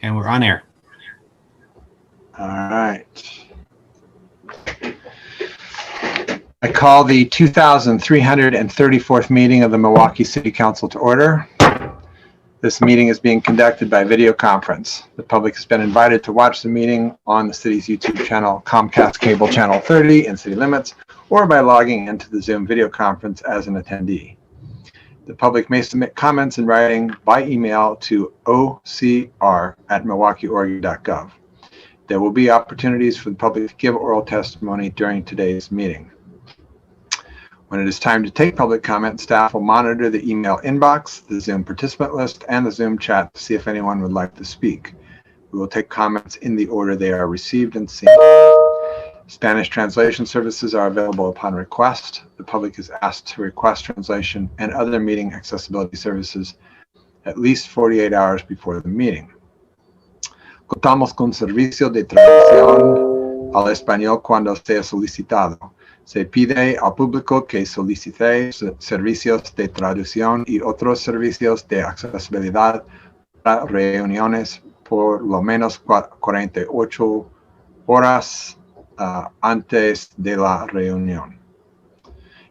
And we're on air. All right. I call the 2,334th meeting of the Milwaukee City Council to order. This meeting is being conducted by video conference. The public has been invited to watch the meeting on the city's YouTube channel, Comcast Cable Channel 30 in city limits, or by logging into the Zoom video conference as an attendee. The public may submit comments in writing by email to ocr@milwaukeeoregon.gov. There will be opportunities for the public to give oral testimony during today's meeting. When it is time to take public comment, staff will monitor the email inbox, the Zoom participant list, and the Zoom chat to see if anyone would like to speak. We will take comments in the order they are received and seen. Spanish translation services are available upon request. The public is asked to request translation and other meeting accessibility services at least 48 hours before the meeting. Contamos con servicio de traducción al español cuando sea solicitado. Se pide al público que solicite servicios de traducción y otros servicios de accesibilidad para reuniones por lo menos 48 horas antes de la reunión.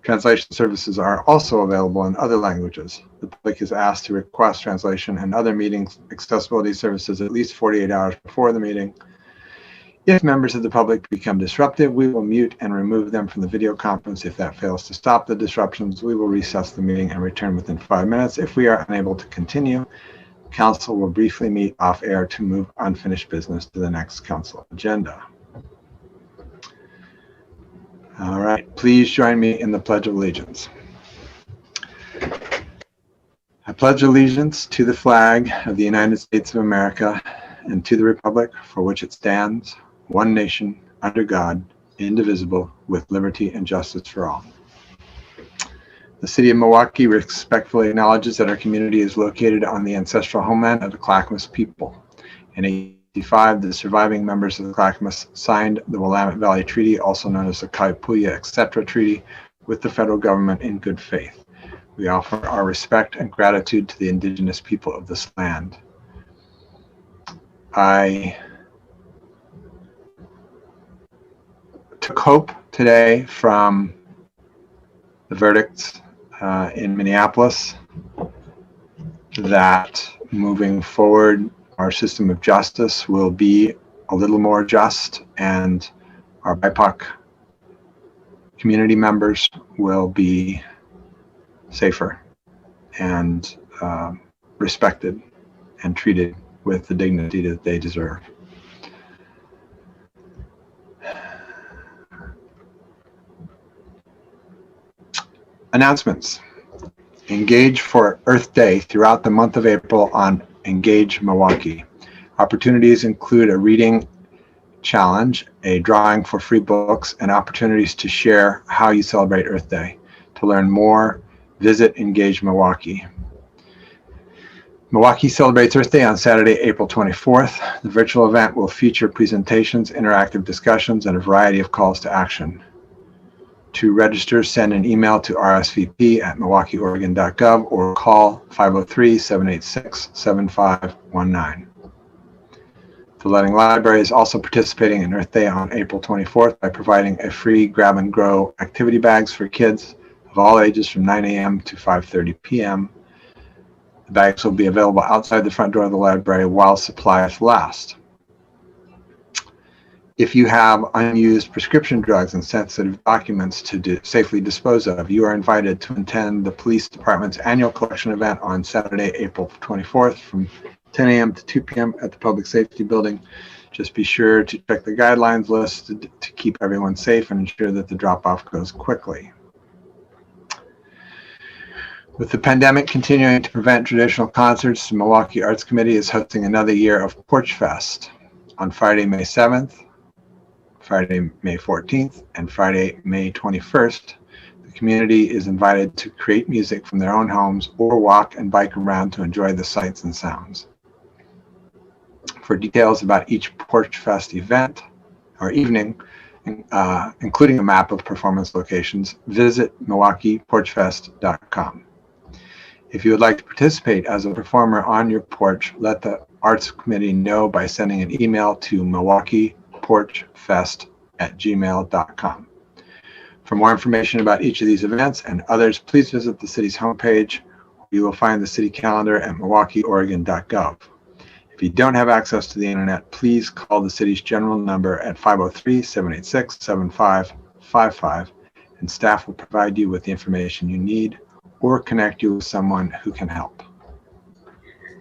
Translation services are also available in other languages. The public is asked to request translation and other meeting accessibility services at least 48 hours before the meeting. If members of the public become disruptive, we will mute and remove them from the video conference. If that fails to stop the disruptions, we will recess the meeting and return within 5 minutes. If we are unable to continue, council will briefly meet off air to move unfinished business to the next council agenda. All right, please join me in the Pledge of Allegiance. I pledge allegiance to the flag of the United States of America and to the republic for which it stands, one nation, under God, indivisible, with liberty and justice for all. The City of Milwaukee respectfully acknowledges that our community is located on the ancestral homeland of the Clackamas people. In 1885, the surviving members of the Clackamas signed the Willamette Valley Treaty, also known as the Kaipuya Etc. Treaty, with the federal government in good faith. We offer our respect and gratitude to the indigenous people of this land. I took hope today from the verdicts in Minneapolis that moving forward, our system of justice will be a little more just, and our BIPOC community members will be safer and respected and treated with the dignity that they deserve. Announcements. Engage for Earth Day throughout the month of April on Engage Milwaukee. Opportunities include a reading challenge, a drawing for free books, and opportunities to share how you celebrate Earth Day. To learn more, visit Engage Milwaukee. Milwaukee celebrates Earth Day on Saturday, April 24th. The virtual event will feature presentations, interactive discussions, and a variety of calls to action. To register, send an email to rsvp@milwaukeeoregon.gov or call 503-786-7519. The Leading Library is also participating in Earth Day on April 24th by providing a free grab and grow activity bags for kids of all ages from 9 a.m. to 5:30 p.m. The bags will be available outside the front door of the library while supplies last. If you have unused prescription drugs and sensitive documents to safely dispose of, you are invited to attend the police department's annual collection event on Saturday, April 24th from 10 a.m. to 2 p.m. at the Public Safety Building. Just be sure to check the guidelines listed to keep everyone safe and ensure that the drop-off goes quickly. With the pandemic continuing to prevent traditional concerts, the Milwaukee Arts Committee is hosting another year of Porch Fest on Friday, May 7th, Friday, May 14th, and Friday, May 21st. The community is invited to create music from their own homes or walk and bike around to enjoy the sights and sounds. For details about each Porch Fest event or evening, including a map of performance locations, visit milwaukeeporchfest.com. If you would like to participate as a performer on your porch, let the Arts Committee know by sending an email to milwaukeeporchfest@gmail.com. For more information about each of these events and others, please visit the city's homepage. You will find the city calendar at milwaukieoregon.gov. If you don't have access to the internet, please call the city's general number at 503-786-7555, and staff will provide you with the information you need or connect you with someone who can help.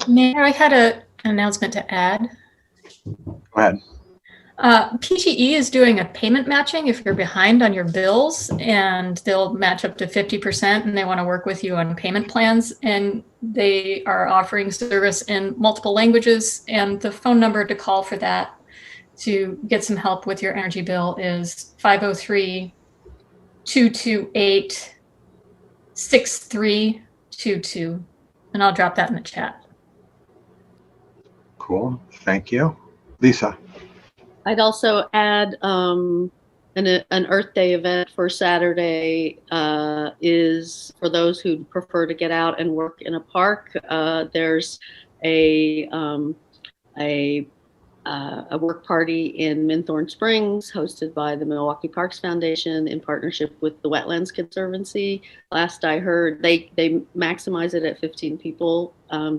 Mayor, I had an announcement to add. Go ahead. PGE is doing a payment matching if you're behind on your bills, and they'll match up to 50%, and they want to work with you on payment plans. And they are offering service in multiple languages, and the phone number to call for that to get some help with your energy bill is 503-228-6322. And I'll drop that in the chat. Cool. Thank you. Lisa. I'd also add an Earth Day event for Saturday is for those who prefer to get out and work in a park. There's a work party in Minthorn Springs hosted by the Milwaukie Parks Foundation in partnership with the Wetlands Conservancy. Last I heard, they maximize it at 15 people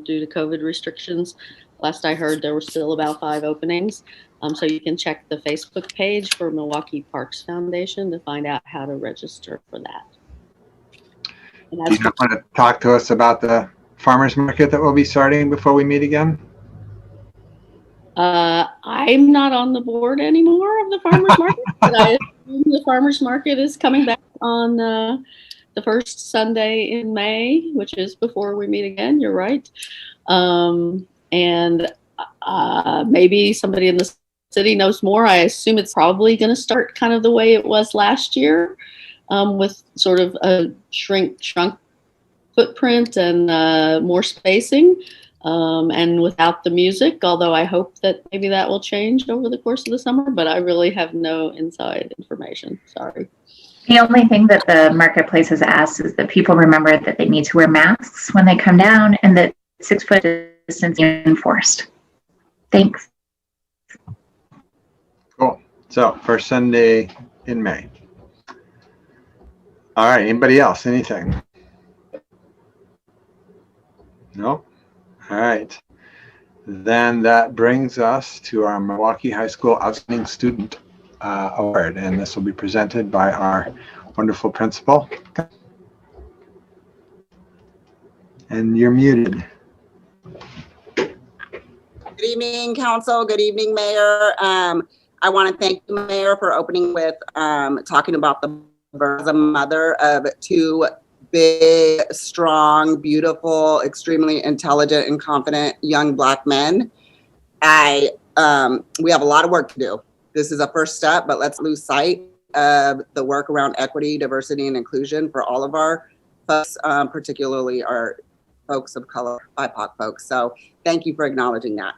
due to COVID restrictions. Last I heard, there were still about 5 openings. So you can check the Facebook page for Milwaukie Parks Foundation to find out how to register for that. Do you want to talk to us about the farmers market that will be starting before we meet again? I'm not on the board anymore of the farmers market, but I assume the farmers market is coming back on the first Sunday in May, which is before we meet again. You're right. And maybe somebody in the city knows more. I assume it's probably going to start kind of the way it was last year, with sort of a shrunk footprint and more spacing, and without the music, although I hope that maybe that will change over the course of the summer, but I really have no inside information. Sorry. The only thing that the marketplace has asked is that people remember that they need to wear masks when they come down and that 6-foot distance is enforced. Thanks. Cool. So first Sunday in May. All right. Anybody else? Anything? No? All right. Then that brings us to our Milwaukie High School Outstanding Student Award, and this will be presented by our wonderful principal. And you're muted. Good evening, Council. Good evening, Mayor. I want to thank the Mayor for opening with talking about the birth as a mother of 2 big, strong, beautiful, extremely intelligent and confident young Black men. We have a lot of work to do. This is a first step, but let's lose sight of the work around equity, diversity, and inclusion for all of our folks, particularly our folks of color, BIPOC folks. So thank you for acknowledging that.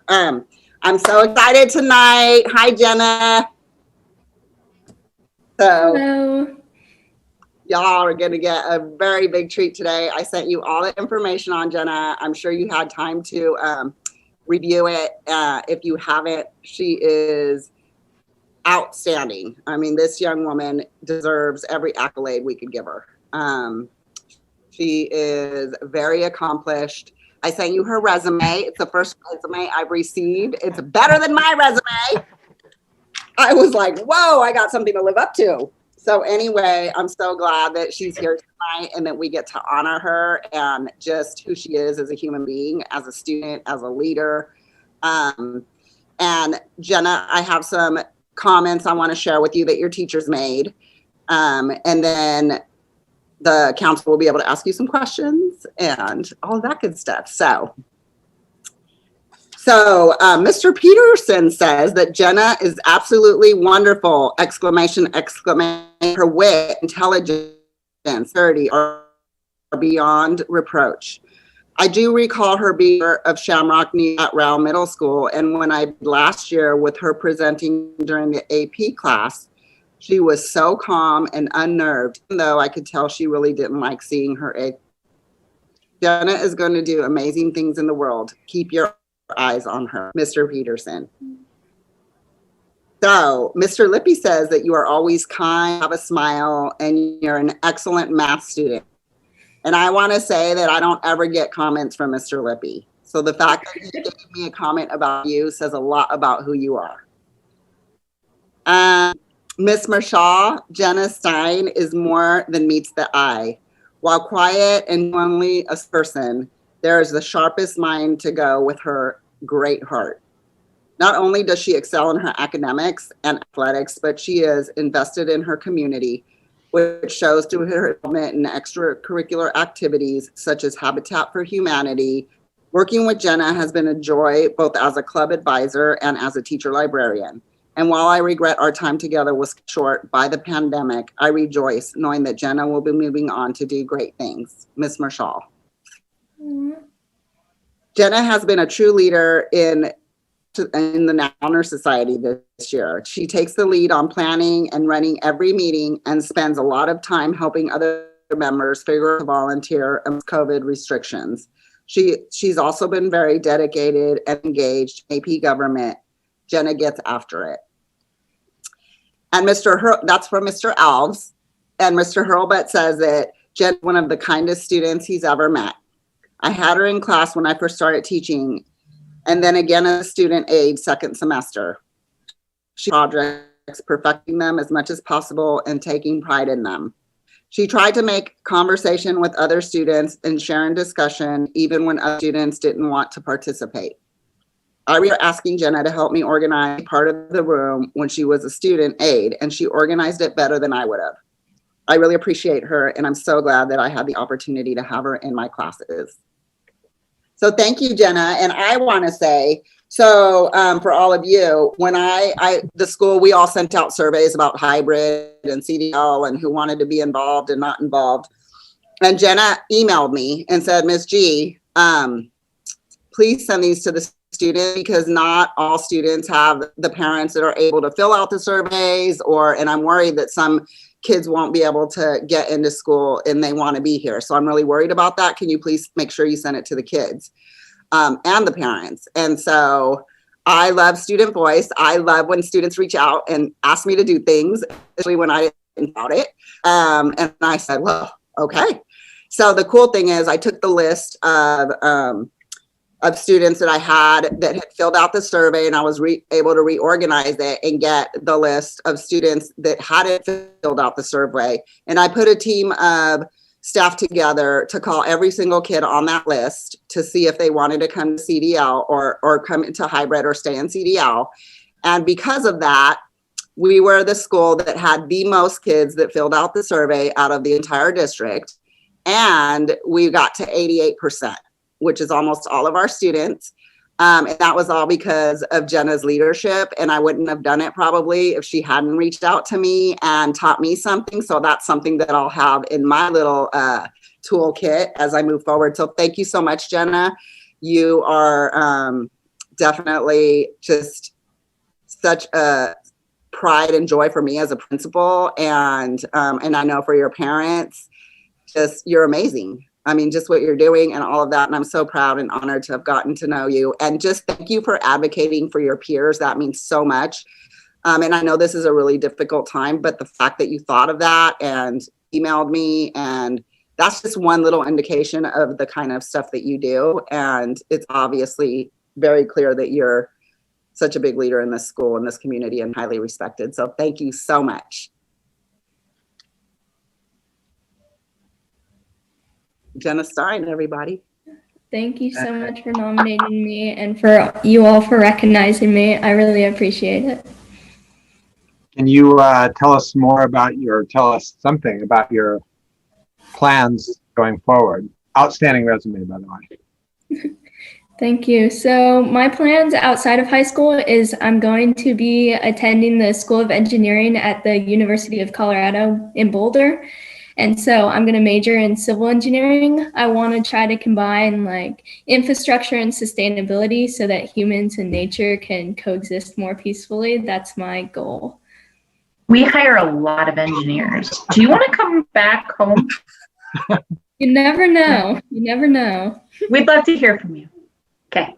I'm so excited tonight. Hi, Jenna. So, hello. Y'all are going to get a very big treat today. I sent you all the information on Jenna. I'm sure you had time to review it. If you haven't, she is outstanding. I mean, this young woman deserves every accolade we could give her. She is very accomplished. I sent you her resume. It's the first resume I've received. It's better than my resume. I was like, whoa, I got something to live up to. So anyway, I'm so glad that she's here tonight and that we get to honor her and just who she is as a human being, as a student, as a leader. And Jenna, I have some comments I want to share with you that your teachers made. And then the council will be able to ask you some questions and all that good stuff. So Mr. Peterson says that Jenna is absolutely wonderful, exclamation, exclamation. Her wit, intelligence, sincerity are beyond reproach. I do recall her being of Shamrock at Rowell Middle School, and when I last year with her presenting during the AP class, she was so calm and unnerved, even though I could tell she really didn't like seeing her. Jenna is going to do amazing things in the world. Keep your eyes on her, Mr. Peterson. So, Mr. Lippy says that you are always kind, have a smile, and you're an excellent math student. And I want to say that I don't ever get comments from Mr. Lippy. So the fact that he gave me a comment about you says a lot about who you are. Miss Marshaw, Jenna Stein is more than meets the eye. While quiet and only a person, there is the sharpest mind to go with her great heart. Not only does she excel in her academics and athletics, but she is invested in her community, which shows through her involvement in extracurricular activities such as Habitat for Humanity. Working with Jenna has been a joy both as a club advisor and as a teacher librarian. And while I regret our time together was short by the pandemic, I rejoice knowing that Jenna will be moving on to do great things. Miss Marshall. Jenna has been a true leader in the Honor Society this year. She takes the lead on planning and running every meeting and spends a lot of time helping other members figure out volunteer and COVID restrictions. She's also been very dedicated and engaged in AP government. Jenna gets after it. And that's from Mr. Alves. And Mr. Hurlbut says that Jen's one of the kindest students he's ever met. I had her in class when I first started teaching, and then again as a student aide second semester. She projects, perfecting them as much as possible and taking pride in them. She tried to make conversation with other students and share in discussion even when other students didn't want to participate. I remember asking Jenna to help me organize part of the room when she was a student aide, and she organized it better than I would have. I really appreciate her, and I'm so glad that I had the opportunity to have her in my classes. So thank you, Jenna. And I want to say, so for all of you, when the school, we all sent out surveys about hybrid and CDL and who wanted to be involved and not involved. And Jenna emailed me and said, Ms. G, please send these to the students because not all students have the parents that are able to fill out the surveys, and I'm worried that some kids won't be able to get into school and they want to be here. So I'm really worried about that. Can you please make sure you send it to the kids and the parents? And so I love student voice. I love when students reach out and ask me to do things, especially when I didn't about it. And I said, well, okay. So the cool thing is I took the list of students that I had that had filled out the survey, and I was able to reorganize it and get the list of students that hadn't filled out the survey. And I put a team of staff together to call every single kid on that list to see if they wanted to come to CDL or come into hybrid or stay in CDL. And because of that, we were the school that had the most kids that filled out the survey out of the entire district. And we got to 88%. Which is almost all of our students. And that was all because of Jenna's leadership. And I wouldn't have done it probably if she hadn't reached out to me and taught me something. So that's something that I'll have in my little toolkit as I move forward. So thank you so much, Jenna. You are definitely just such a pride and joy for me as a principal. And I know for your parents, you're amazing. I mean, just what you're doing and all of that. And I'm so proud and honored to have gotten to know you. And just thank you for advocating for your peers. That means so much. And I know this is a really difficult time, but the fact that you thought of that and emailed me, and that's just one little indication of the kind of stuff that you do. And it's obviously very clear that you're such a big leader in this school and this community and highly respected. So thank you so much. Jenna Stein, everybody. Thank you so much for nominating me and for you all for recognizing me. I really appreciate it. Can you tell us something about your plans going forward? Outstanding resume, by the way. Thank you. So my plans outside of high school is I'm going to be attending the School of Engineering at the University of Colorado in Boulder. And so I'm going to major in civil engineering. I want to try to combine like infrastructure and sustainability so that humans and nature can coexist more peacefully. That's my goal. We hire a lot of engineers. Do you want to come back home? You never know. You never know. We'd love to hear from you. Okay.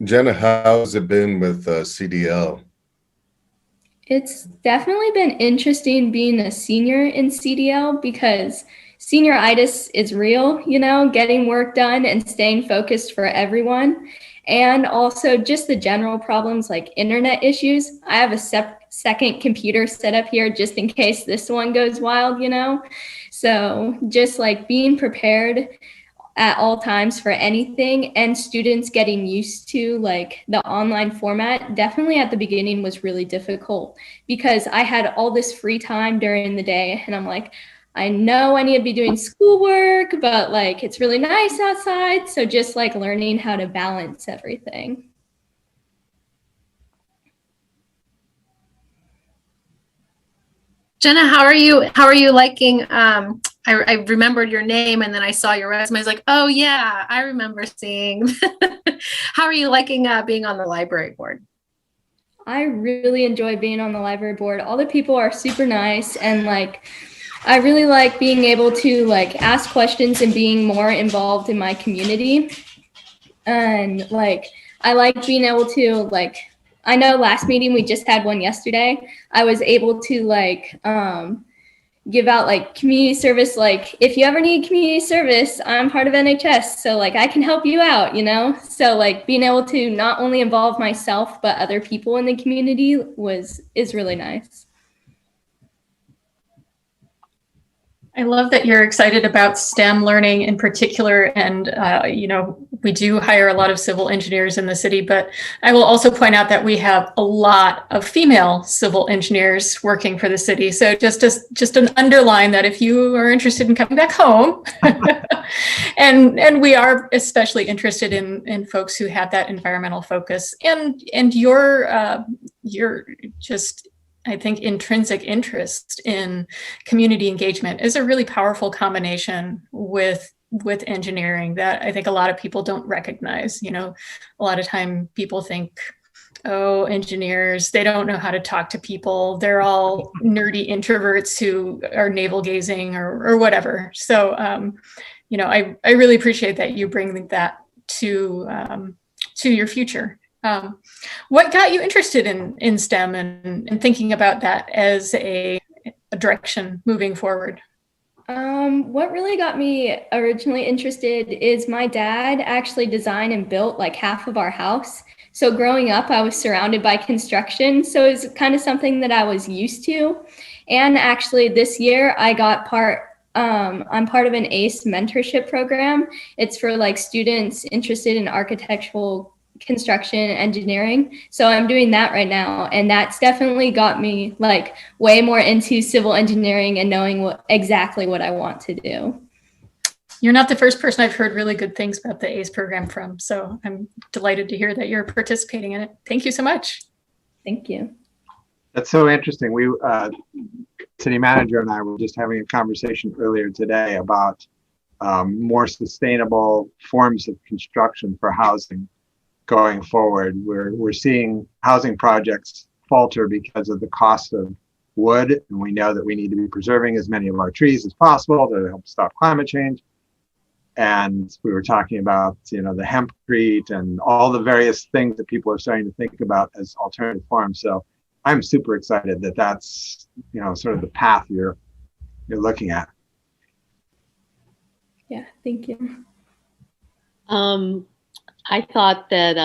Jenna, how's it been with CDL? It's definitely been interesting being a senior in CDL because senioritis is real, getting work done and staying focused for everyone. And also just the general problems like internet issues. I have a second computer set up here just in case this one goes wild, So just like being prepared at all times for anything, and students getting used to like the online format definitely at the beginning was really difficult because I had all this free time during the day and I'm like, I know I need to be doing schoolwork, but like it's really nice outside. So just like learning how to balance everything. Jenna, how are you liking, I remembered your name and then I saw your resume. I was like, oh yeah, I remember seeing. How are you liking being on the library board? I really enjoy being on the library board. All the people are super nice and like, I really like being able to like ask questions and being more involved in my community. And like, I like being able to like, I know last meeting, we just had one yesterday. I was able to like give out like community service. Like if you ever need community service, I'm part of NHS. So like I can help you out, So like being able to not only involve myself, but other people in the community is really nice. I love that you're excited about STEM learning in particular. And, we do hire a lot of civil engineers in the city, but I will also point out that we have a lot of female civil engineers working for the city. So just an underline that if you are interested in coming back home, and we are especially interested in folks who have that environmental focus and you're just, I think, intrinsic interest in community engagement is a really powerful combination with engineering that I think a lot of people don't recognize. A lot of time people think, oh, engineers, they don't know how to talk to people. They're all nerdy introverts who are navel gazing or whatever. So, I really appreciate that you bring that to your future. What got you interested in STEM and thinking about that as a direction moving forward? What really got me originally interested is my dad actually designed and built like half of our house. So growing up, I was surrounded by construction. So it was kind of something that I was used to. And actually this year I got I'm part of an ACE mentorship program. It's for like students interested in architectural construction engineering. So I'm doing that right now. And that's definitely got me like way more into civil engineering and knowing exactly what I want to do. You're not the first person I've heard really good things about the ACE program from. So I'm delighted to hear that you're participating in it. Thank you so much. Thank you. That's so interesting. We, city manager and I were just having a conversation earlier today about more sustainable forms of construction for housing going forward. We're seeing housing projects falter because of the cost of wood, and we know that we need to be preserving as many of our trees as possible to help stop climate change. And we were talking about, the hempcrete and all the various things that people are starting to think about as alternative forms. So I'm super excited that that's, sort of the path you're looking at. Yeah, thank you. I thought that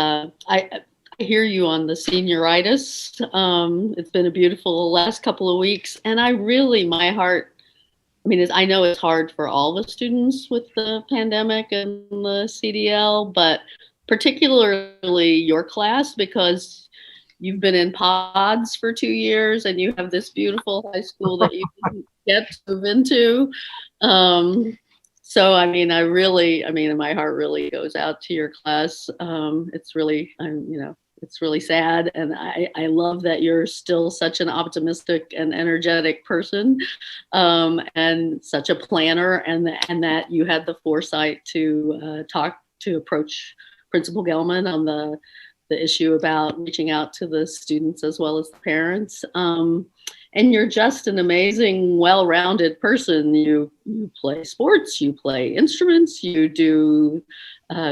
I hear you on the senioritis. It's been a beautiful last couple of weeks, and my heart, I know it's hard for all the students with the pandemic and the CDL, but particularly your class, because you've been in pods for 2 years and you have this beautiful high school that you didn't get to move into. So, my heart really goes out to your class. It's really sad. And I love that you're still such an optimistic and energetic person, and such a planner, and that you had the foresight to approach Principal Gelman on the issue about reaching out to the students as well as the parents. And you're just an amazing, well-rounded person. You play sports, you play instruments, you do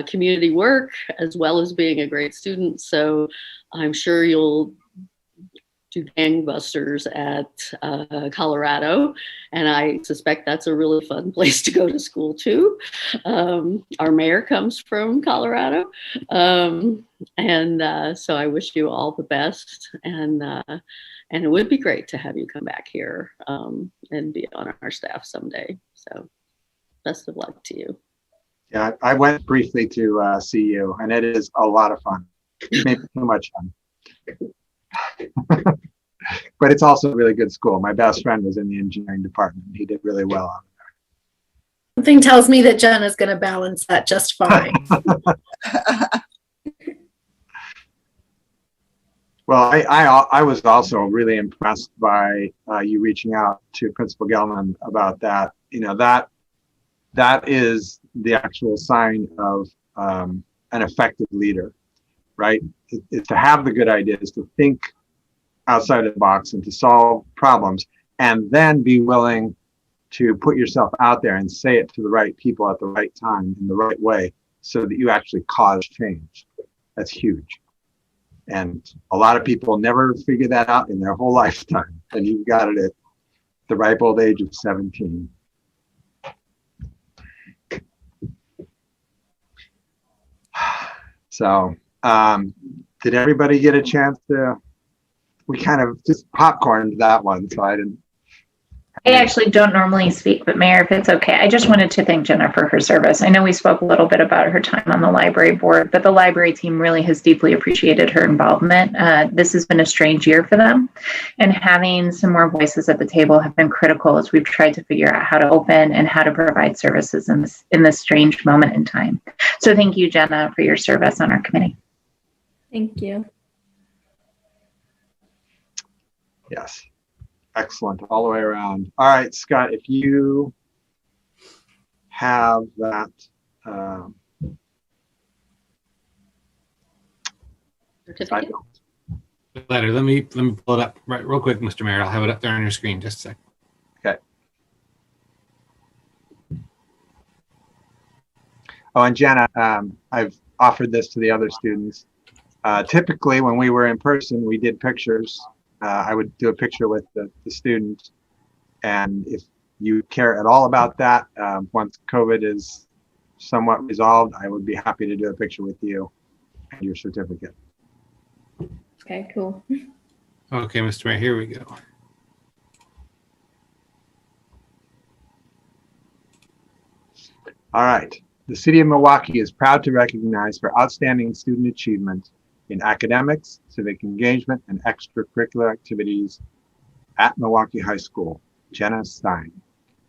community work as well as being a great student. So I'm sure you'll do gangbusters at Colorado, and I suspect that's a really fun place to go to school too. Our mayor comes from Colorado, and so I wish you all the best, and it would be great to have you come back here and be on our staff someday. So best of luck to you. Yeah, I went briefly to see you, and it is a lot of fun. Maybe too much fun. But it's also a really good school. My best friend was in the engineering department. He did really well on it. Something tells me that Jenna's going to balance that just fine. Well, I was also really impressed by you reaching out to Principal Gelman about that. You know, that is the actual sign of an effective leader, right? It's to have the good ideas, to think outside of the box and to solve problems, and then be willing to put yourself out there and say it to the right people at the right time in the right way so that you actually cause change. That's huge. And a lot of people never figure that out in their whole lifetime. And you've got it at the ripe old age of 17. So, did everybody get a chance to, we kind of just popcorned that one, so I didn't. I actually don't normally speak, but Mayor, if it's okay, I just wanted to thank Jenna for her service. I know we spoke a little bit about her time on the library board, but the library team really has deeply appreciated her involvement. This has been a strange year for them, and having some more voices at the table have been critical as we've tried to figure out how to open and how to provide services in this strange moment in time. So thank you, Jenna, for your service on our committee. Thank you. Yes. Excellent all the way around. All right, Scott, if you have that Certificate? letter, let me pull it up right real quick, Mr. Mayor. I'll have it up there on your screen just a second. Okay. Oh, and Jenna, I've offered this to the other students. Typically, when we were in person, we did pictures. I would do a picture with the student, and if you care at all about that, once COVID is somewhat resolved, I would be happy to do a picture with you and your certificate. Okay, cool. Okay, Mr. Mayor, here we go. All right. The City of Milwaukee is proud to recognize for outstanding student achievement in academics, civic engagement, and extracurricular activities at Milwaukie High School, Jenna Stein.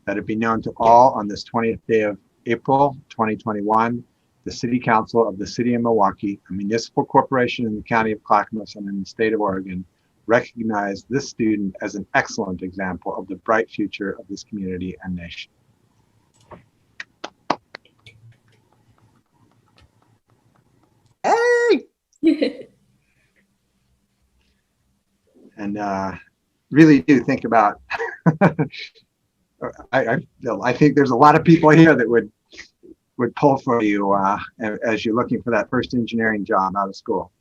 Let it be known to all on this 20th day of April 2021, the City Council of the City of Milwaukee, a municipal corporation in the County of Clackamas and in the state of Oregon, recognized this student as an excellent example of the bright future of this community and nation. Hey! And really do think about, I think there's a lot of people here that would pull for you as you're looking for that first engineering job out of school.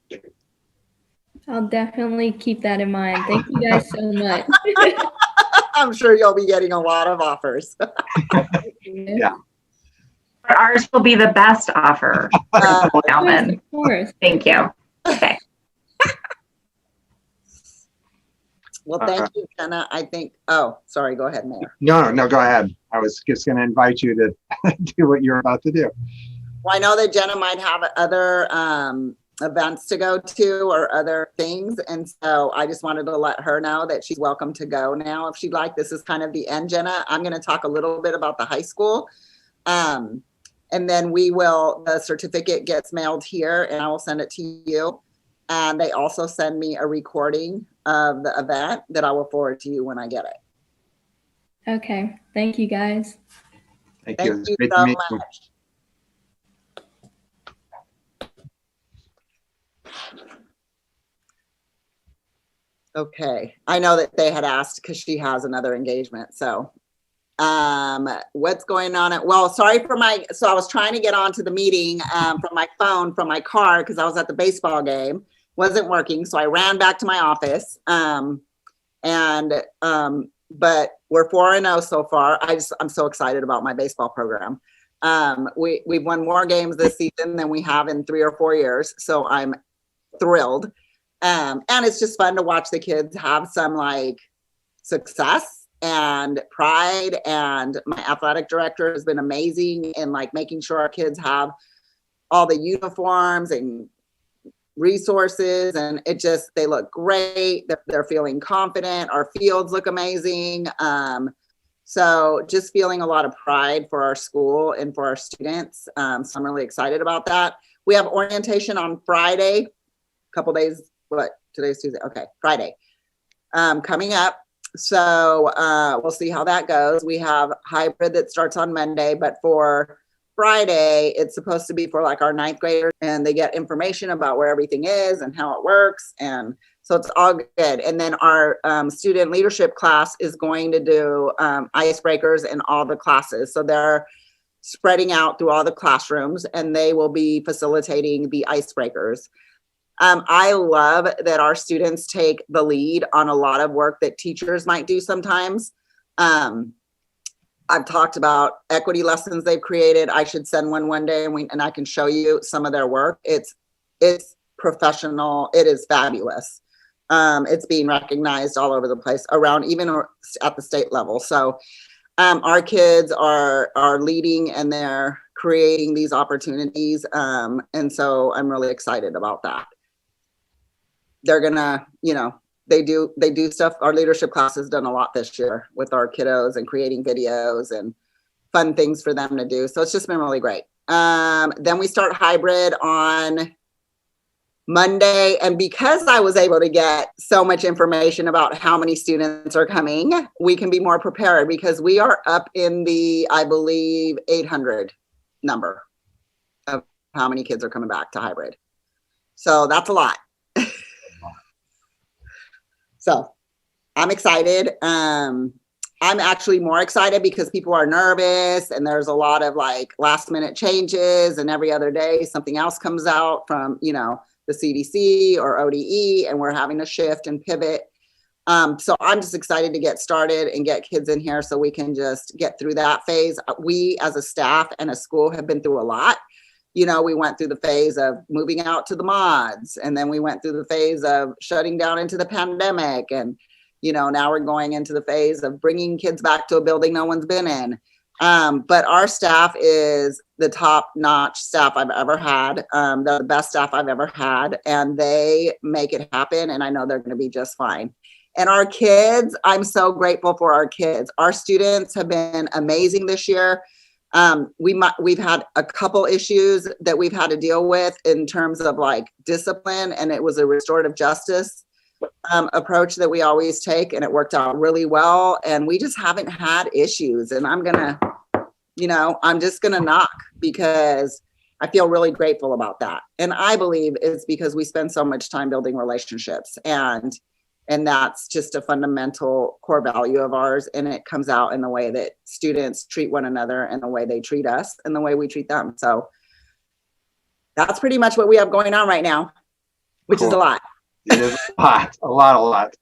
I'll definitely keep that in mind. Thank you guys so much. I'm sure you'll be getting a lot of offers. Yeah. But ours will be the best offer. Of course. Thank you. Okay. Well, thank you, Jenna. I think, oh, sorry, go ahead, Mayor. No, go ahead. I was just going to invite you to do what you're about to do. Well, I know that Jenna might have other events to go to or other things. And so I just wanted to let her know that she's welcome to go now if she'd like. This is kind of the end, Jenna. I'm going to talk a little bit about the high school. And then the certificate gets mailed here and I will send it to you. And they also send me a recording of the event that I will forward to you when I get it. Okay. Thank you, guys. Thank you. Thank you Great so to meet you. much. Okay. I know that they had asked because she has another engagement. So What's going on? Well, sorry for so I was trying to get onto the meeting from my phone, from my car, because I was at the baseball game. Wasn't working. So I ran back to my office. But we're 4-0 so far. I'm so excited about my baseball program. We've won more games this season than we have in 3 or 4 years. So I'm thrilled. And it's just fun to watch the kids have some like success and pride. And my athletic director has been amazing in like making sure our kids have all the uniforms and resources, and they look great. They're feeling confident. Our fields look amazing. So just feeling a lot of pride for our school and for our students. So I'm really excited about that. We have orientation on Friday, a couple days, today's Tuesday. Okay, Friday, coming up. So we'll see how that goes. We have hybrid that starts on Monday, but for Friday, it's supposed to be for like our 9th graders, and they get information about where everything is and how it works. And so it's all good. And then our student leadership class is going to do icebreakers in all the classes. So they're spreading out through all the classrooms, and they will be facilitating the icebreakers. I love that our students take the lead on a lot of work that teachers might do sometimes. I've talked about equity lessons they've created. I should send one day and I can show you some of their work. It's professional. It is fabulous. It's being recognized all over the place around, even at the state level. So our kids are leading, and they're creating these opportunities. And so I'm really excited about that. They're gonna, they do stuff. Our leadership class has done a lot this year with our kiddos and creating videos and fun things for them to do. So it's just been really great. Then we start hybrid on Monday. And because I was able to get so much information about how many students are coming, we can be more prepared, because we are up in the, I believe, 800 number of how many kids are coming back to hybrid. So that's a lot. So I'm excited. I'm actually more excited because people are nervous, and there's a lot of like last minute changes, and every other day something else comes out from, the CDC or ODE, and we're having to shift and pivot. So I'm just excited to get started and get kids in here so we can just get through that phase. We as a staff and a school have been through a lot. We went through the phase of moving out to the mods, and then we went through the phase of shutting down into the pandemic. And, now we're going into the phase of bringing kids back to a building no one's been in. But our staff is the top-notch staff I've ever had. They're the best staff I've ever had, and they make it happen. And I know they're going to be just fine. And our kids, I'm so grateful for our kids. Our students have been amazing this year. We've had a couple issues that we've had to deal with in terms of like discipline, and it was a restorative justice approach that we always take, and it worked out really well. And we just haven't had issues, and I'm just gonna knock, because I feel really grateful about that. And I believe it's because we spend so much time building relationships, and that's just a fundamental core value of ours. And it comes out in the way that students treat one another, and the way they treat us, and the way we treat them. So that's pretty much what we have going on right now, which is a lot. It is a lot.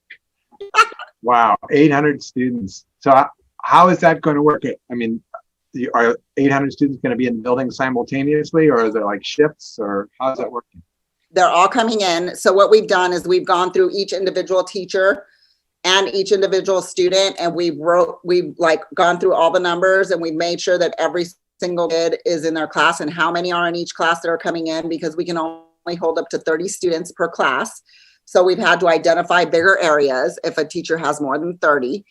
Wow, 800 students. So how is that going to work? I mean, are 800 students going to be in the building simultaneously, or is it like shifts, or how's that working? They're all coming in. So what we've done is we've gone through each individual teacher and each individual student, and we've gone through all the numbers, and we've made sure that every single kid is in their class and how many are in each class that are coming in, because we can only hold up to 30 students per class. So we've had to identify bigger areas if a teacher has more than 30.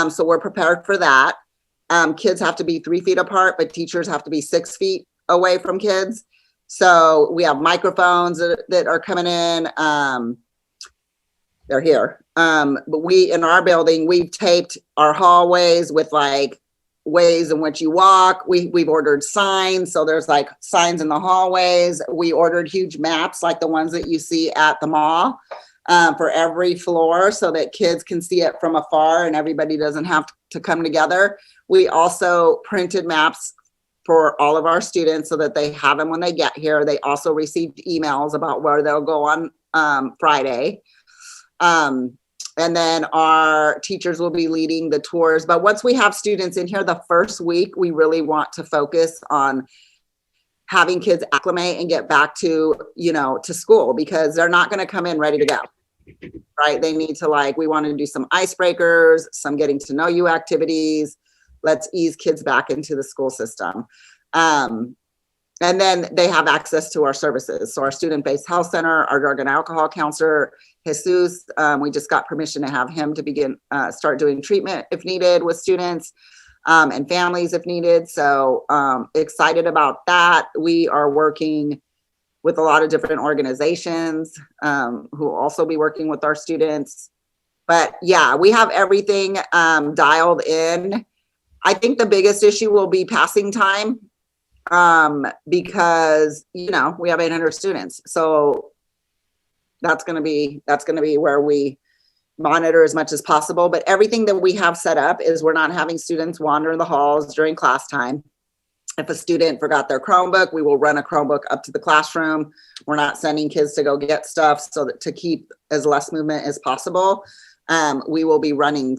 So we're prepared for that. Kids have to be 3 feet apart, but teachers have to be 6 feet away from kids. So we have microphones that are coming in. They're here. But in our building, we've taped our hallways with like ways in which you walk. We've ordered signs. So there's like signs in the hallways. We ordered huge maps like the ones that you see at the mall for every floor, so that kids can see it from afar, and everybody doesn't have to come together. We also printed maps for all of our students so that they have them when they get here. They also received emails about where they'll go on Friday. And then our teachers will be leading the tours. But once we have students in here the first week, we really want to focus on having kids acclimate and get back to, to school, because they're not going to come in ready to go, right? They need to we want to do some icebreakers, some getting to know you activities. Let's ease kids back into the school system. And then they have access to our services. So our student-based health center, our drug and alcohol counselor, Jesus, we just got permission to have him to start doing treatment if needed with students and families if needed. So excited about that. We are working with a lot of different organizations who will also be working with our students. But yeah, we have everything dialed in. I think the biggest issue will be passing time. Because we have 800 students, so that's going to be where we monitor as much as possible. But everything that we have set up is we're not having students wander in the halls during class time. If a student forgot their Chromebook, we will run a Chromebook up to the classroom. We're not sending kids to go get stuff, so that to keep as less movement as possible. We will be running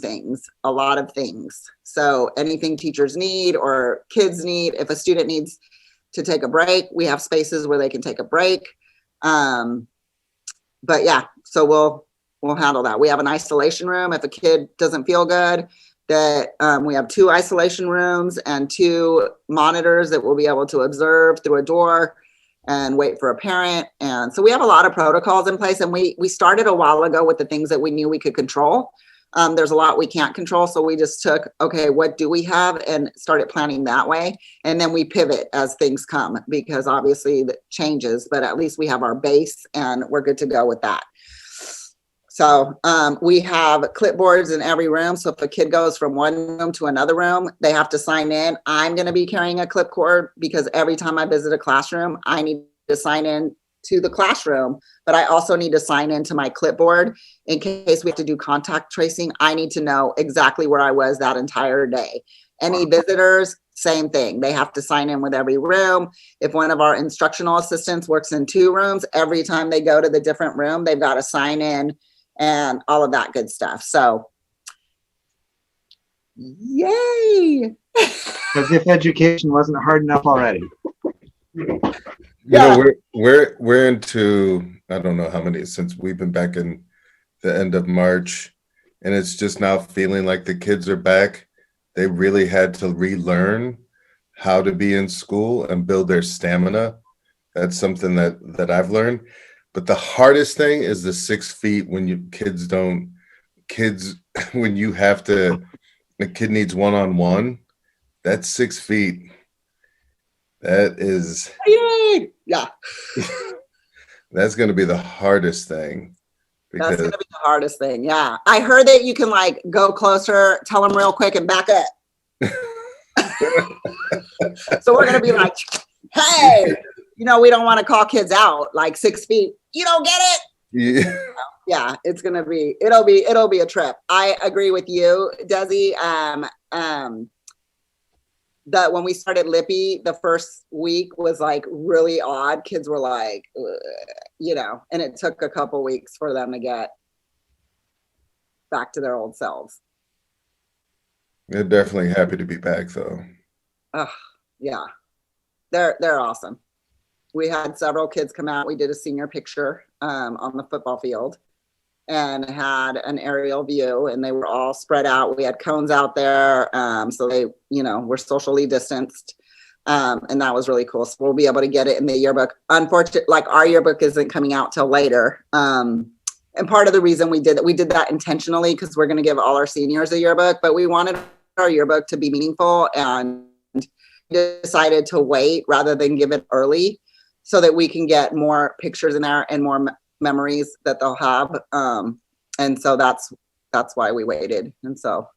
a lot of things. So anything teachers need or kids need, if a student needs to take a break, we have spaces where they can take a break. But yeah, so we'll handle that. We have an isolation room. If a kid doesn't feel good, that we have 2 isolation rooms and 2 monitors that we'll be able to observe through a door and wait for a parent. And so we have a lot of protocols in place, and we started a while ago with the things that we knew we could control. There's a lot we can't control. So we just took, okay, what do we have, and started planning that way. And then we pivot as things come, because obviously that changes, but at least we have our base and we're good to go with that. So we have clipboards in every room. So if a kid goes from one room to another room, they have to sign in. I'm going to be carrying a clipboard because every time I visit a classroom, I need to sign in to the classroom, but I also need to sign into my clipboard in case we have to do contact tracing. I need to know exactly where I was that entire day. Any visitors, same thing. They have to sign in with every room. If one of our instructional assistants works in 2 rooms, every time they go to the different room, they've got to sign in and all of that good stuff. So, yay! As if education wasn't hard enough already. We're into, I don't know how many, since we've been back in the end of March, and it's just now feeling like the kids are back. They really had to relearn how to be in school and build their stamina. That's something that I've learned. But the hardest thing is the 6 feet when when you have to, the kid needs one-on-one, that's 6 feet. That is, yeah. That's going to be the hardest thing. That's going to be the hardest thing. Yeah. I heard that you can go closer, tell them real quick and back up. So we're going to be like, hey, we don't want to call kids out 6 feet. You don't get it. Yeah. Yeah, it's going to be, it'll be a trip. I agree with you, Desi. That when we started Lippy, the first week was really odd. Kids were and it took a couple weeks for them to get back to their old selves. They're definitely happy to be back though. Yeah, they're awesome. We had several kids come out. We did a senior picture on the football field and had an aerial view, and they were all spread out. We had cones out there. So they, were socially distanced. And that was really cool. So we'll be able to get it in the yearbook. Unfortunately, our yearbook isn't coming out till later. And part of the reason we did that intentionally, because we're going to give all our seniors a yearbook, but we wanted our yearbook to be meaningful, and decided to wait rather than give it early so that we can get more pictures in there and more memories that they'll have. And so that's why we waited. And so.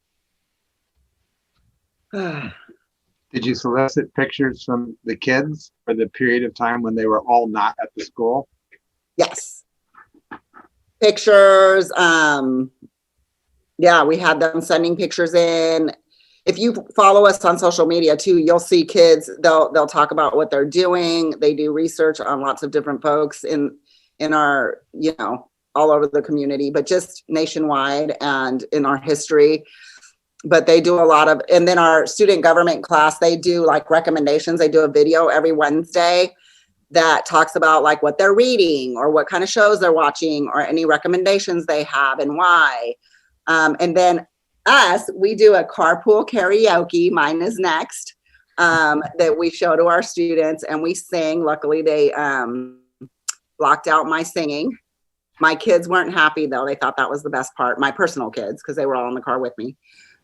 Did you solicit pictures from the kids for the period of time when they were all not at the school? Yes. Pictures. Yeah, we had them sending pictures in. if you follow us on social media too, you'll see kids, they'll talk about what they're doing. They do research on lots of different folks in our, you know, all over the community, but just nationwide and in our history. But they do a lot of, and then our student government class, they do like recommendations. They do a video every Wednesday that talks about like what they're reading or what kind of shows they're watching or any recommendations they have and why. And then us, we do a carpool karaoke, mine is next, that we show to our students and we sing. Luckily they blocked out my singing. My kids weren't happy though. They thought that was the best part, my personal kids, because they were all in the car with me.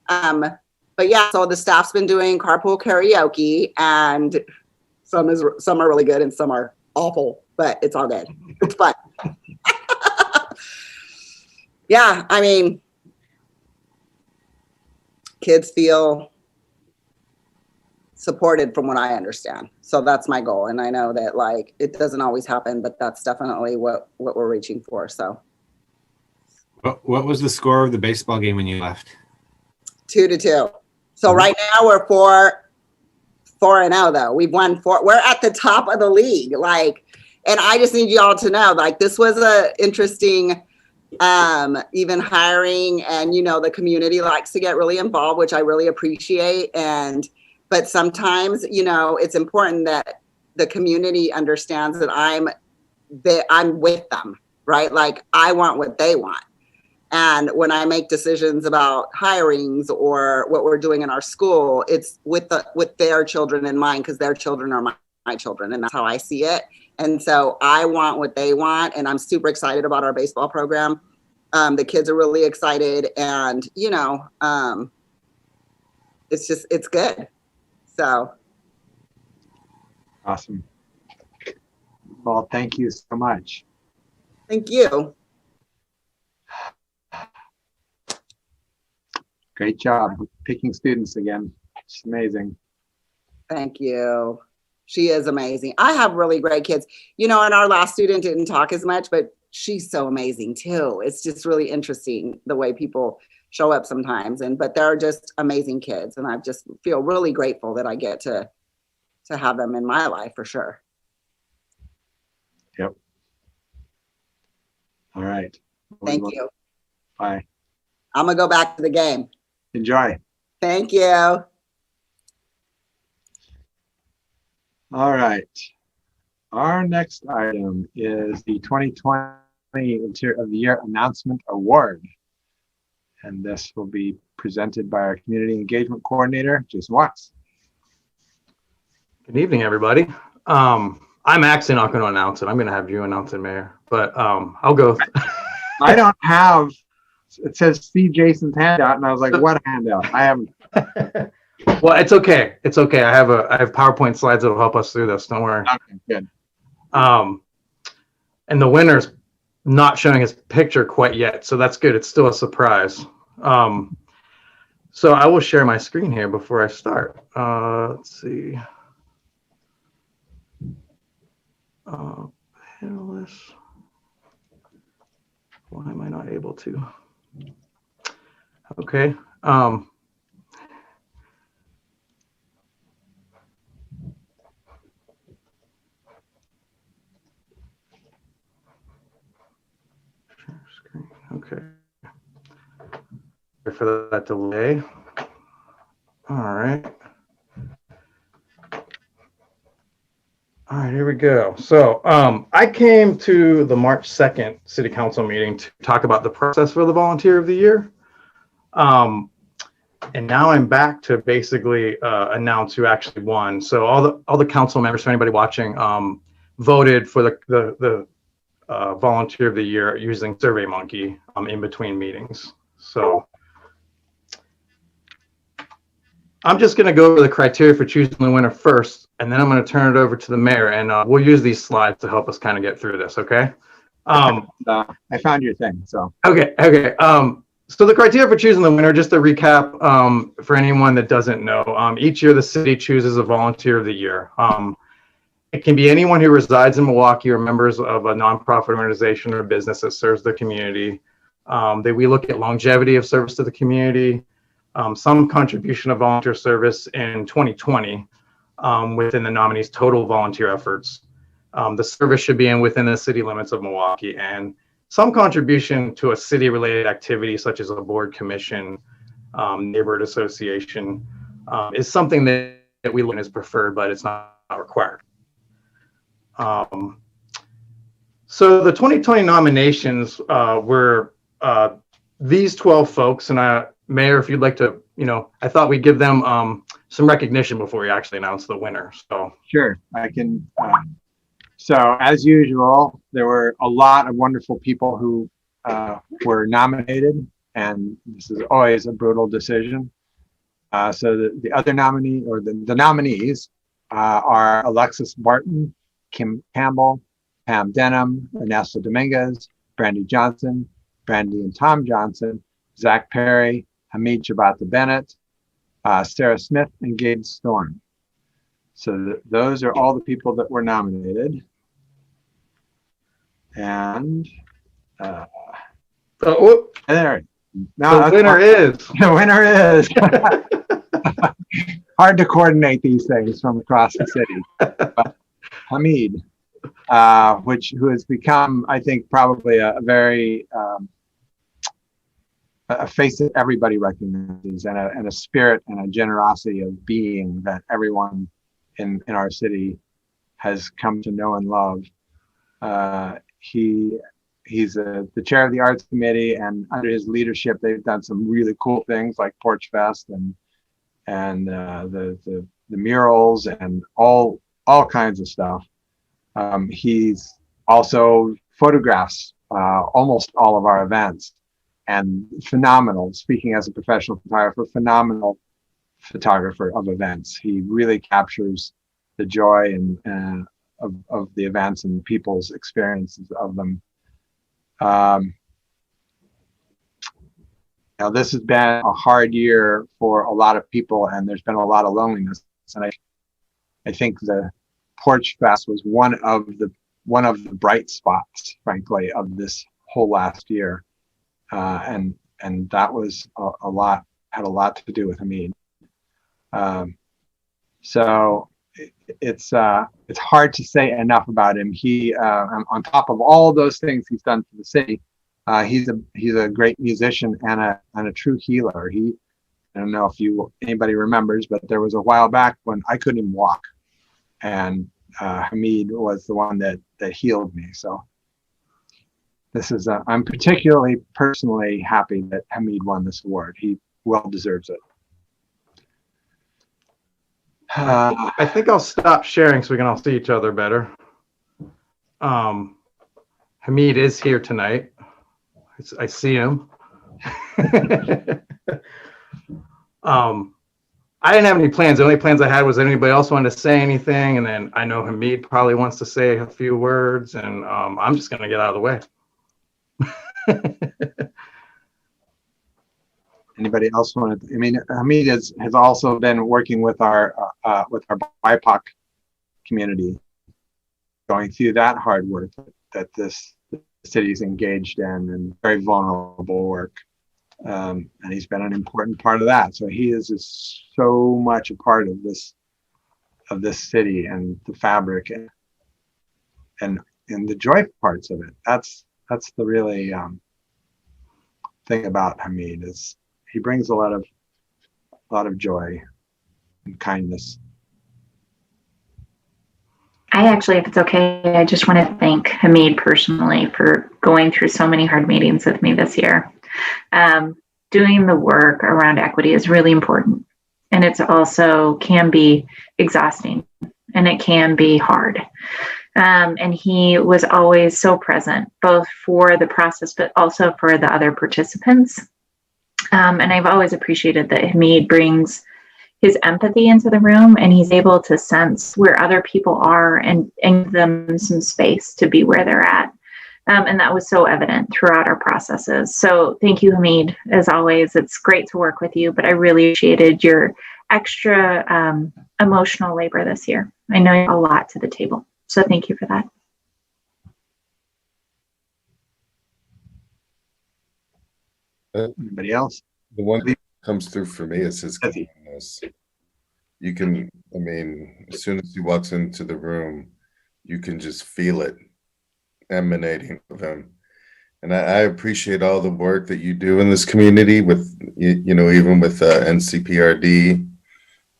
But yeah, so the staff's been doing carpool karaoke, and some are really good and some are awful, but it's all good. It's fun. Yeah, I mean, kids feel supported from what I understand. So that's my goal. And I know that like, it doesn't always happen, but that's definitely what we're reaching for. So. What was the score of the baseball game when you left? 2-2. So right now we're 4-0 though. We've won 4. We're at the top of the league. Like, and I just need y'all to know, like, this was a interesting, even hiring, and, you know, the community likes to get really involved, which I really appreciate. But sometimes, you know, it's important that the community understands that I'm with them, right? Like, I want what they want. And when I make decisions about hirings or what we're doing in our school, it's with their children in mind, because their children are my children, and that's how I see it. And so I want what they want, and I'm super excited about our baseball program. The kids are really excited, and, you know, it's good. So. Awesome. Well, thank you so much. Thank you. Great job picking students again. It's amazing. Thank you. She is amazing. I have really great kids. You know, and our last student didn't talk as much, but she's so amazing too. It's just really interesting the way people show up sometimes. But they're just amazing kids. And I just feel really grateful that I get to have them in my life for sure. Yep. All right. Thank you. Bye. I'm gonna go back to the game. Enjoy. Thank you. All right. Our next item is the 2020 Interior of the Year Announcement Award. And this will be presented by our Community Engagement Coordinator, Jason Watts. Good evening, everybody. I'm actually not going to announce it. I'm going to have you announce it, Mayor. But I'll go. I don't have, it says see Jason's handout, and I was like, what handout? I haven't. Well, it's okay. It's okay. I have PowerPoint slides that will help us through this. Don't worry. Okay, good. And the winner's not showing his picture quite yet, so that's good. It's still a surprise. So I will share my screen here before I start. Let's see. Panelists. Why am I not able to? Okay. Okay. Sorry for that delay. All right. All right, here we go. So I came to the March 2nd City Council meeting to talk about the process for the Volunteer of the Year. And now I'm back to basically announce who actually won. So all the council members, for anybody watching, voted for the Volunteer of the Year using SurveyMonkey in between meetings. So I'm just going to go over the criteria for choosing the winner first, and then I'm going to turn it over to the mayor, and we'll use these slides to help us kind of get through this. Okay. I found your thing. So. Okay. So the criteria for choosing the winner, just to recap, for anyone that doesn't know, each year the city chooses a Volunteer of the Year. It can be anyone who resides in Milwaukie or members of a nonprofit organization or business that serves the community. We look at longevity of service to the community, some contribution of volunteer service in 2020 within the nominee's total volunteer efforts. The service should be within the city limits of Milwaukee, and some contribution to a city-related activity such as a board, commission, neighborhood association is something that we learn is preferred, but it's not required. So the 2020 nominations were these 12 folks, and Mayor, if you'd like to, I thought we'd give them some recognition before we actually announce the winner. So sure, I can. So as usual, there were a lot of wonderful people who were nominated, and this is always a brutal decision. So the other nominee, or the nominees are Alexis Barton, Kim Campbell, Pam Denham, Ernesto Dominguez, Brandy Johnson, Brandy and Tom Johnson, Zach Perry, Hamid Shabata Bennett, Sarah Smith, and Gabe Storm. So those are all the people that were nominated. And there. No, the winner is. The winner is. Hard to coordinate these things from across the city. But Hamid, who has become, I think, probably a very a face that everybody recognizes, and a spirit and a generosity of being that everyone in our city has come to know and love. He's the chair of the arts committee, and under his leadership, they've done some really cool things like Porch Fest and the murals and all kinds of stuff. He's also photographs almost all of our events, and phenomenal. Speaking as a professional photographer, phenomenal photographer of events. He really captures the joy and of the events and people's experiences of them. Now this has been a hard year for a lot of people, and there's been a lot of loneliness. And I think the Porch Fest was one of the bright spots, frankly, of this whole last year, and that was had a lot to do with Hamid. So it's hard to say enough about him. He on top of all those things he's done for the city, he's a great musician and a true healer. I don't know if anybody remembers, but there was a while back when I couldn't even walk, and Hamid was the one that healed me. So this is I'm particularly personally happy that Hamid won this award. He well deserves it. I think I'll stop sharing so we can all see each other better. Hamid is here tonight. I see him. I didn't have any plans. The only plans I had was anybody else wanted to say anything, and then I know Hamid probably wants to say a few words, and I'm just going to get out of the way. Anybody else want to? I mean, Hamid has also been working with our BIPOC community, going through that hard work that this city is engaged in, and very vulnerable work. And he's been an important part of that. So he is just so much a part of this city and the fabric and the joy parts of it. That's the really thing about Hamid, is he brings a lot of joy and kindness. I actually, if it's okay, I just want to thank Hamid personally for going through so many hard meetings with me this year. Doing the work around equity is really important, and it's also can be exhausting, and it can be hard. And he was always so present, both for the process, but also for the other participants. And I've always appreciated that Hamid brings his empathy into the room, and he's able to sense where other people are and give them some space to be where they're at. And that was so evident throughout our processes. So thank you, Hamid. As always, it's great to work with you, but I really appreciated your extra emotional labor this year. I know you have a lot to the table. So thank you for that. Anybody else? The one comes through for me is his kindness. You can, I mean, as soon as he walks into the room, you can just feel it emanating of him. And I appreciate all the work that you do in this community with, even with NCPRD.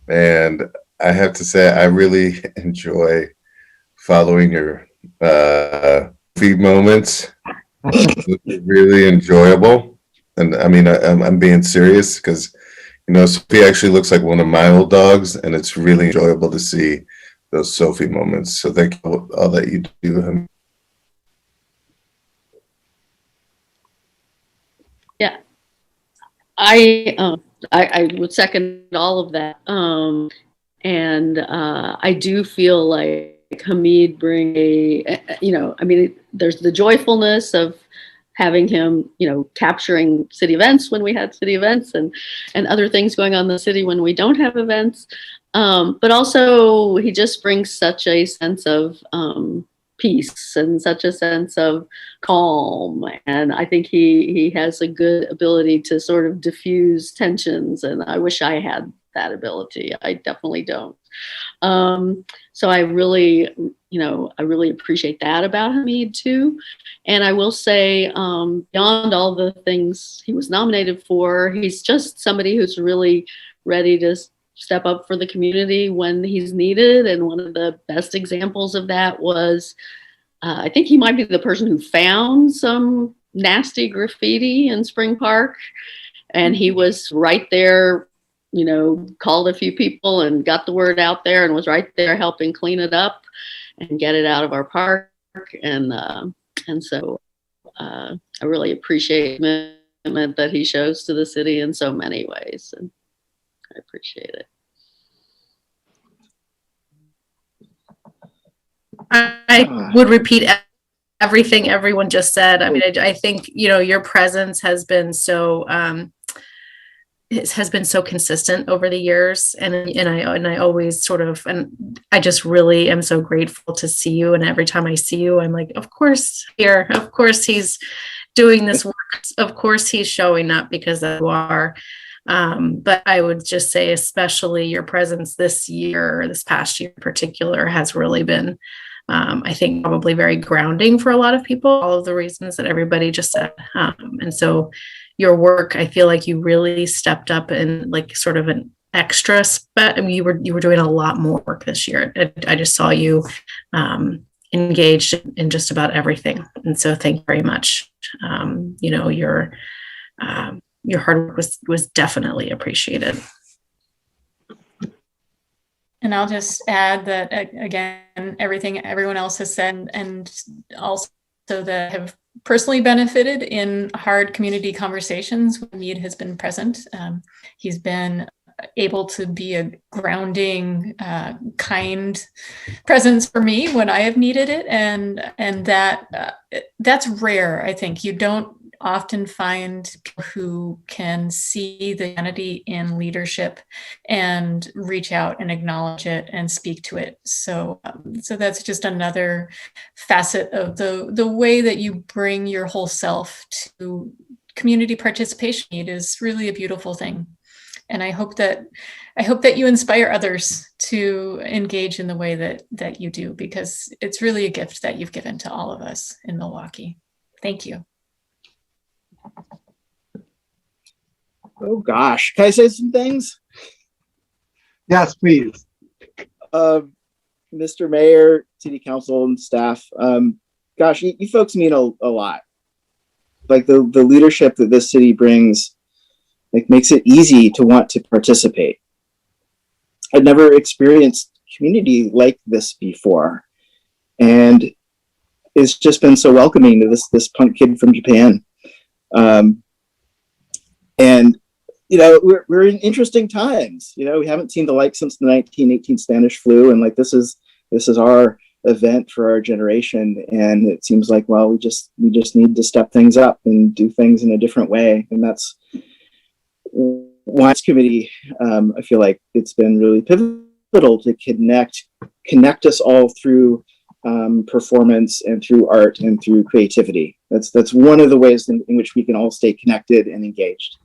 And I have to say, I really enjoy following your feed moments. It's really enjoyable. And I mean, I'm being serious because, Sophie actually looks like one of my old dogs, and it's really enjoyable to see those Sophie moments. So thank you for all that you do. Yeah, I would second all of that. And I do feel like Hamid bring there's the joyfulness of having him, capturing city events when we had city events and other things going on in the city when we don't have events. But also he just brings such a sense of peace and such a sense of calm. And I think he has a good ability to sort of diffuse tensions. And I wish I had that ability. I definitely don't. So I really appreciate that about Hamid too. And I will say, beyond all the things he was nominated for, he's just somebody who's really ready to step up for the community when he's needed. And one of the best examples of that was, I think he might be the person who found some nasty graffiti in Spring Park. And he was right there, called a few people and got the word out there and was right there helping clean it up and get it out of our park. And so I really appreciate the commitment that he shows to the city in so many ways. And I appreciate it. I would repeat everything everyone just said. I mean, I think, your presence has been so consistent over the years, and I always and I just really am so grateful to see you. And every time I see you, I'm like, of course he's doing this work. Of course he's showing up because you are. But I would just say, especially your presence this past year in particular, has really been, I think, probably very grounding for a lot of people, all of the reasons that everybody just said. And so your work, I feel like you really stepped up in like sort of an extra you were doing a lot more work this year. I just saw you engaged in just about everything. And so thank you very much. Your hard work was definitely appreciated. And I'll just add that, again, everything everyone else has said, and also that have personally benefited in hard community conversations when Mead has been present. He's been able to be a grounding, kind presence for me when I have needed it. And that's rare, I think. You don't often find people who can see the humanity in leadership and reach out and acknowledge it and speak to it. So that's just another facet of the way that you bring your whole self to community participation. It is really a beautiful thing. And I hope that you inspire others to engage in the way that you do, because it's really a gift that you've given to all of us in Milwaukie. Thank you. Oh gosh, can I say some things? Yes, please. Mr. Mayor, City Council, and staff. Gosh, you folks mean a lot. Like the leadership that this city brings, like, makes it easy to want to participate. I'd never experienced community like this before, and it's just been so welcoming to this punk kid from Japan. And we're in interesting times. We haven't seen the like since the 1918 Spanish flu, and like this is our event for our generation. And it seems like, well, we just need to step things up and do things in a different way. And that's why this committee, I feel like it's been really pivotal to connect us all through performance and through art and through creativity. That's one of the ways in which we can all stay connected and engaged.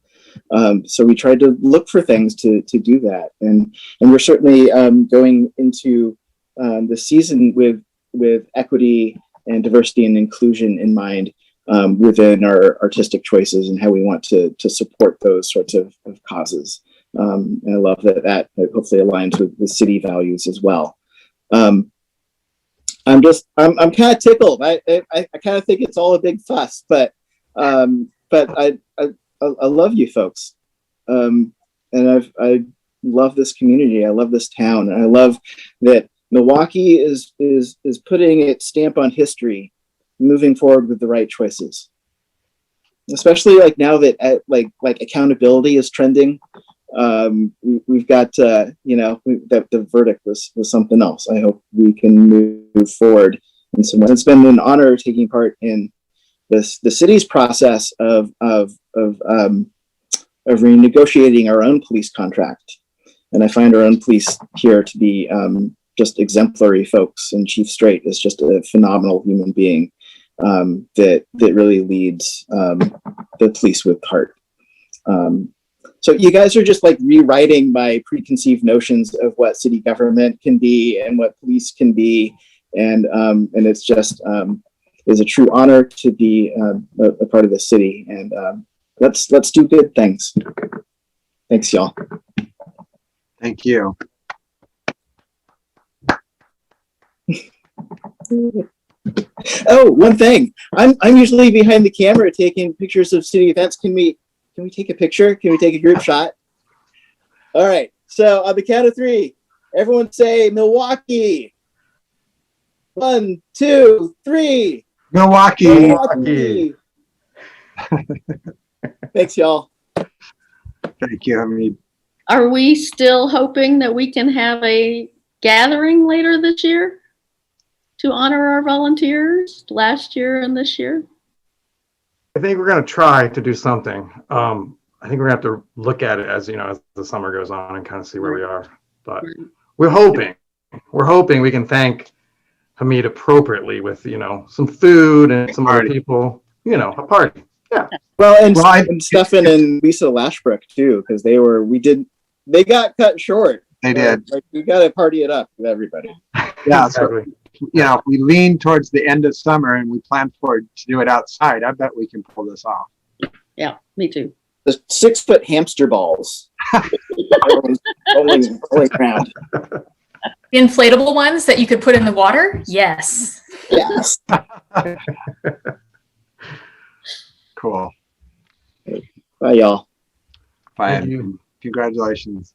So we tried to look for things to do that, and we're certainly going into the season with equity and diversity and inclusion in mind within our artistic choices and how we want to support those sorts of causes. And I love that hopefully aligns with city values as well. I'm kind of tickled. I kind of think it's all a big fuss, but I love you folks, and I love this community. I love this town, and I love that Milwaukie is putting its stamp on history, moving forward with the right choices. Especially like now that like accountability is trending. We've got that the verdict was something else. I hope we can move forward in some way. It's been an honor taking part in the city's process of renegotiating our own police contract, and I find our own police here to be just exemplary folks. And Chief Straight is just a phenomenal human being that really leads the police with heart. So you guys are just like rewriting my preconceived notions of what city government can be and what police can be, and it's just is a true honor to be a part of the city. And let's do good things. Thanks, y'all. Thank you. Oh, one thing. I'm usually behind the camera taking pictures of city events. Can we take a picture? Can we take a group shot? All right. So on the count of 3, everyone say Milwaukie. 1, 2, 3. Milwaukie. Thanks, y'all. Thank you, Hamid. Are we still hoping that we can have a gathering later this year to honor our volunteers last year and this year? I think we're going to try to do something. I think we're going to have to look at it as the summer goes on and kind of see where we are. But we're hoping we can thank Hamid appropriately with some food and some other people. A party. Yeah. Well, and Stefan and Lisa Lashbrook too, because they got cut short. They did. Like, we got to party it up with everybody. Yeah. Exactly. So, if we lean towards the end of summer and we plan to do it outside, I bet we can pull this off. Yeah, me too. The 6-foot hamster balls. rolling around. The inflatable ones that you could put in the water? Yes. Yes. Cool. Bye, y'all. Bye. Thank you. Congratulations.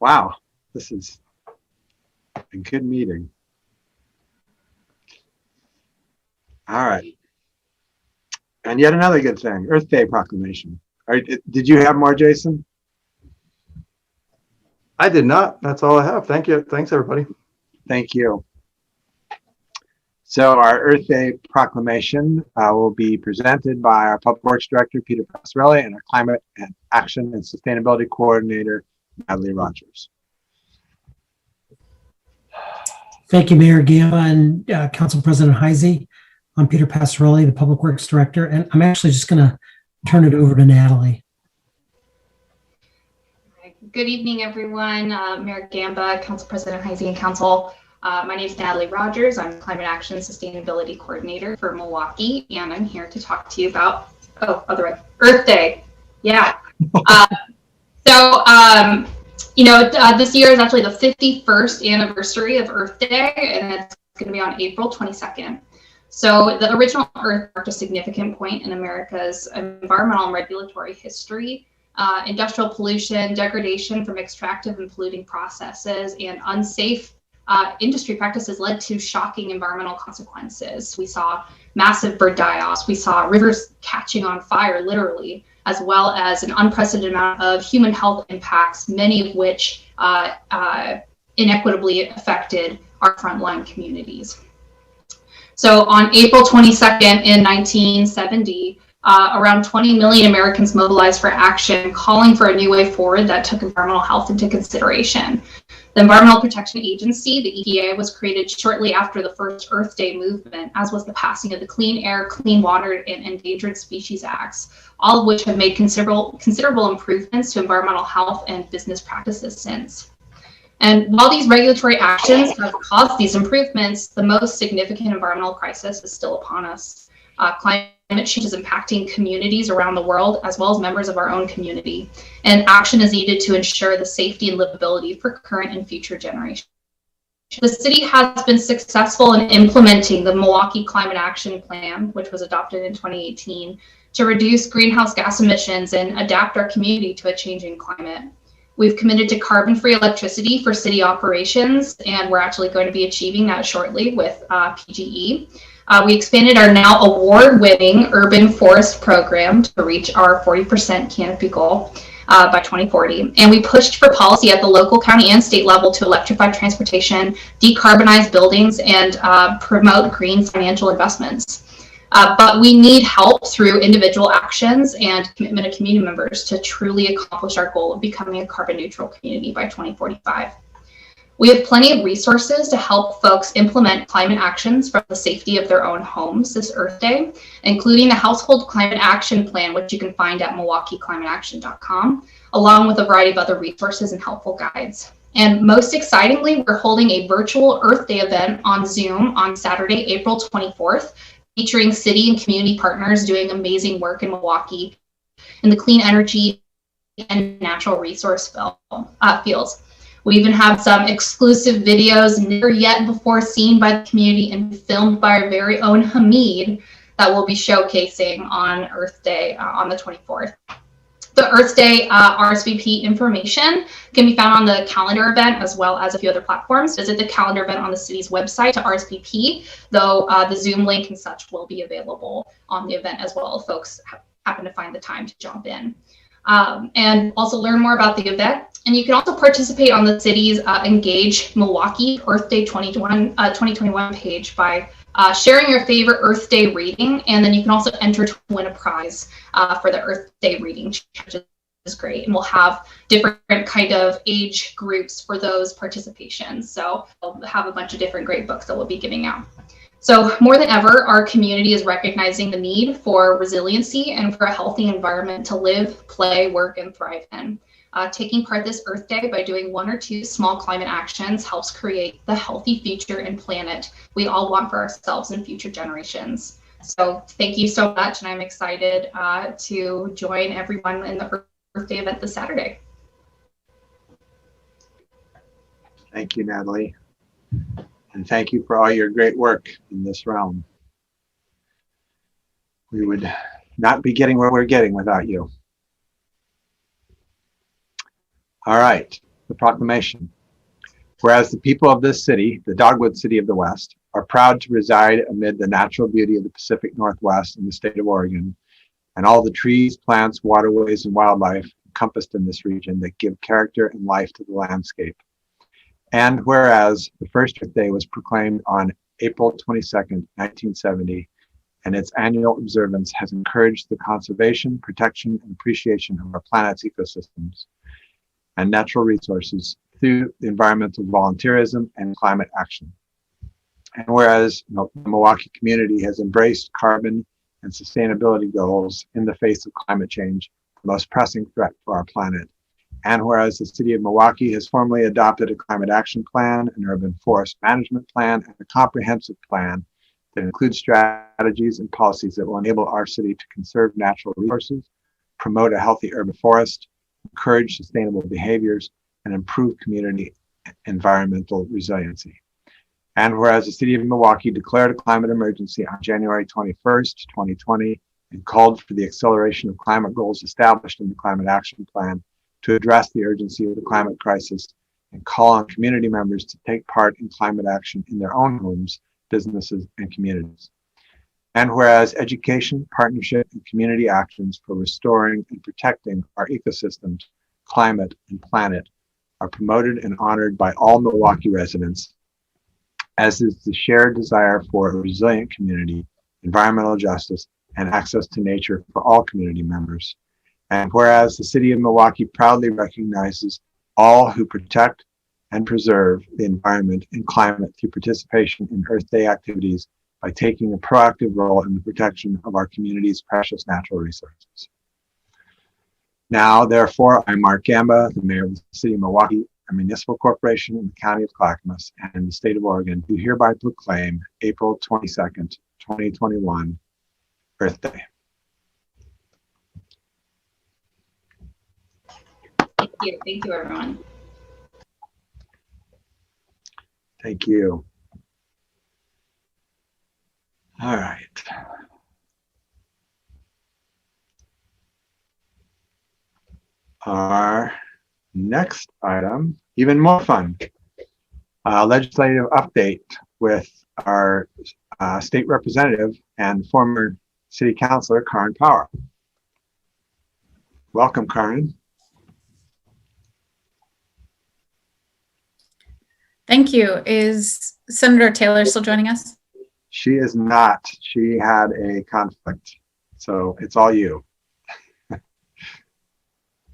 Wow. This is a good meeting. All right. And yet another good thing, Earth Day proclamation. All right, did you have more, Jason? I did not. That's all I have. Thank you. Thanks, everybody. Thank you. So our Earth Day proclamation will be presented by our Public Works Director, Peter Passarelli, and our Climate and Action and Sustainability Coordinator, Natalie Rogers. Thank you, Mayor Gamba and Council President Heisey. I'm Peter Passarelli, the Public Works Director, and I'm actually just going to turn it over to Natalie. Good evening, everyone. Mayor Gamba, Council President Heisey, and Council. My name is Natalie Rogers. I'm Climate Action and Sustainability Coordinator for Milwaukie, and I'm here to talk to you about, Earth Day. Yeah. This year is actually the 51st anniversary of Earth Day, and it's going to be on April 22nd. So the original Earth marked a significant point in America's environmental and regulatory history. Industrial pollution, degradation from extractive and polluting processes, and unsafe industry practices led to shocking environmental consequences. We saw massive bird die-offs. We saw rivers catching on fire, literally, as well as an unprecedented amount of human health impacts, many of which inequitably affected our frontline communities. So on April 22nd in 1970, around 20 million Americans mobilized for action, calling for a new way forward that took environmental health into consideration. The Environmental Protection Agency, the EPA, was created shortly after the first Earth Day movement, as was the passing of the Clean Air, Clean Water, and Endangered Species Acts, all of which have made considerable improvements to environmental health and business practices since. And while these regulatory actions have caused these improvements, the most significant environmental crisis is still upon us. Climate change is impacting communities around the world, as well as members of our own community. And action is needed to ensure the safety and livability for current and future generations. The city has been successful in implementing the Milwaukie Climate Action Plan, which was adopted in 2018, to reduce greenhouse gas emissions and adapt our community to a changing climate. We've committed to carbon-free electricity for city operations, and we're actually going to be achieving that shortly with PGE. We expanded our now award-winning urban forest program to reach our 40% canopy goal by 2040. And we pushed for policy at the local, county, and state level to electrify transportation, decarbonize buildings, and promote green financial investments. But we need help through individual actions and commitment of community members to truly accomplish our goal of becoming a carbon neutral community by 2045. We have plenty of resources to help folks implement climate actions from the safety of their own homes this Earth Day, including the Household Climate Action Plan, which you can find at milwaukieclimateaction.com, along with a variety of other resources and helpful guides. And most excitingly, we're holding a virtual Earth Day event on Zoom on Saturday, April 24th, featuring city and community partners doing amazing work in Milwaukie in the clean energy and natural resource fields. We even have some exclusive videos never yet before seen by the community and filmed by our very own Hamid that we'll be showcasing on Earth Day on the 24th. The Earth Day RSVP information can be found on the calendar event as well as a few other platforms. Visit the calendar event on the city's website to RSVP, though the Zoom link and such will be available on the event as well if folks happen to find the time to jump in. And also learn more about the event. And you can also participate on the city's Engage Milwaukie Earth Day 2021 page by sharing your favorite Earth Day reading, and then you can also enter to win a prize for the Earth Day reading, which is great. And we'll have different kind of age groups for those participations. So we'll have a bunch of different great books that we'll be giving out. So more than ever, our community is recognizing the need for resiliency and for a healthy environment to live, play, work, and thrive in. Taking part this Earth Day by doing one or two small climate actions helps create the healthy future and planet we all want for ourselves and future generations. So thank you so much, and I'm excited to join everyone in the Earth Day event this Saturday. Thank you, Natalie. And thank you for all your great work in this realm. We would not be getting where we're getting without you. All right, the proclamation. Whereas the people of this city, the Dogwood City of the West, are proud to reside amid the natural beauty of the Pacific Northwest and the state of Oregon, and all the trees, plants, waterways, and wildlife encompassed in this region that give character and life to the landscape. And whereas the first Earth Day was proclaimed on April 22nd, 1970, and its annual observance has encouraged the conservation, protection, and appreciation of our planet's ecosystems and natural resources through environmental volunteerism and climate action. And whereas the Milwaukie community has embraced carbon and sustainability goals in the face of climate change, the most pressing threat for our planet. And whereas the city of Milwaukie has formally adopted a climate action plan, an urban forest management plan, and a comprehensive plan that includes strategies and policies that will enable our city to conserve natural resources, promote a healthy urban forest, encourage sustainable behaviors, and improve community environmental resiliency. And whereas the city of Milwaukie declared a climate emergency on January 21st, 2020, and called for the acceleration of climate goals established in the Climate Action Plan to address the urgency of the climate crisis and call on community members to take part in climate action in their own homes, businesses, and communities. And whereas education, partnership, and community actions for restoring and protecting our ecosystems, climate, and planet are promoted and honored by all Milwaukie residents, as is the shared desire for a resilient community, environmental justice, and access to nature for all community members. And whereas the city of Milwaukie proudly recognizes all who protect, and preserve the environment and climate through participation in Earth Day activities by taking a proactive role in the protection of our community's precious natural resources. Now, therefore, I, Mark Gamba, the mayor of the city of Milwaukie, a municipal corporation in the county of Clackamas and the state of Oregon, do hereby proclaim April 22nd, 2021, Earth Day. Thank you, everyone. Thank you. All right. Our next item, even more fun, legislative update with our state representative and former city councilor, Karin Power. Welcome, Karin. Thank you. Is Senator Taylor still joining us? She is not. She had a conflict, so it's all you.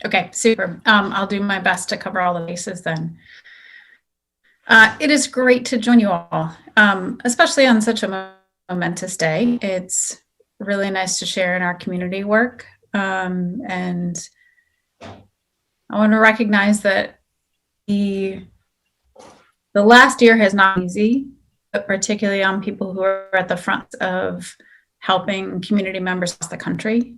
Okay, super. I'll do my best to cover all the bases then. It is great to join you all, especially on such a momentous day. It's really nice to share in our community work. And I want to recognize that the last year has not been easy, but particularly on people who are at the front of helping community members across the country.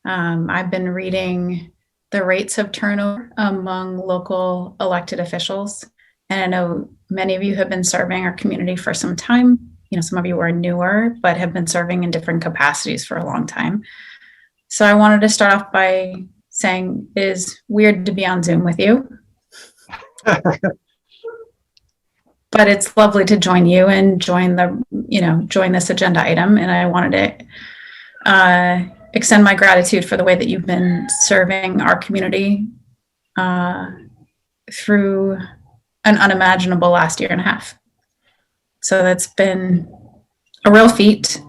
I've been reading the rates of turnover among local elected officials. And I know many of you have been serving our community for some time. You know, some of you are newer, but have been serving in different capacities for a long time. So I wanted to start off by saying it is weird to be on Zoom with you. But it's lovely to join you and join this agenda item. And I wanted to extend my gratitude for the way that you've been serving our community through an unimaginable last year and a half. So that's been a real feat,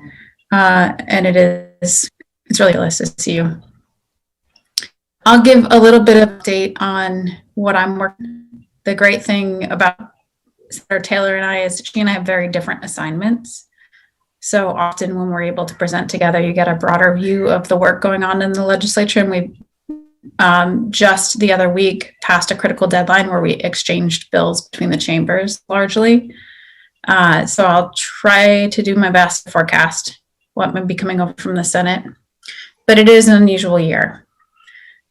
and it's really nice to see you. I'll give a little bit of update on what I'm working. The great thing about Senator Taylor and I is she and I have very different assignments. So often when we're able to present together, you get a broader view of the work going on in the legislature. And we just the other week passed a critical deadline where we exchanged bills between the chambers largely. So I'll try to do my best to forecast what might be coming over from the Senate. But it is an unusual year.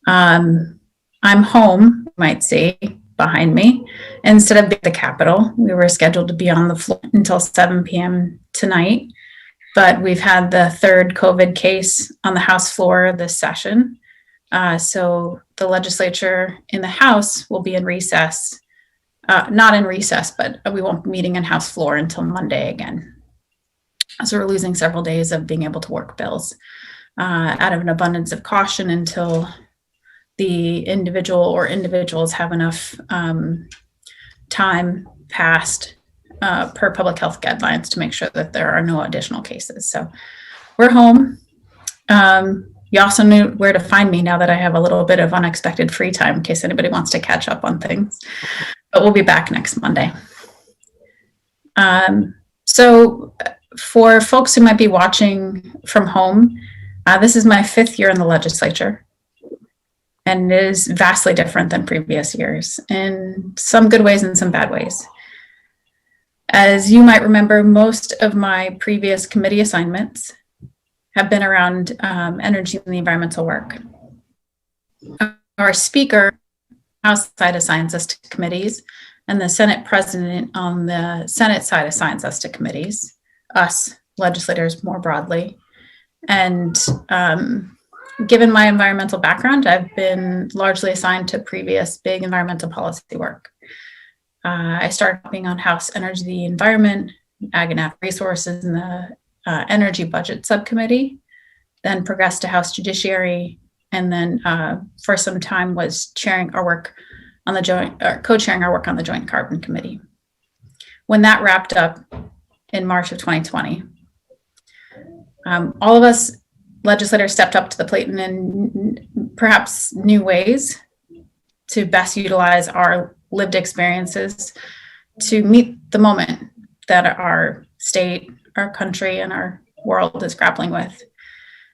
I'm home, you might see, behind me, instead of at the Capitol. We were scheduled to be on the floor until 7 p.m. tonight, but we've had the third COVID case on the House floor this session. So the legislature in the House will be in recess, not in recess, but we won't be meeting in House floor until Monday again. So we're losing several days of being able to work bills out of an abundance of caution until the individual or individuals have enough time passed per public health guidelines to make sure that there are no additional cases. So we're home. You also knew where to find me now that I have a little bit of unexpected free time in case anybody wants to catch up on things. But we'll be back next Monday. So for folks who might be watching from home, this is my 5th year in the legislature. And it is vastly different than previous years in some good ways and some bad ways. As you might remember, most of my previous committee assignments have been around energy and the environmental work. Our speaker outside assigns us to committees, and the Senate president on the Senate side assigns us to committees, us legislators more broadly. And given my environmental background, I've been largely assigned to previous big environmental policy work. I started being on House Energy, the Environment, Ag and Natural Resources, and the Energy Budget Subcommittee, then progressed to House Judiciary, and then for some time was chairing our work on the joint, or co-chairing our work on the Joint Carbon Committee. When that wrapped up in March of 2020, all of us legislators stepped up to the plate in perhaps new ways to best utilize our lived experiences to meet the moment that our state, our country, and our world is grappling with.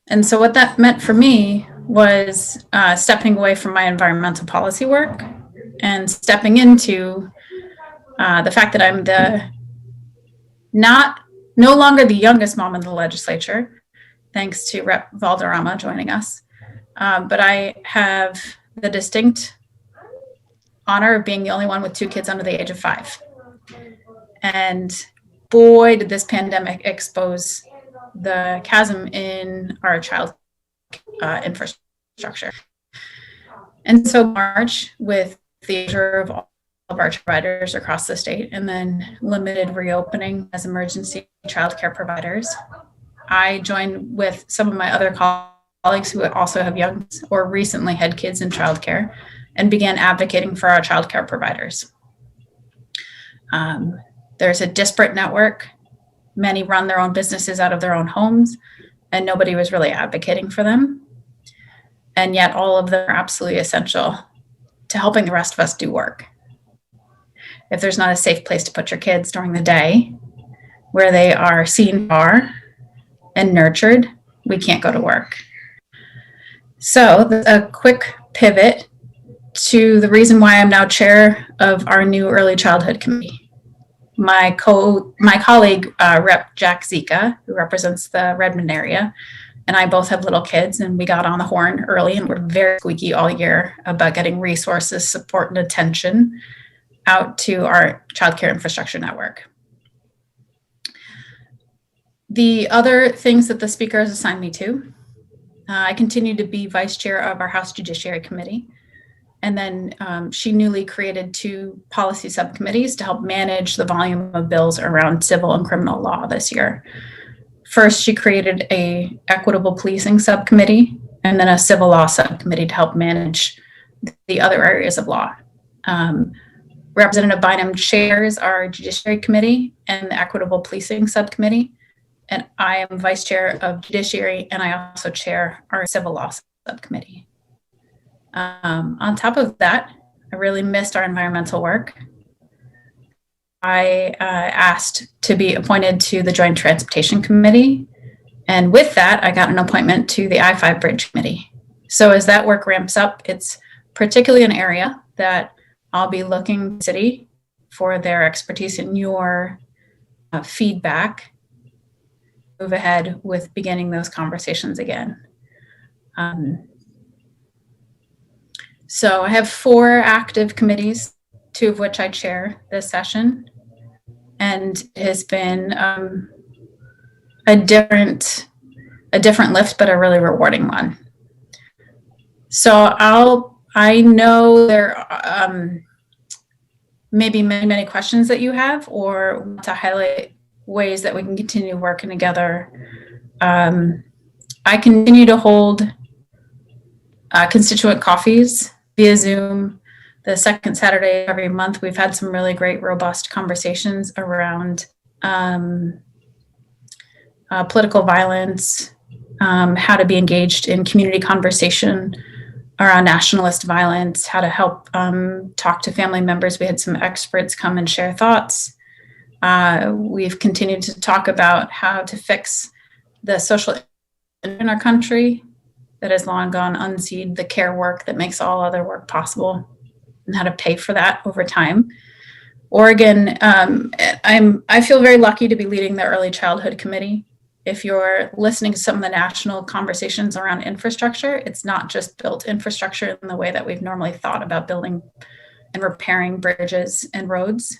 And so what that meant for me was stepping away from my environmental policy work and stepping into the fact that I'm no longer the youngest mom in the legislature, thanks to Rep. Valderrama joining us, but I have the distinct honor of being the only one with 2 kids under the age of 5. And boy, did this pandemic expose the chasm in our child infrastructure. And so March, with the closure of all of our providers across the state and then limited reopening as emergency childcare providers, I joined with some of my other colleagues who also have young or recently had kids in childcare and began advocating for our childcare providers. There's a disparate network. Many run their own businesses out of their own homes, and nobody was really advocating for them. And yet all of them are absolutely essential to helping the rest of us do work. If there's not a safe place to put your kids during the day where they are seen and nurtured, we can't go to work. So a quick pivot to the reason why I'm now chair of our new early childhood committee. My colleague, Rep. Jack Zika, who represents the Redmond area, and I both have little kids, and we got on the horn early and we're very squeaky all year about getting resources, support, and attention out to our childcare infrastructure network. The other things that the speaker has assigned me to, I continue to be vice chair of our House Judiciary Committee. And then she newly created 2 policy subcommittees to help manage the volume of bills around civil and criminal law this year. First, she created a equitable policing subcommittee and then a civil law subcommittee to help manage the other areas of law. Representative Bynum chairs our Judiciary Committee and the Equitable Policing Subcommittee, and I am vice chair of Judiciary, and I also chair our Civil Law Subcommittee. On top of that, I really missed our environmental work. I asked to be appointed to the Joint Transportation Committee, and with that, I got an appointment to the I-5 Bridge Committee. So as that work ramps up, it's particularly an area that I'll be looking to the city for their expertise and your feedback. Move ahead with beginning those conversations again. So I have 4 active committees, 2 of which I chair this session, and it has been a different lift, but a really rewarding one. So I know there may be many questions that you have, or want to highlight ways that we can continue working together. I continue to hold constituent coffees via Zoom the second Saturday of every month. We've had some really great, robust conversations around political violence, how to be engaged in community conversation around nationalist violence, how to help talk to family members. We had some experts come and share thoughts. We've continued to talk about how to fix the social in our country that has long gone unseen, the care work that makes all other work possible, and how to pay for that over time. Oregon, I feel very lucky to be leading the Early Childhood Committee. If you're listening to some of the national conversations around infrastructure, it's not just built infrastructure in the way that we've normally thought about building and repairing bridges and roads.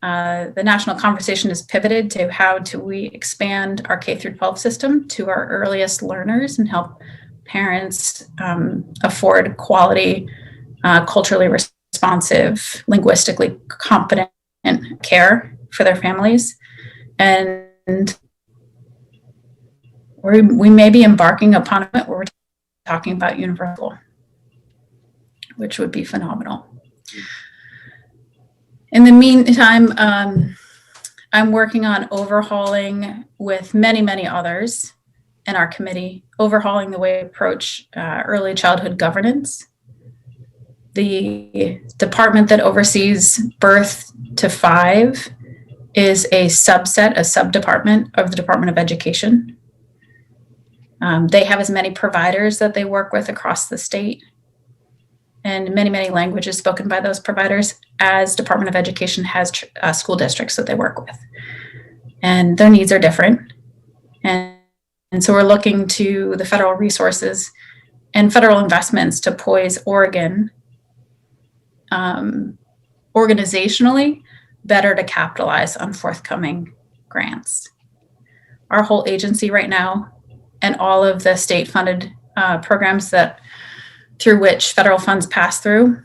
The national conversation is pivoted to how do we expand our K-12 system to our earliest learners and help parents afford quality, culturally responsive, linguistically competent care for their families. And we may be embarking upon it where we're talking about universal, which would be phenomenal. In the meantime, I'm working on overhauling with many others in our committee, overhauling the way we approach early childhood governance, the department that oversees birth to 5 is a sub-department of the Department of Education. They have as many providers that they work with across the state, and many, many languages spoken by those providers, as Department of Education has school districts that they work with. And their needs are different. And so we're looking to the federal resources and federal investments to poise Oregon organizationally better to capitalize on forthcoming grants. Our whole agency right now and all of the state-funded programs that through which federal funds pass through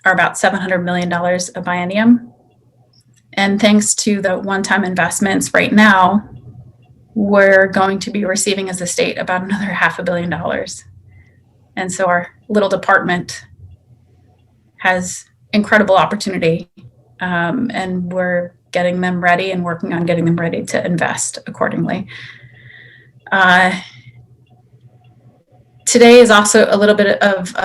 are about $700 million a biennium. And thanks to the one-time investments right now, we're going to be receiving as a state about another $500 million. And so our little department has incredible opportunity, and we're getting them ready and working on getting them ready to invest accordingly. Today is also a little bit of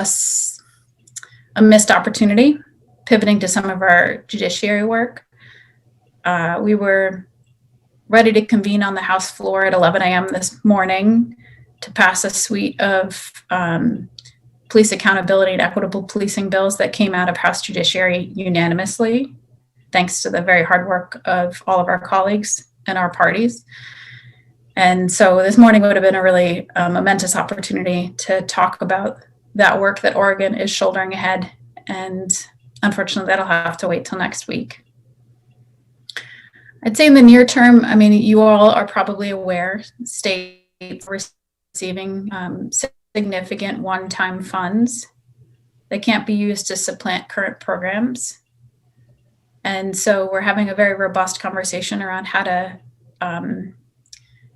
a missed opportunity, pivoting to some of our judiciary work. We were ready to convene on the House floor at 11 a.m. this morning to pass a suite of police accountability and equitable policing bills that came out of House Judiciary unanimously, thanks to the very hard work of all of our colleagues and our parties. And so this morning would have been a really momentous opportunity to talk about that work that Oregon is shouldering ahead. And unfortunately, that'll have to wait till next week. I'd say in the near term, I mean, you all are probably aware states receiving significant one-time funds that can't be used to supplant current programs. And so we're having a very robust conversation around how to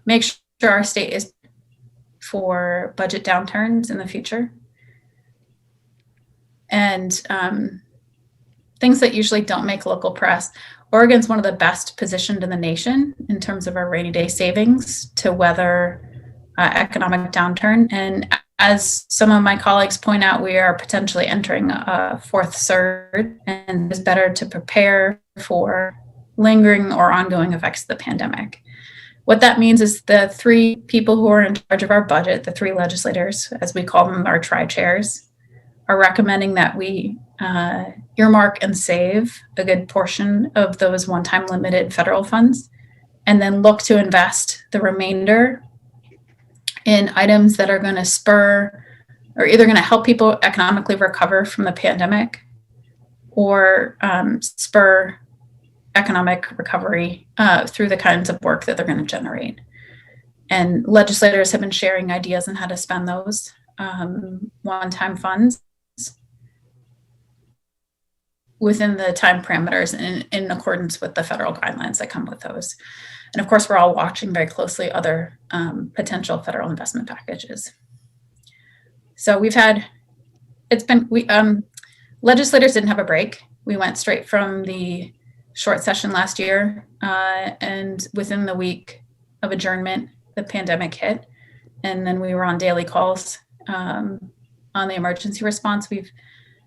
make sure our state is for budget downturns in the future. And things that usually don't make local press. Oregon's one of the best positioned in the nation in terms of our rainy day savings to weather economic downturn. And as some of my colleagues point out, we are potentially entering a fourth surge, and it's better to prepare for lingering or ongoing effects of the pandemic. What that means is the 3 people who are in charge of our budget, the 3 legislators, as we call them, our tri-chairs, are recommending that we earmark and save a good portion of those one-time limited federal funds, and then look to invest the remainder in items that are going to spur or either going to help people economically recover from the pandemic or spur economic recovery through the kinds of work that they're going to generate. And legislators have been sharing ideas on how to spend those one-time funds within the time parameters in accordance with the federal guidelines that come with those. And of course, we're all watching very closely other potential federal investment packages. So legislators didn't have a break. We went straight from the short session last year, and within the week of adjournment, the pandemic hit. And then we were on daily calls on the emergency response. We've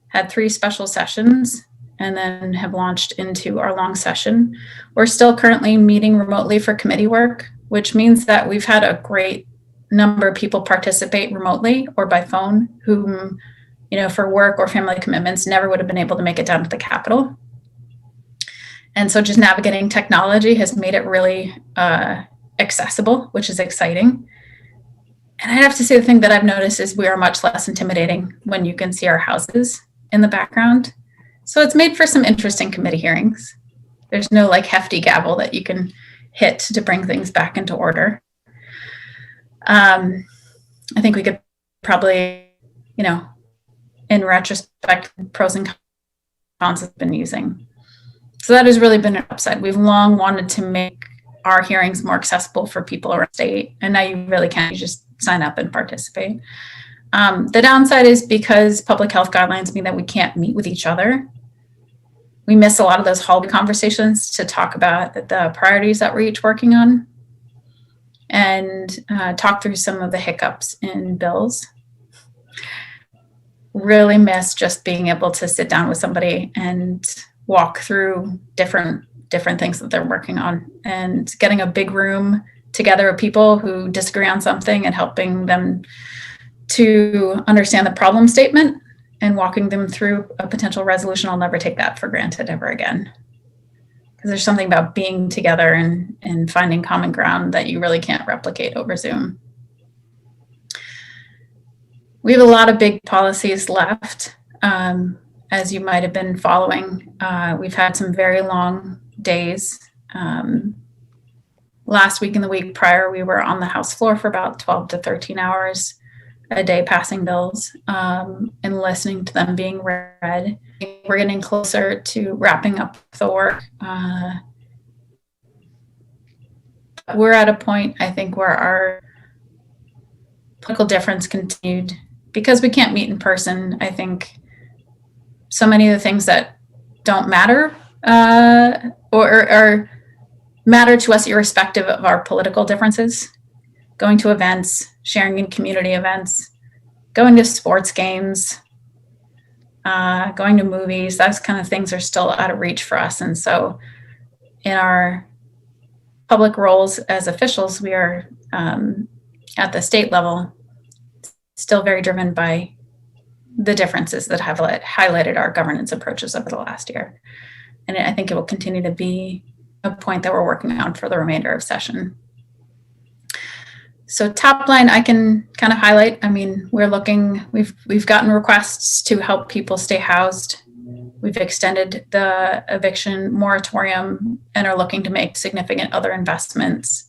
had 3 special sessions and then have launched into our long session. We're still currently meeting remotely for committee work, which means that we've had a great number of people participate remotely or by phone whom, for work or family commitments, never would have been able to make it down to the Capitol. And so just navigating technology has made it really accessible, which is exciting. And I have to say the thing that I've noticed is we are much less intimidating when you can see our houses in the background. So it's made for some interesting committee hearings. There's no hefty gavel that you can hit to bring things back into order. I think we could probably, in retrospect, pros and cons have been using. So that has really been an upside. We've long wanted to make our hearings more accessible for people around the state. And now you really can't. You just sign up and participate. The downside is because public health guidelines mean that we can't meet with each other. We miss a lot of those hallway conversations to talk about the priorities that we're each working on and talk through some of the hiccups in bills. really miss just being able to sit down with somebody and walk through different things that they're working on, and getting a big room together of people who disagree on something and helping them to understand the problem statement and walking them through a potential resolution. I'll never take that for granted ever again. Because there's something about being together and finding common ground that you really can't replicate over Zoom. We have a lot of big policies left. As you might have been following, we've had some very long days. Last week and the week prior, we were on the House floor for about 12 to 13 hours a day, passing bills and listening to them being read. We're getting closer to wrapping up the work. We're at a point, I think, where our political difference continued because we can't meet in person. I think so many of the things that don't matter or matter to us irrespective of our political differences, going to events, sharing in community events, going to sports games, going to movies, those kind of things are still out of reach for us. And so in our public roles as officials, we are at the state level still very driven by the differences that have highlighted our governance approaches over the last year. And I think it will continue to be a point that we're working on for the remainder of session. So top line, I can kind of highlight. I mean, we've gotten requests to help people stay housed. We've extended the eviction moratorium and are looking to make significant other investments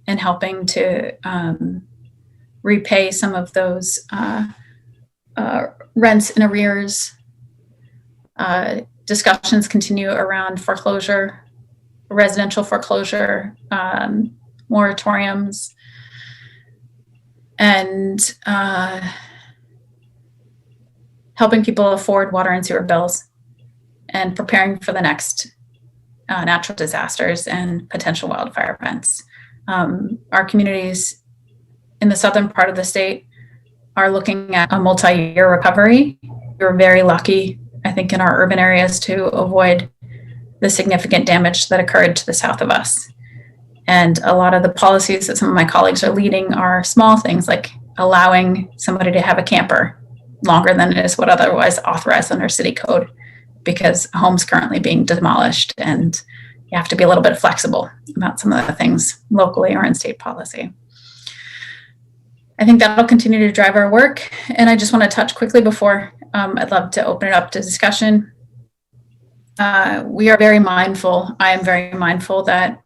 in helping to repay some of those rents in arrears. Discussions continue around foreclosure, residential foreclosure, moratoriums, and helping people afford water and sewer bills, and preparing for the next natural disasters and potential wildfire events. Our communities in the southern part of the state are looking at a multi-year recovery. We're very lucky, I think, in our urban areas to avoid the significant damage that occurred to the south of us. And a lot of the policies that some of my colleagues are leading are small things like allowing somebody to have a camper longer than it is what otherwise authorized under city code, because a home's currently being demolished and you have to be a little bit flexible about some of the things locally or in state policy. I think that'll continue to drive our work. And I just want to touch quickly before I'd love to open it up to discussion. We are very mindful. I am very mindful that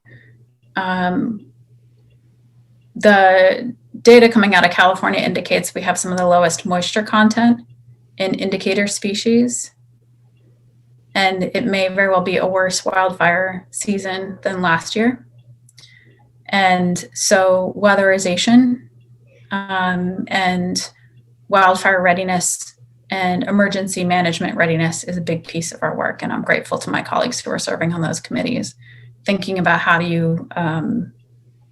the data coming out of California indicates we have some of the lowest moisture content in indicator species. And it may very well be a worse wildfire season than last year. And so weatherization and wildfire readiness and emergency management readiness is a big piece of our work. And I'm grateful to my colleagues who are serving on those committees, thinking about how do you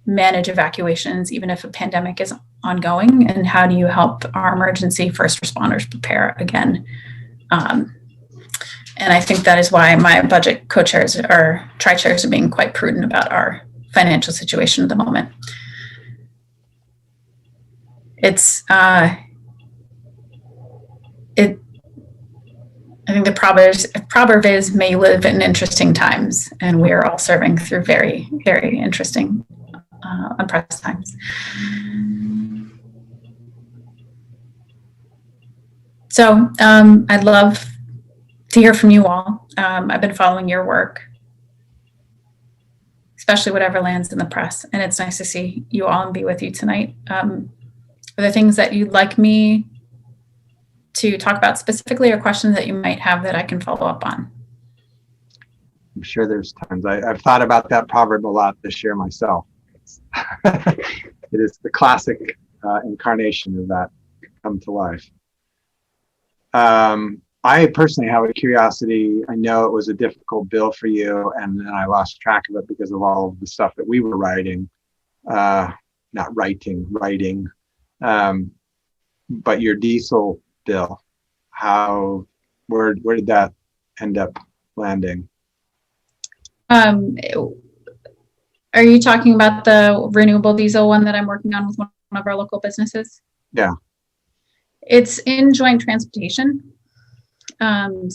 manage evacuations, even if a pandemic is ongoing, and how do you help our emergency first responders prepare again. And I think that is why my budget co-chairs or tri-chairs are being quite prudent about our financial situation at the moment. I think the proverb is, may live in interesting times, and we are all serving through very, very interesting, unprecedented times. So I'd love to hear from you all. I've been following your work, especially whatever lands in the press, and it's nice to see you all and be with you tonight. Are there things that you'd like me to talk about specifically, or questions that you might have that I can follow up on? I'm sure there's tons. I've thought about that proverb a lot this year myself. It is the classic incarnation of that come to life. I personally have a curiosity. I know it was a difficult bill for you, and then I lost track of it because of all of the stuff that we were writing. Writing. But your diesel bill, where did that end up landing? Are you talking about the renewable diesel one that I'm working on with one of our local businesses? Yeah. It's in joint transportation. And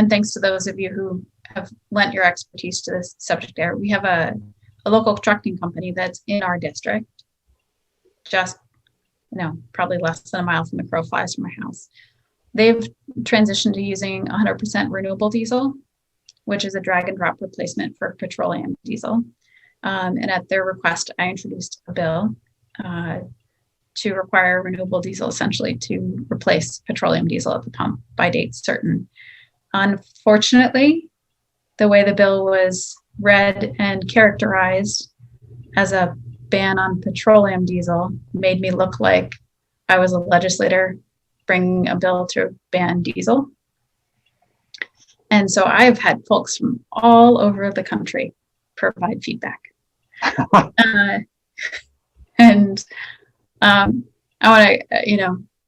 thanks to those of you who have lent your expertise to this subject area, we have a local trucking company that's in our district, just, probably less than a mile from the crow flies from my house. They've transitioned to using 100% renewable diesel, which is a drag and drop replacement for petroleum diesel. And at their request, I introduced a bill to require renewable diesel essentially to replace petroleum diesel at the pump by date certain. Unfortunately, the way the bill was read and characterized as a ban on petroleum diesel made me look like I was a legislator bringing a bill to ban diesel. And so I've had folks from all over the country provide feedback. I want to,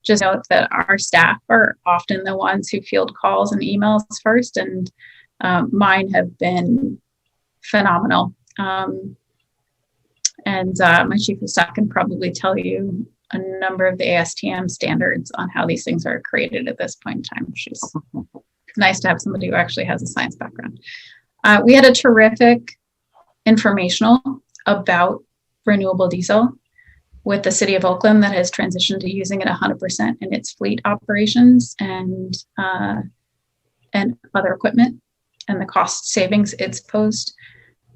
just note that our staff are often the ones who field calls and emails first, and mine have been phenomenal. My chief of staff can probably tell you a number of the ASTM standards on how these things are created at this point in time, which is nice to have somebody who actually has a science background. We had a terrific informational about renewable diesel with the city of Oakland that has transitioned to using it 100% in its fleet operations and other equipment and the cost savings it's posed.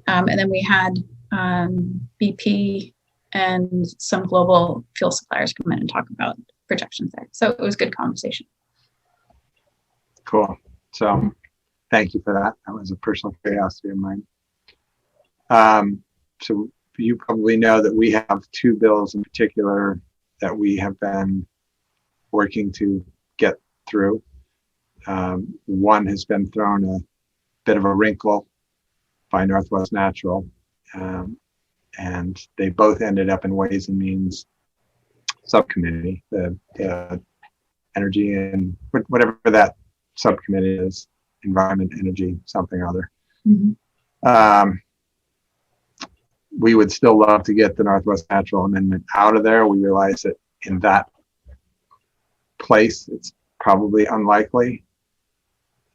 And then we had BP and some global fuel suppliers come in and talk about projections there. So it was good conversation. Cool. So thank you for that. That was a personal curiosity of mine. So you probably know that we have two bills in particular that we have been working to get through. One has been thrown a bit of a wrinkle by Northwest Natural, and they both ended up in Ways and Means subcommittee, the energy and whatever that subcommittee is, environment, energy, something or other. Mm-hmm. We would still love to get the Northwest Natural Amendment out of there. We realize that in that place, it's probably unlikely.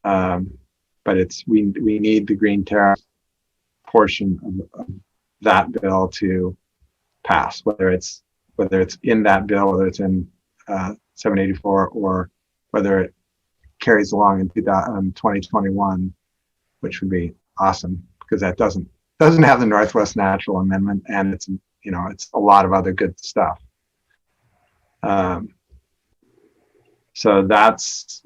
But we need the green tariff portion of that bill to pass, whether it's in that bill, whether it's in 784, or whether it carries along in 2021, which would be awesome, because that doesn't have the Northwest Natural Amendment, and it's a lot of other good stuff. So that's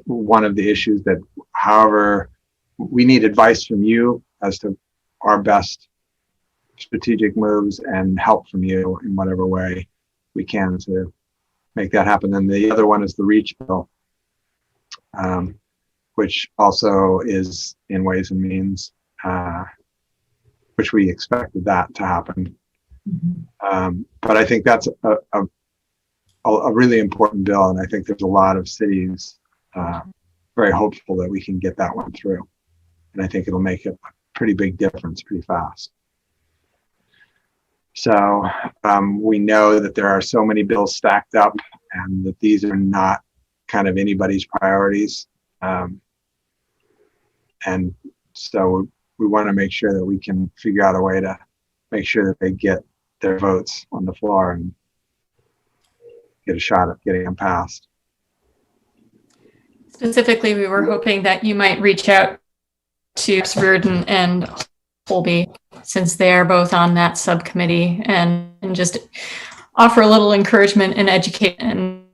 one of the issues that, however, we need advice from you as to our best strategic moves and help from you in whatever way we can to make that happen. And the other one is the REACH bill, which also is in Ways and Means, which we expected that to happen. Mm-hmm. But I think that's a really important bill, and I think there's a lot of cities very hopeful that we can get that one through. And I think it'll make a pretty big difference pretty fast. So we know that there are so many bills stacked up, and that these are not kind of anybody's priorities. And so we want to make sure that we can figure out a way to make sure that they get their votes on the floor and get a shot at getting them passed. Specifically, we were hoping that you might reach out to Reardon and Holby, since they are both on that subcommittee, and just offer a little encouragement and educate. And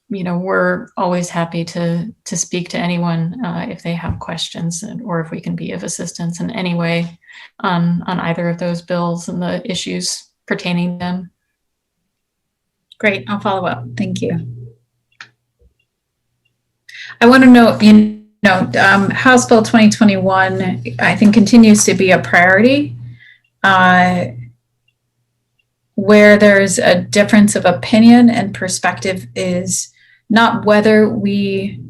we're always happy to speak to anyone if they have questions, or if we can be of assistance in any way on either of those bills and the issues pertaining to them. Great, I'll follow up. Thank you. I want to note, House Bill 2021, I think, continues to be a priority. Where there's a difference of opinion and perspective is not whether we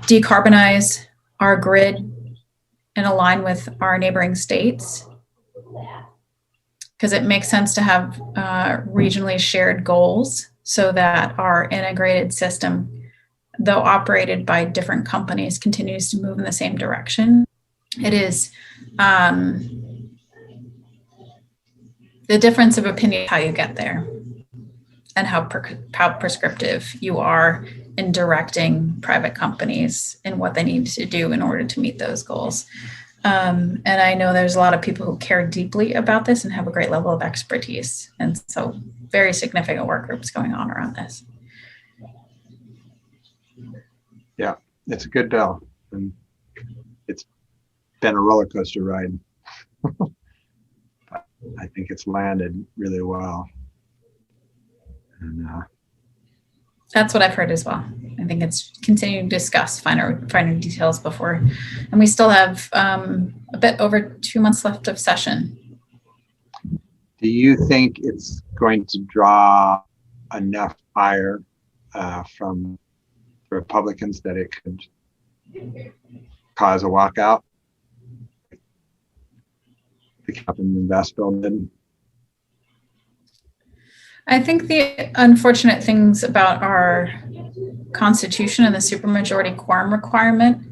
decarbonize our grid and align with our neighboring states, because it makes sense to have regionally shared goals so that our integrated system, though operated by different companies, continues to move in the same direction. It is the difference of opinion how you get there, and how prescriptive you are in directing private companies in what they need to do in order to meet those goals. And I know there's a lot of people who care deeply about this and have a great level of expertise. And so very significant work groups going on around this. Yeah, it's a good bill. And it's been a roller coaster ride. I think it's landed really well. And, that's what I've heard as well. I think it's continuing to discuss finer details before, and we still have a bit over 2 months left of session. do you think it's going to draw enough ire from Republicans that it could cause a walkout? The cap and invest bill did. I think the unfortunate things about our Constitution and the supermajority quorum requirement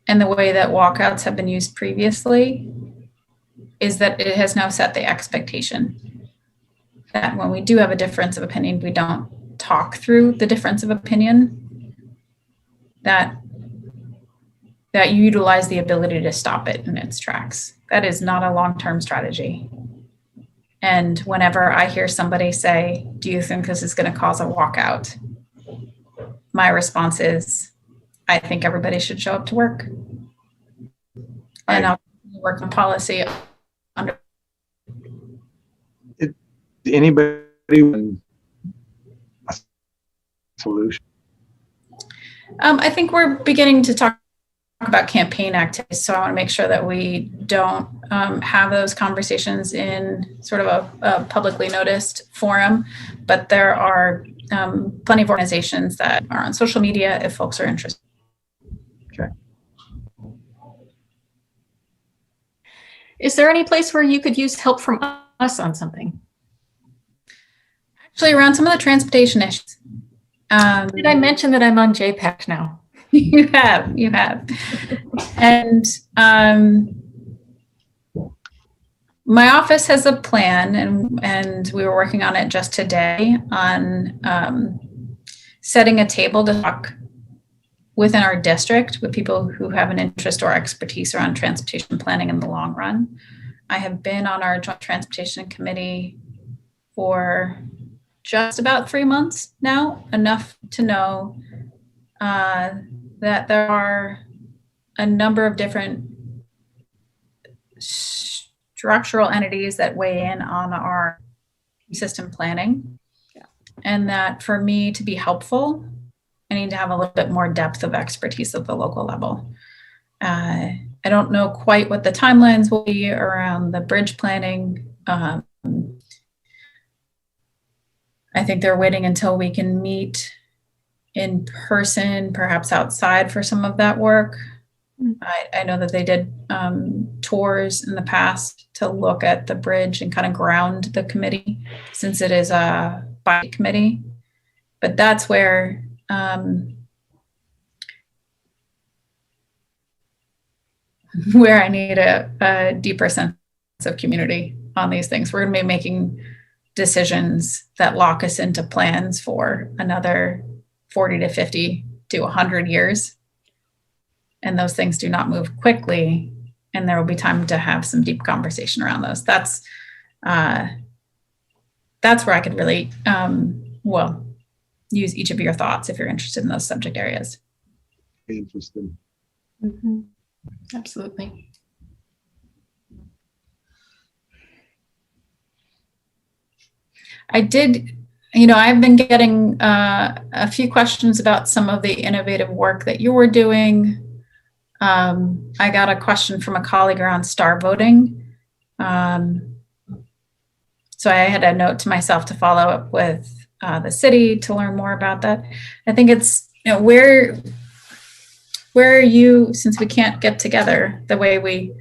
and the way that walkouts have been used previously is that it has now set the expectation that when we do have a difference of opinion, we don't talk through the difference of opinion, that you utilize the ability to stop it in its tracks. That is not a long-term strategy. And whenever I hear somebody say, do you think this is going to cause a walkout? My response is, I think everybody should show up to work. And I'll work on policy. Anybody want a solution? I think we're beginning to talk about campaign activities, so I want to make sure that we don't have those conversations in sort of a publicly noticed forum, but there are plenty of organizations that are on social media if folks are interested. Okay. Is there any place where you could use help from us on something? Actually, around some of the transportation issues. Did I mention that I'm on JPAC now? You have. And my office has a plan, and we were working on it just today on setting a table to talk within our district with people who have an interest or expertise around transportation planning in the long run. I have been on our joint transportation committee for just about 3 months now, enough to know that there are a number of different structural entities that weigh in on our system planning. Yeah. And that for me to be helpful, I need to have a little bit more depth of expertise at the local level. I don't know quite what the timelines will be around the bridge planning. I think they're waiting until we can meet in person, perhaps outside for some of that work. I know that they did tours in the past to look at the bridge and kind of ground the committee, since it is a by committee. But that's where I need a deeper sense of community on these things. We're going to be making decisions that lock us into plans for another 40 to 50 to 100 years. And those things do not move quickly. And there will be time to have some deep conversation around those. That's where I could really, use each of your thoughts if you're interested in those subject areas. Interesting. Mm-hmm. Absolutely. I've been getting a few questions about some of the innovative work that you were doing. I got a question from a colleague around star voting. So I had a note to myself to follow up with the city to learn more about that. I think it's, you know, where are you, since we can't get together the way we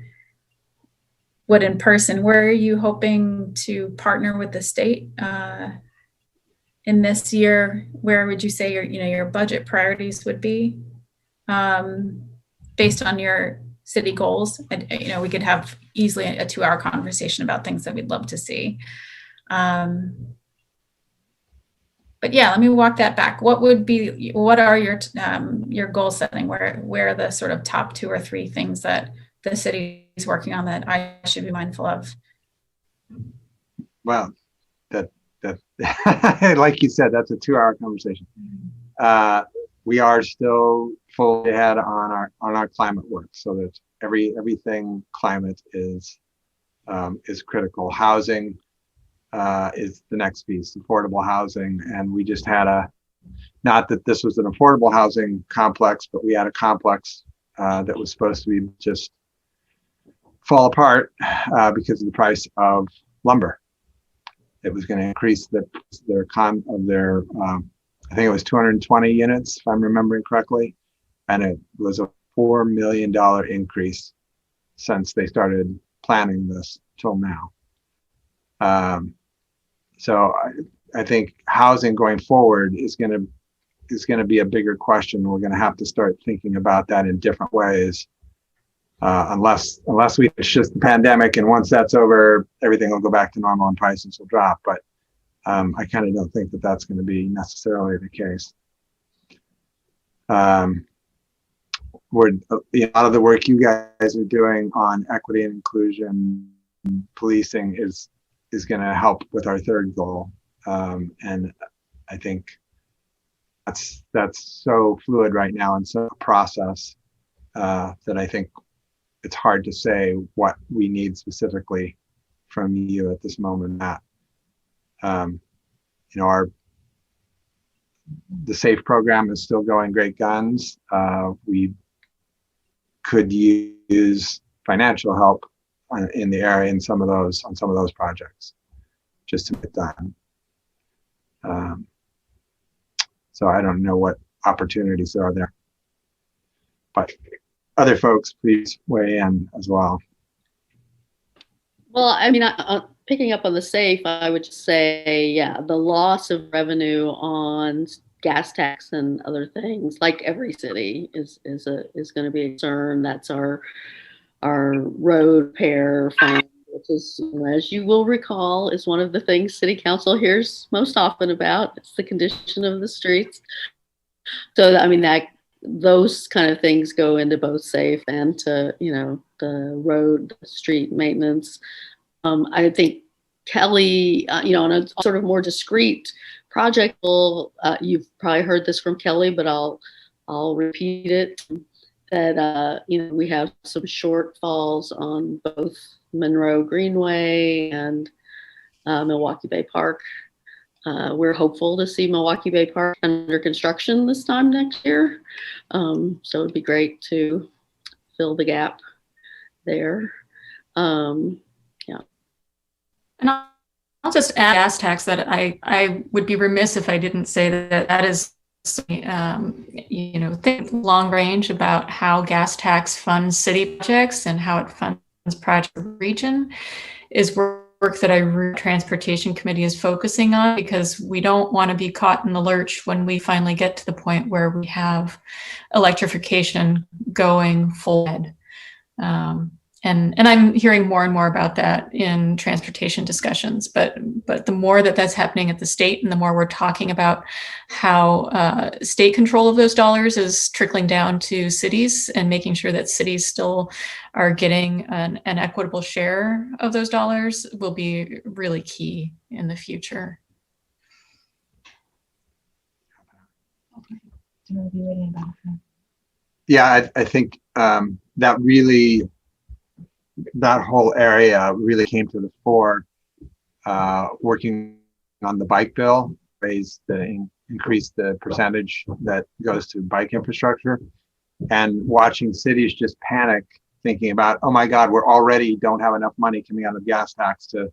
would in person, where are you hoping to partner with the state in this year? Where would you say your budget priorities would be based on your city goals? And, you know, we could have easily a 2-hour conversation about things that we'd love to see. But yeah, let me walk that back. What are your goal setting? Where are the sort of top 2 or 3 things that the city is working on that I should be mindful of? Well, that like you said, that's a 2-hour conversation. We are still fully ahead on our climate work, so that everything climate is critical. Housing is the next piece, affordable housing, and we just had not that this was an affordable housing complex, but we had a complex that was supposed to be just fall apart because of the price of lumber. It was going to increase I think it was 220 units, if I'm remembering correctly, and it was a $4 million increase since they started planning this till now. So I think housing going forward is going to be a bigger question. We're going to have to start thinking about that in different ways, unless we just the pandemic, and once that's over, everything will go back to normal and prices will drop. But I kind of don't think that that's going to be necessarily the case. A lot of the work you guys are doing on equity and inclusion, policing is going to help with our third goal. And I think that's so fluid right now and so process that I think it's hard to say what we need specifically from you at this moment. The SAFE program is still going great guns. We could use financial help in the area on some of those projects just to get done. So I don't know what opportunities there are there, but other folks, please weigh in as well. Well, I mean, picking up on the SAFE, I would just say, yeah, the loss of revenue on gas tax and other things, like every city, is going to be a concern. That's our road repair fund, which is, as you will recall, is one of the things City Council hears most often about. It's the condition of the streets. So, I mean, those kind of things go into both SAFE and to, the road, street maintenance. I think Kelly, on a sort of more discrete project, you've probably heard this from Kelly, but I'll repeat it, that, we have some shortfalls on both Monroe Greenway and Milwaukie Bay Park. We're hopeful to see Milwaukie Bay Park under construction this time next year. So it'd be great to fill the gap there. And I'll just add gas tax that I would be remiss if I didn't say that is, think long range about how gas tax funds city projects and how it funds project region is work that Transportation Committee is focusing on, because we don't want to be caught in the lurch when we finally get to the point where we have electrification going full ahead. And I'm hearing more and more about that in transportation discussions, but the more that's happening at the state, and the more we're talking about how state control of those dollars is trickling down to cities, and making sure that cities still are getting an equitable share of those dollars, will be really key in the future. Yeah, I think that whole area really came to the fore working on the bike bill, increase the percentage that goes to bike infrastructure, and watching cities just panic, thinking about, oh my God, we're already don't have enough money coming out of gas tax to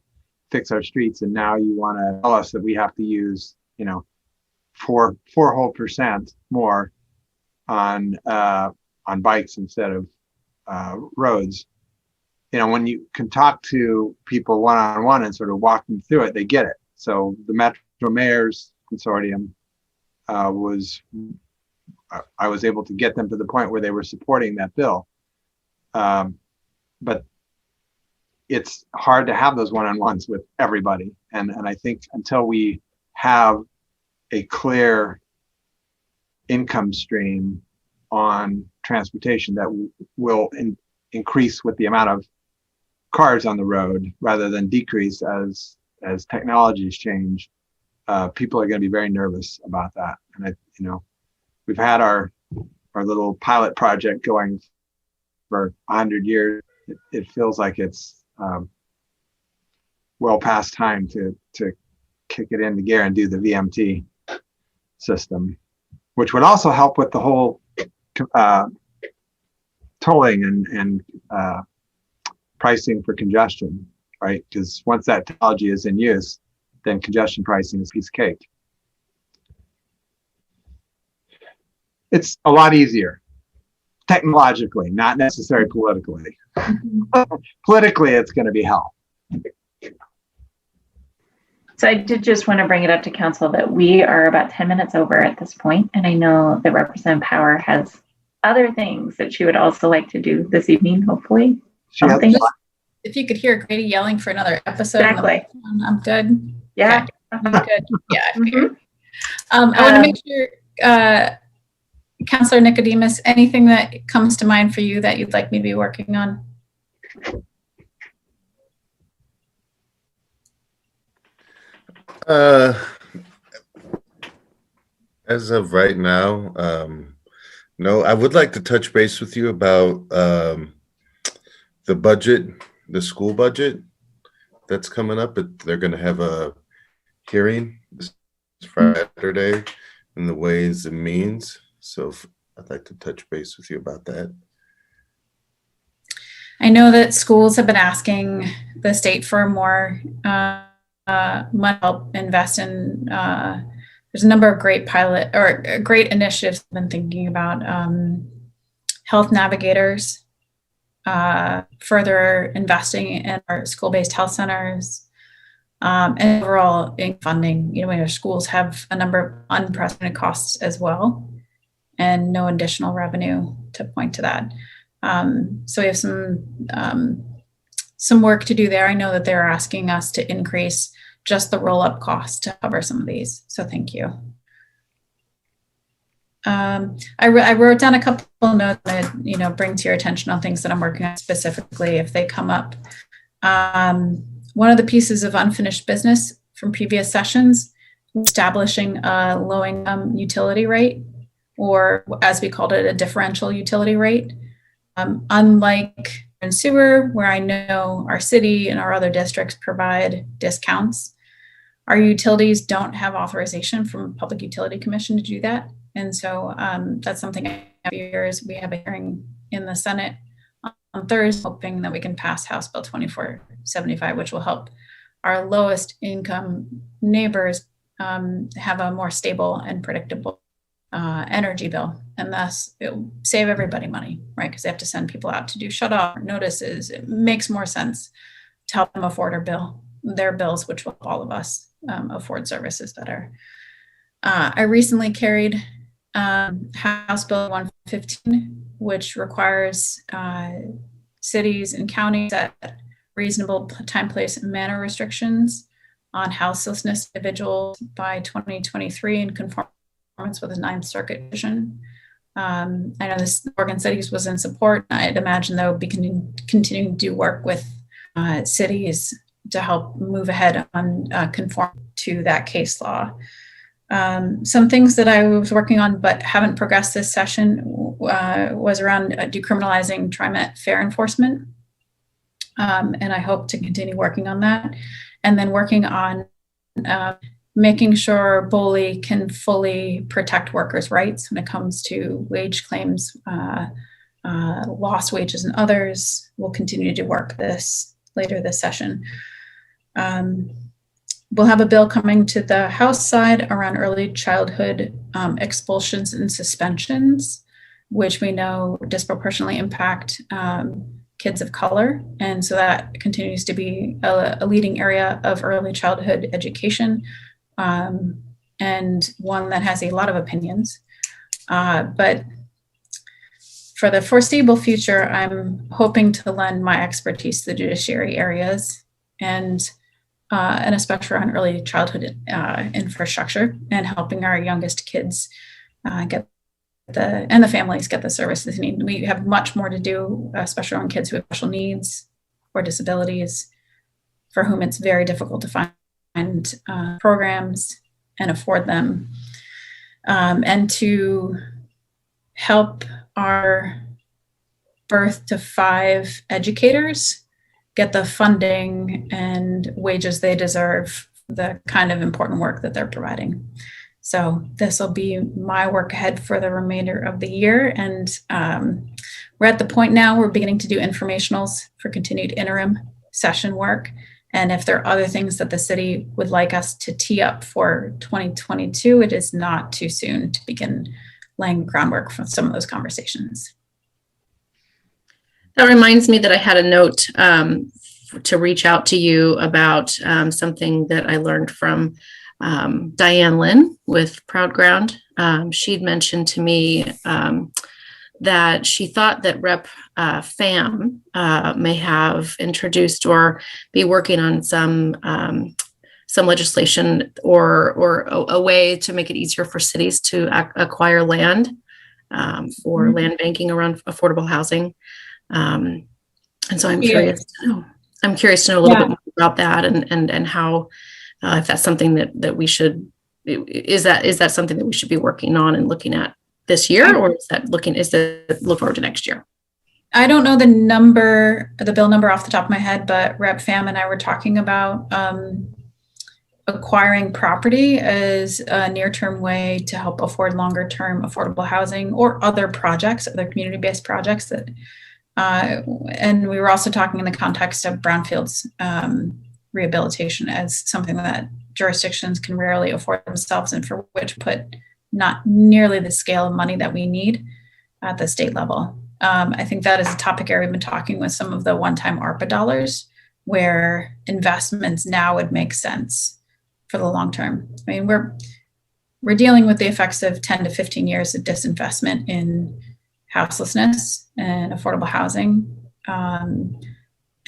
fix our streets, and now you want to tell us that we have to use 4 whole percent more on bikes instead of roads. When you can talk to people one-on-one and sort of walk them through it, they get it. So the Metro Mayors Consortium I was able to get them to the point where they were supporting that bill. But it's hard to have those one-on-ones with everybody. And I think until we have a clear income stream on transportation that will increase with the amount of cars on the road rather than decrease as technologies change, people are going to be very nervous about that. And we've had our little pilot project going for 100 years. It feels like it's well past time to kick it into gear and do the VMT system, which would also help with the whole tolling and pricing for congestion, right? Because once that technology is in use, then congestion pricing is a piece of cake. It's a lot easier technologically, not necessarily politically. Politically, it's going to be hell. So I did just want to bring it up to council that we are about 10 minutes over at this point, and I know that Representative Power has other things that she would also like to do this evening, hopefully. If you could hear Grady yelling for another episode, exactly. I'm good. Yeah, okay. I'm good. Yeah. Mm-hmm. I want to make sure, Councillor Nicodemus, anything that comes to mind for you that you'd like me to be working on? As of right now, no. I would like to touch base with you about the budget, the school budget that's coming up. They're going to have a hearing this Friday in the Ways and Means. So I'd like to touch base with you about that. I know that schools have been asking the state for more money to help invest in. There's a number of great great initiatives I've been thinking about. Health navigators, further investing in our school-based health centers, and overall in funding. Our schools have a number of unprecedented costs as well, and no additional revenue to point to that. So we have some work to do there. I know that they're asking us to increase just the roll-up cost to cover some of these. So thank you. I wrote down a couple of notes that bring to your attention on things that I'm working on specifically if they come up. One of the pieces of unfinished business from previous sessions, establishing a low-income utility rate, or as we called it, a differential utility rate. Unlike in sewer, where I know our city and our other districts provide discounts, our utilities don't have authorization from Public Utility Commission to do that. And so that's something every year we have a hearing in the Senate on Thursday, hoping that we can pass House Bill 2475, which will help our lowest income neighbors have a more stable and predictable energy bill, and thus it will save everybody money, right? Because they have to send people out to do shut-off notices. It makes more sense to help them afford their bills, which will help all of us afford services better. I recently carried House Bill 115, which requires cities and counties set reasonable time, place, and manner restrictions on houselessness individuals by 2023 in conformance with the Ninth Circuit vision. I know this Oregon Cities was in support. I'd imagine they'll be continuing to do work with cities to help move ahead on conform to that case law. Some things that I was working on but haven't progressed this session was around decriminalizing TriMet fare enforcement. And I hope to continue working on that. And then working on making sure BOLI can fully protect workers' rights when it comes to wage claims, lost wages and others. We'll continue to work this later this session. we'll have a bill coming to the House side around early childhood expulsions and suspensions, which we know disproportionately impact kids of color. And so that continues to be a leading area of early childhood education, and one that has a lot of opinions. But for the foreseeable future, I'm hoping to lend my expertise to the judiciary areas and especially around early childhood infrastructure and helping our youngest kids get the families get the services they need. We have much more to do, especially on kids who have special needs or disabilities, for whom it's very difficult to find programs and afford them, and to help our birth to 5 educators get the funding and wages they deserve for the kind of important work that they're providing. So this will be my work ahead for the remainder of the year. And we're at the point now we're beginning to do informationals for continued interim session work. And if there are other things that the city would like us to tee up for 2022, it is not too soon to begin laying groundwork for some of those conversations. That reminds me that I had a note to reach out to you about something that I learned from Diane Lynn with Proud Ground. She'd mentioned to me that she thought that Rep. Pham may have introduced or be working on some legislation or a way to make it easier for cities to acquire land for land banking around affordable housing. And so I'm curious to know. I'm curious to know a little bit more about that and how, if that's something that we should, is that something that we should be working on and looking at this year, or is that look forward to next year? I don't know the bill number off the top of my head, but Rep. Pham and I were talking about acquiring property as a near-term way to help afford longer-term affordable housing or other projects, other community-based projects that. And we were also talking in the context of brownfields rehabilitation as something that jurisdictions can rarely afford themselves and for which put not nearly the scale of money that we need at the state level. I think that is a topic area we've been talking with some of the one-time ARPA dollars where investments now would make sense for the long term. I mean, we're dealing with the effects of 10 to 15 years of disinvestment in houselessness and affordable housing,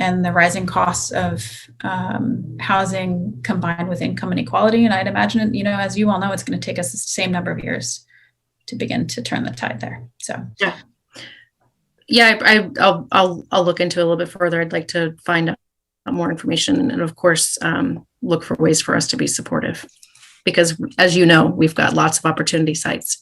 and the rising costs of housing combined with income inequality. And I'd imagine, as you all know, it's going to take us the same number of years to begin to turn the tide there. So I'll look into it a little bit further. I'd like to find out more information and of course look for ways for us to be supportive, because as you know, we've got lots of opportunity sites.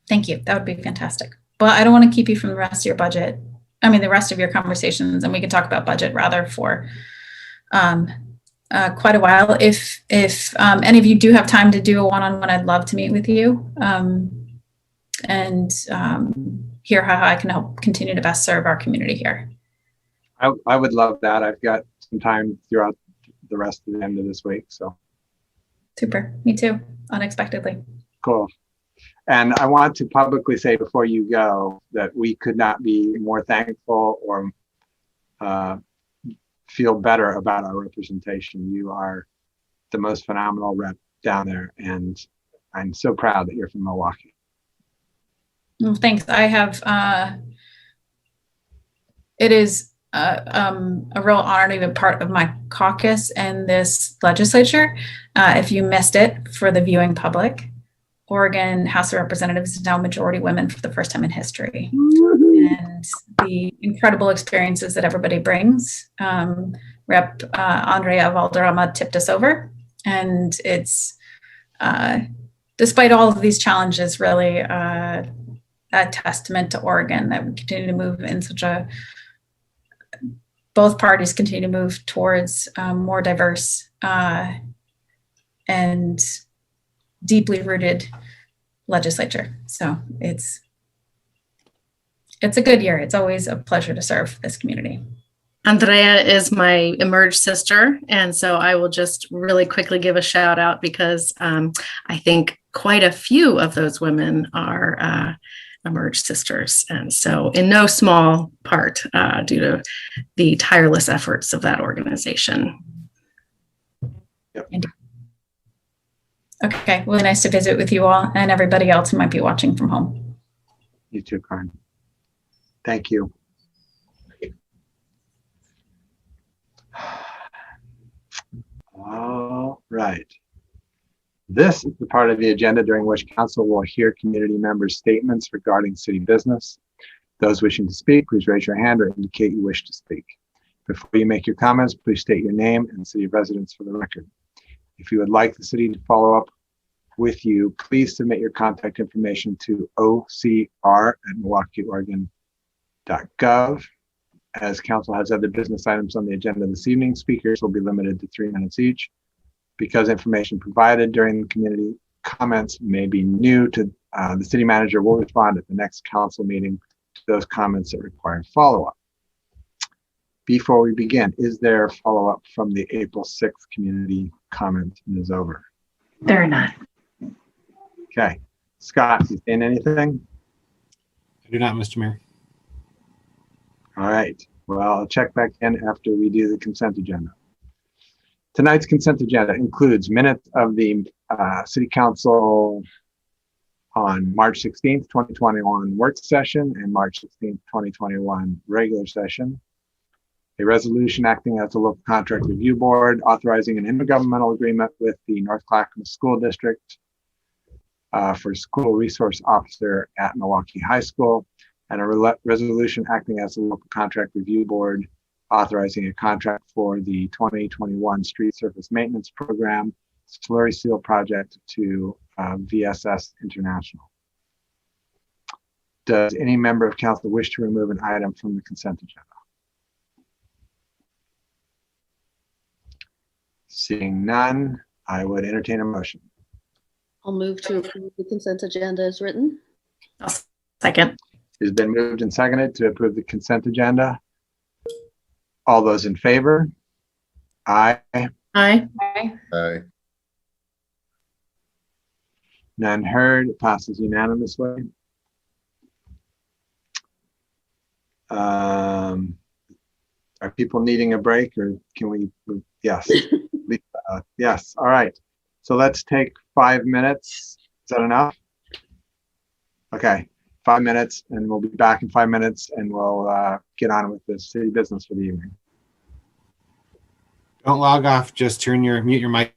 Thank you. That would be fantastic. But I don't want to keep you from the rest of your budget. I mean, the rest of your conversations, and we can talk about budget rather for quite a while. If any of you do have time to do a one-on-one, I'd love to meet with you and hear how I can help continue to best serve our community here. I would love that. I've got some time throughout the rest of the end of this week. So super. Me too. Unexpectedly. Cool. And I want to publicly say before you go that we could not be more thankful or feel better about our representation. You are the most phenomenal rep down there, and I'm so proud that you're from Milwaukie. Well, thanks. I have, it is a real honor to be a part of my caucus and this legislature. If you missed it, for the viewing public, Oregon House of Representatives is now majority women for the first time in history. And the incredible experiences that everybody brings. Rep. Andrea Valderrama tipped us over. And it's, despite all of these challenges, really a testament to Oregon that we continue to move in both parties continue to move towards more diverse and deeply rooted legislature. So it's a good year. It's always a pleasure to serve this community. Andrea is my emerged sister. And so I will just really quickly give a shout out because I think quite a few of those women are emerged sisters. And so in no small part due to the tireless efforts of that organization. Yep. Okay, really nice to visit with you all and everybody else who might be watching from home. You too, Karin. Thank you. All right. This is the part of the agenda during which council will hear community members' statements regarding city business. Those wishing to speak, please raise your hand or indicate you wish to speak. Before you make your comments, please state your name and city of residence for the record. If you would like the city to follow up with you, please submit your contact information to ocr@milwaukieoregon.gov. As council has other business items on the agenda this evening, speakers will be limited to 3 minutes each. Because information provided during the community comments may be new to the city manager will respond at the next council meeting to those comments that require follow-up. Before we begin, is there follow-up from the April 6th community comment, Ms. Over? There are not. Okay. Scott, you saying anything? I do not, Mr. Mayor. All right. Well, I'll check back in after we do the consent agenda. Tonight's consent agenda includes minutes of the City Council on March 16th, 2021 work session and March 16th, 2021 regular session. A resolution acting as a local contract review board authorizing an intergovernmental agreement with the North Clackamas School District for school resource officer at Milwaukie High School, and a resolution acting as a local contract review board authorizing a contract for the 2021 street surface maintenance program slurry seal project to VSS International. Does any member of council wish to remove an item from the consent agenda? Seeing none, I would entertain a motion. I'll move to approve the consent agenda as written. I'll second. It's been moved and seconded to approve the consent agenda. All those in favor? Aye. Aye. Aye. None heard. It passes unanimously. Are people needing a break, or can we? Yes. Yes. All right. So let's take 5 minutes. Is that enough? Okay. 5 minutes, and we'll be back in 5 minutes, and we'll get on with the city business for the evening. Don't log off. Just mute your mic.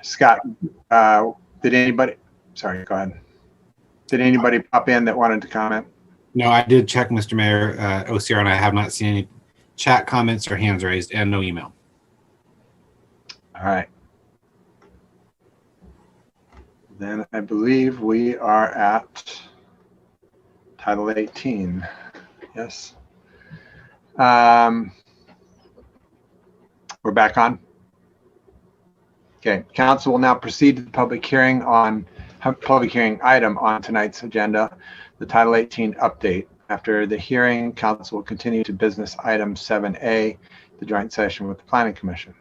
Scott, did anybody, sorry, go ahead. Did anybody pop in that wanted to comment? No, I did check, Mr. Mayor. OCR and I have not seen any chat comments or hands raised, and no email. All right. Then I believe we are at Title 18. Yes. We're back on. Okay. Council will now proceed to the public hearing item on tonight's agenda, the Title 18 update. After the hearing, council will continue to business item 7A, the joint session with the Planning Commission.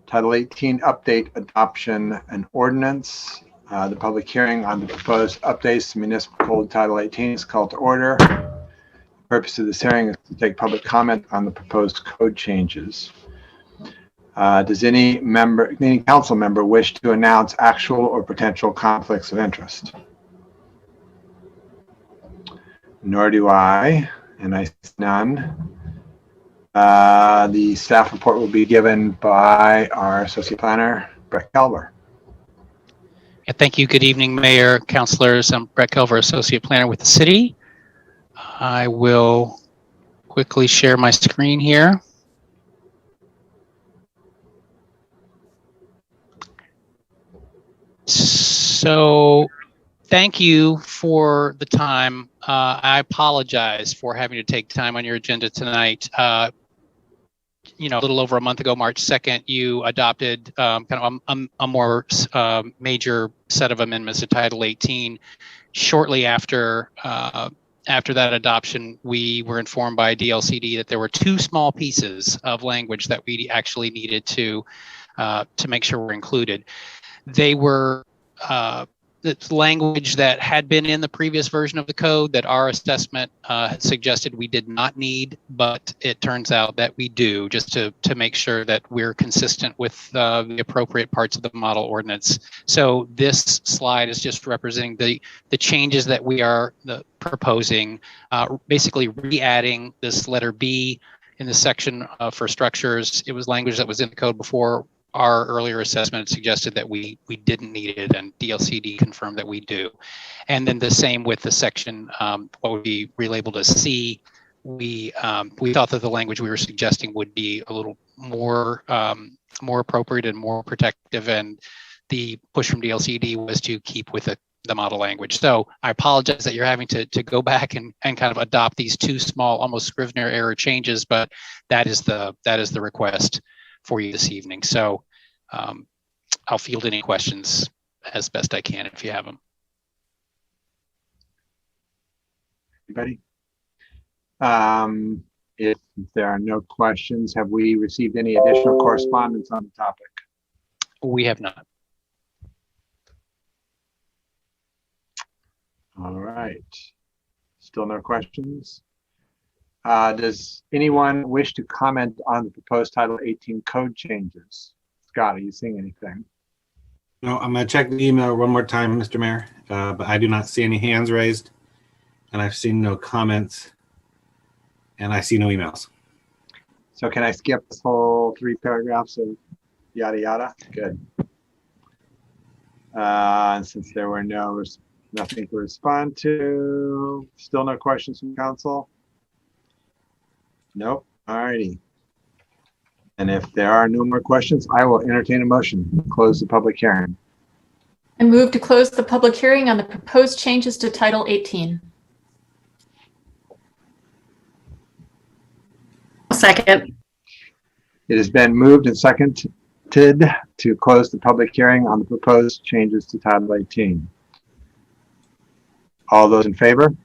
Title 18 update, adoption and ordinance. The public hearing on the proposed updates to Municipal Code Title 18 is called to order. The purpose of this hearing is to take public comment on the proposed code changes. Does any council member wish to announce actual or potential conflicts of interest? Nor do I, and I see none. The staff report will be given by our Associate Planner, Brett Kelver. Yeah, thank you. Good evening, Mayor, Councilors. I'm Brett Kelver, Associate Planner with the City. I will quickly share my screen here. So thank you for the time. I apologize for having to take time on your agenda tonight. You know, a little over a month ago, March 2nd, you adopted kind of a more major set of amendments to Title 18. Shortly after that adoption, we were informed by DLCD that there were two small pieces of language that we actually needed to make sure were included. They were the language that had been in the previous version of the code that our assessment suggested we did not need, but it turns out that we do, just to make sure that we're consistent with the appropriate parts of the model ordinance. So this slide is just representing the changes that we are proposing, basically re-adding this letter B in the section for structures. It was language that was in the code before. Our earlier assessment suggested that we didn't need it, and DLCD confirmed that we do. And then the same with the section, what would be relabeled as C. We thought that the language we were suggesting would be a little more appropriate and more protective, and the push from DLCD was to keep with the model language. So I apologize that you're having to go back and kind of adopt these two small, almost Scrivener error changes, but that is the request for you this evening. So I'll field any questions as best I can if you have them. Anybody? If there are no questions, have we received any additional correspondence on the topic? We have not. All right. Still no questions? Does anyone wish to comment on the proposed Title 18 code changes? Scott, are you seeing anything? No, I'm going to check the email one more time, Mr. Mayor, but I do not see any hands raised, and I've seen no comments, and I see no emails. So can I skip this whole 3 paragraphs of yada yada? Good. And since there were nothing to respond to, still no questions from council? Nope. All righty. And if there are no more questions, I will entertain a motion to close the public hearing. I move to close the public hearing on the proposed changes to Title 18. Second. It has been moved and seconded to close the public hearing on the proposed changes to Title 18. All those in favor?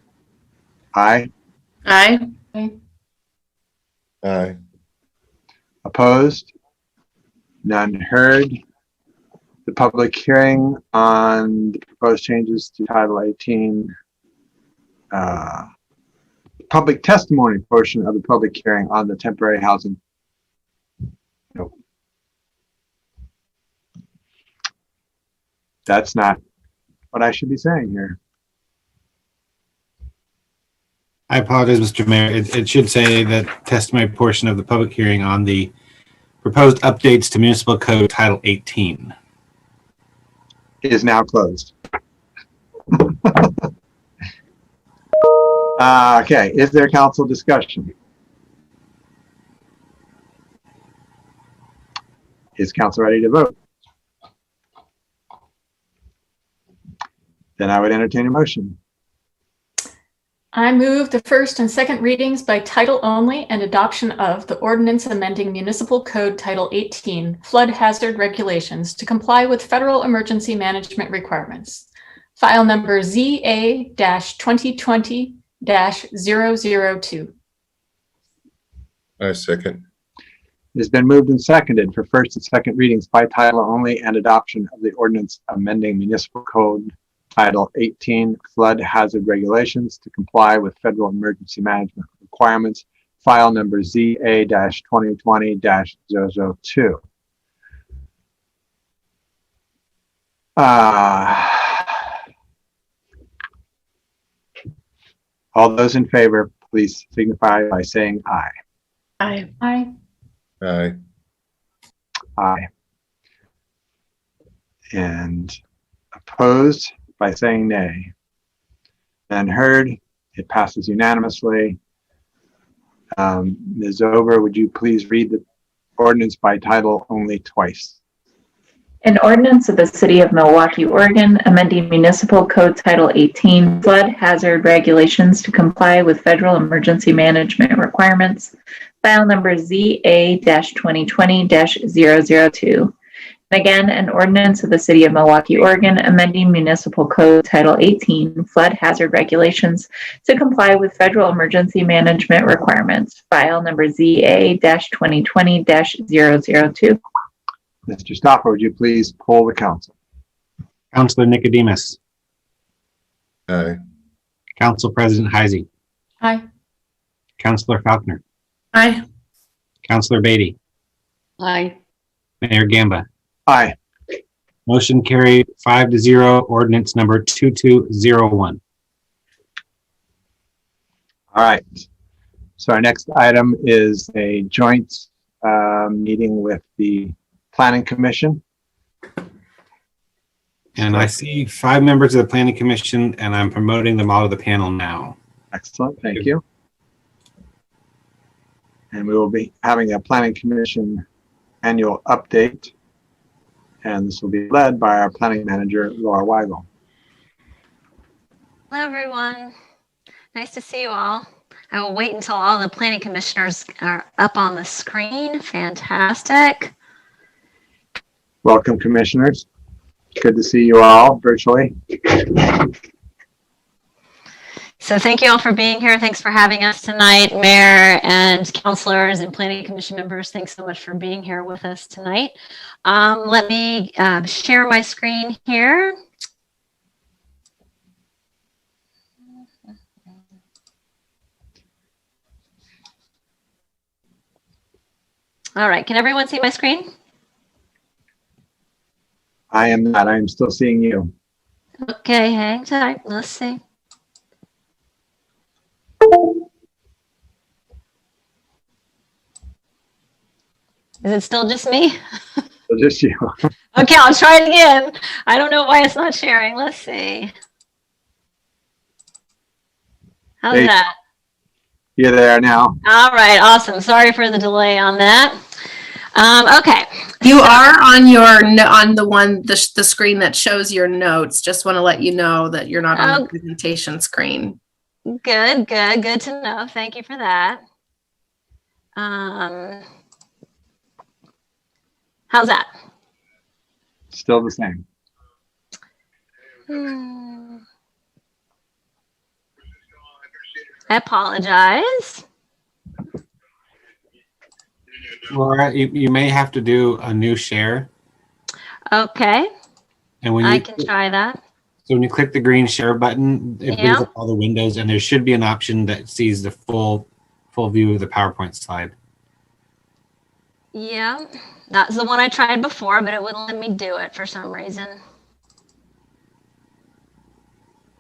Aye. Aye. Aye. Opposed? None heard. The public hearing on the proposed changes to Title 18, public testimony portion of the public hearing on the temporary housing. Nope. That's not what I should be saying here. I apologize, Mr. Mayor. It should say that testimony portion of the public hearing on the Proposed updates to Municipal Code Title 18. Is now closed. Okay, is there council discussion? Is council ready to vote? Then I would entertain a motion. I move the first and second readings by title only and adoption of the ordinance amending Municipal Code Title 18, Flood Hazard Regulations to comply with federal emergency management requirements. File number ZA-2020-002. I second. It has been moved and seconded for first and second readings by title only and adoption of the ordinance amending Municipal Code Title 18, Flood Hazard Regulations to comply with federal emergency management requirements, file number ZA-2020-002. All those in favor, please signify by saying aye. Aye. Aye. Aye. Aye. And opposed by saying nay. And heard, it passes unanimously. Ms. Over, would you please read the ordinance by title only twice? An ordinance of the City of Milwaukie, Oregon, amending Municipal Code Title 18, Flood Hazard Regulations to comply with federal emergency management requirements, file number ZA-2020-002. And again, an ordinance of the City of Milwaukie, Oregon, amending Municipal Code Title 18, Flood Hazard Regulations to comply with federal emergency management requirements, file number ZA-2020-002. Mr. Stopper, would you please poll the council? Councilor Nicodemus. Aye. Council President Heisey. Aye. Councilor Faulkner. Aye. Councilor Beatty. Aye. Mayor Gamba. Aye. Motion carried 5-0, ordinance number 2201. All right. So our next item is a joint meeting with the Planning Commission. And I see 5 members of the Planning Commission, and I'm promoting them all to the panel now. Excellent, thank you. And we will be having a Planning Commission annual update. And this will be led by our Planning Manager, Laura Weigel. Hello, everyone. Nice to see you all. I will wait until all the planning commissioners are up on the screen. Fantastic. Welcome, commissioners. Good to see you all virtually. So thank you all for being here. Thanks for having us tonight. Mayor and councilors and planning commission members, thanks so much for being here with us tonight. Let me share my screen here. All right, can everyone see my screen? I am not. I am still seeing you. Okay, hang tight. Let's see. Is it still just me? Just you. Okay, I'll try it again. I don't know why it's not sharing. Let's see. How's that? You're there now. All right, awesome. Sorry for the delay on that. Okay. You are on your the screen that shows your notes. Just want to let you know that you're not on the presentation screen. Good to know. Thank you for that. How's that? Still the same. I apologize. Laura, you may have to do a new share. Okay. And when I can try that. So when you click the green share button, it brings up all the windows, and there should be an option that sees the full view of the PowerPoint slide. Yeah, that's the one I tried before, but it wouldn't let me do it for some reason.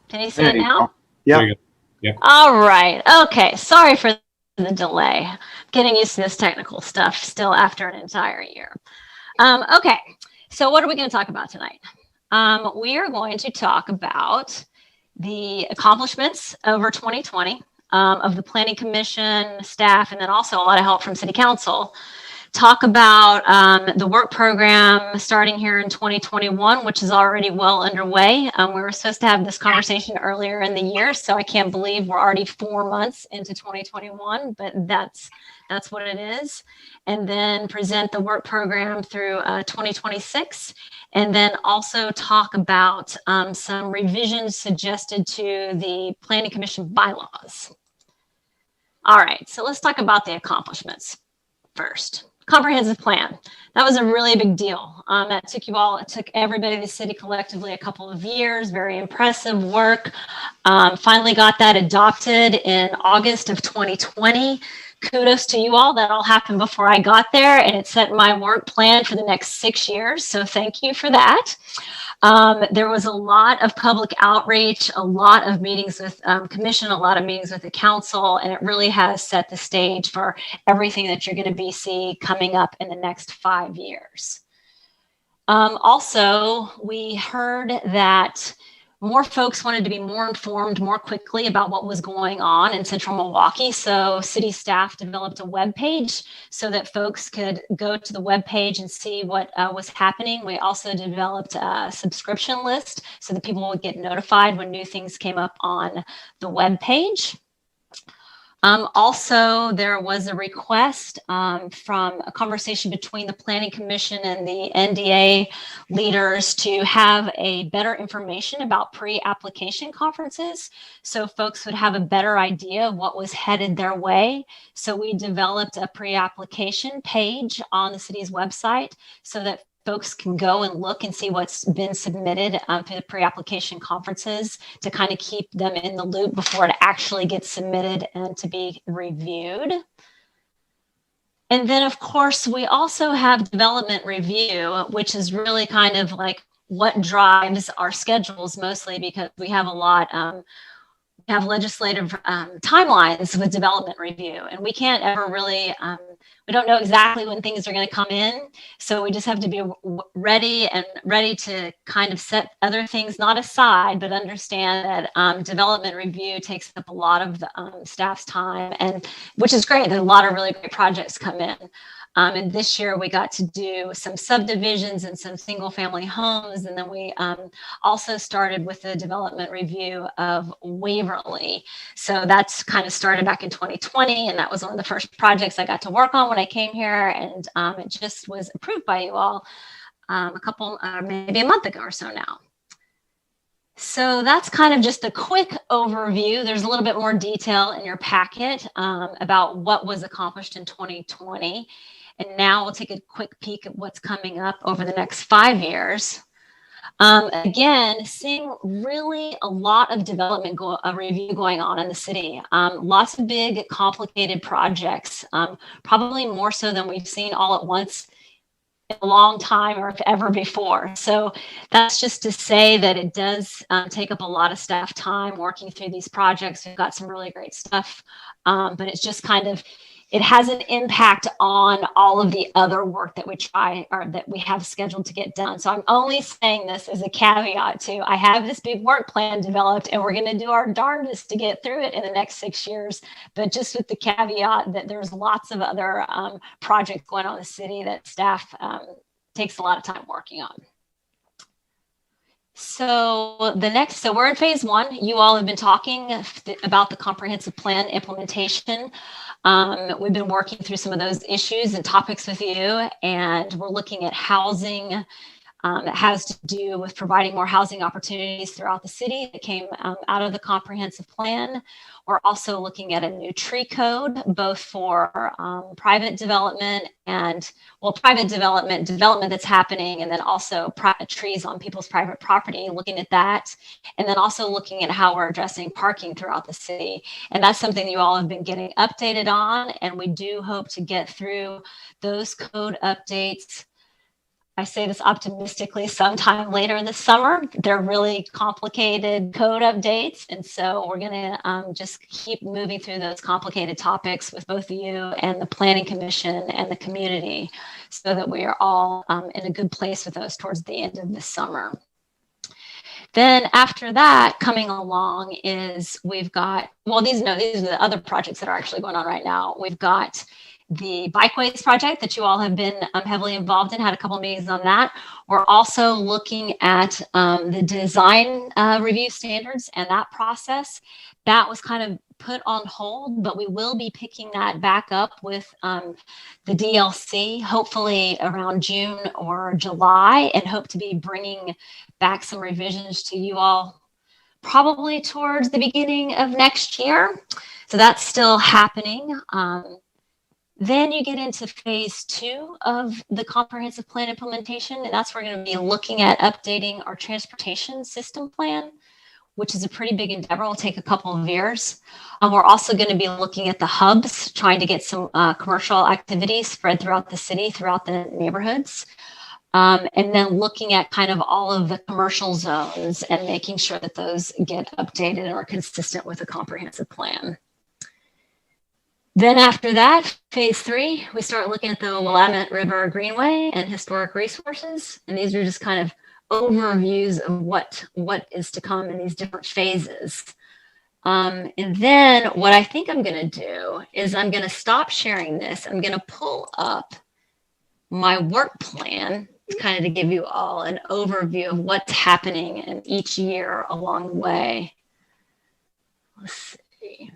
Can you see it now? Yeah. Yep. All right. Okay. Sorry for the delay. Getting used to this technical stuff still after an entire year. Okay, so what are we going to talk about tonight? We are going to talk about the accomplishments over 2020 of the Planning Commission staff, and then also a lot of help from City Council. Talk about the work program starting here in 2021, which is already well underway. We were supposed to have this conversation earlier in the year, so I can't believe we're already 4 months into 2021, but that's what it is. And then present the work program through 2026, and then also talk about some revisions suggested to the Planning Commission bylaws. All right, so let's talk about the accomplishments first. Comprehensive plan. That was a really big deal. It took everybody in the city collectively a couple of years, very impressive work. Finally got that adopted in August of 2020. Kudos to you all. That all happened before I got there, and it set my work plan for the next 6 years. So thank you for that. There was a lot of public outreach, a lot of meetings with commission, a lot of meetings with the council, and it really has set the stage for everything that you're going to see coming up in the next 5 years. Also, we heard that more folks wanted to be more informed more quickly about what was going on in central Milwaukee. So city staff developed a web page so that folks could go to the web page and see what was happening. We also developed a subscription list so that people would get notified when new things came up on the web page. Also, there was a request from a conversation between the Planning Commission and the NDA leaders to have a better information about pre-application conferences, so folks would have a better idea of what was headed their way. So we developed a pre-application page on the city's website so that folks can go and look and see what's been submitted for the pre-application conferences to kind of keep them in the loop before it actually gets submitted and to be reviewed. And then, of course, we also have development review, which is really kind of like what drives our schedules mostly, because we have a lot, we have legislative timelines with development review, and we can't ever really, we don't know exactly when things are going to come in. So we just have to be ready to kind of set other things not aside, but understand that development review takes up a lot of the staff's time, and which is great. There's a lot of really great projects come in. And this year we got to do some subdivisions and some single family homes. And then we also started with the development review of Waverly. So that's kind of started back in 2020. And that was one of the first projects I got to work on when I came here. And it just was approved by you all maybe a month ago or so now. So that's kind of just a quick overview. There's a little bit more detail in your packet about what was accomplished in 2020. And now we'll take a quick peek at what's coming up over the next 5 years. Again, seeing really a lot of development review going on in the city. Lots of big, complicated projects, probably more so than we've seen all at once in a long time or if ever before. So that's just to say that it does take up a lot of staff time working through these projects. We've got some really great stuff, but it's just kind of, it has an impact on all of the other work that we have scheduled to get done. So I'm only saying this as a caveat to, I have this big work plan developed and we're going to do our darndest to get through it in the next 6 years, but just with the caveat that there's lots of other projects going on in the city that staff takes a lot of time working on. So we're in phase 1. You all have been talking about the comprehensive plan implementation. We've been working through some of those issues and topics with you, and we're looking at housing that has to do with providing more housing opportunities throughout the city that came out of the comprehensive plan. We're also looking at a new tree code, both for private development and, well, private development that's happening, and then also trees on people's private property, looking at that. And then also looking at how we're addressing parking throughout the city. And that's something you all have been getting updated on. And we do hope to get through those code updates I say this optimistically, sometime later this summer. They're really complicated code updates. And so we're going to just keep moving through those complicated topics with both of you and the Planning Commission and the community so that we are all in a good place with those towards the end of the summer. Then after that, coming along is we've got, well, these are the other projects that are actually going on right now. We've got the Bikeways project that you all have been heavily involved in, had a couple of meetings on that. We're also looking at the design review standards and that process. That was kind of put on hold, but we will be picking that back up with the DLC, hopefully around June or July, and hope to be bringing back some revisions to you all probably towards the beginning of next year. So that's still happening. Then you get into phase 2 of the comprehensive plan implementation, and that's where we're going to be looking at updating our transportation system plan, which is a pretty big endeavor. It'll take a couple of years. We're also going to be looking at the hubs, trying to get some commercial activities spread throughout the city, throughout the neighborhoods. And then looking at kind of all of the commercial zones and making sure that those get updated and are consistent with a comprehensive plan. Then after that, phase 3, we start looking at the Willamette River Greenway and historic resources. And these are just kind of overviews of what is to come in these different phases. And then what I think I'm going to do is I'm going to stop sharing this. I'm going to pull up my work plan kind of to give you all an overview of what's happening in each year along the way. Let's see.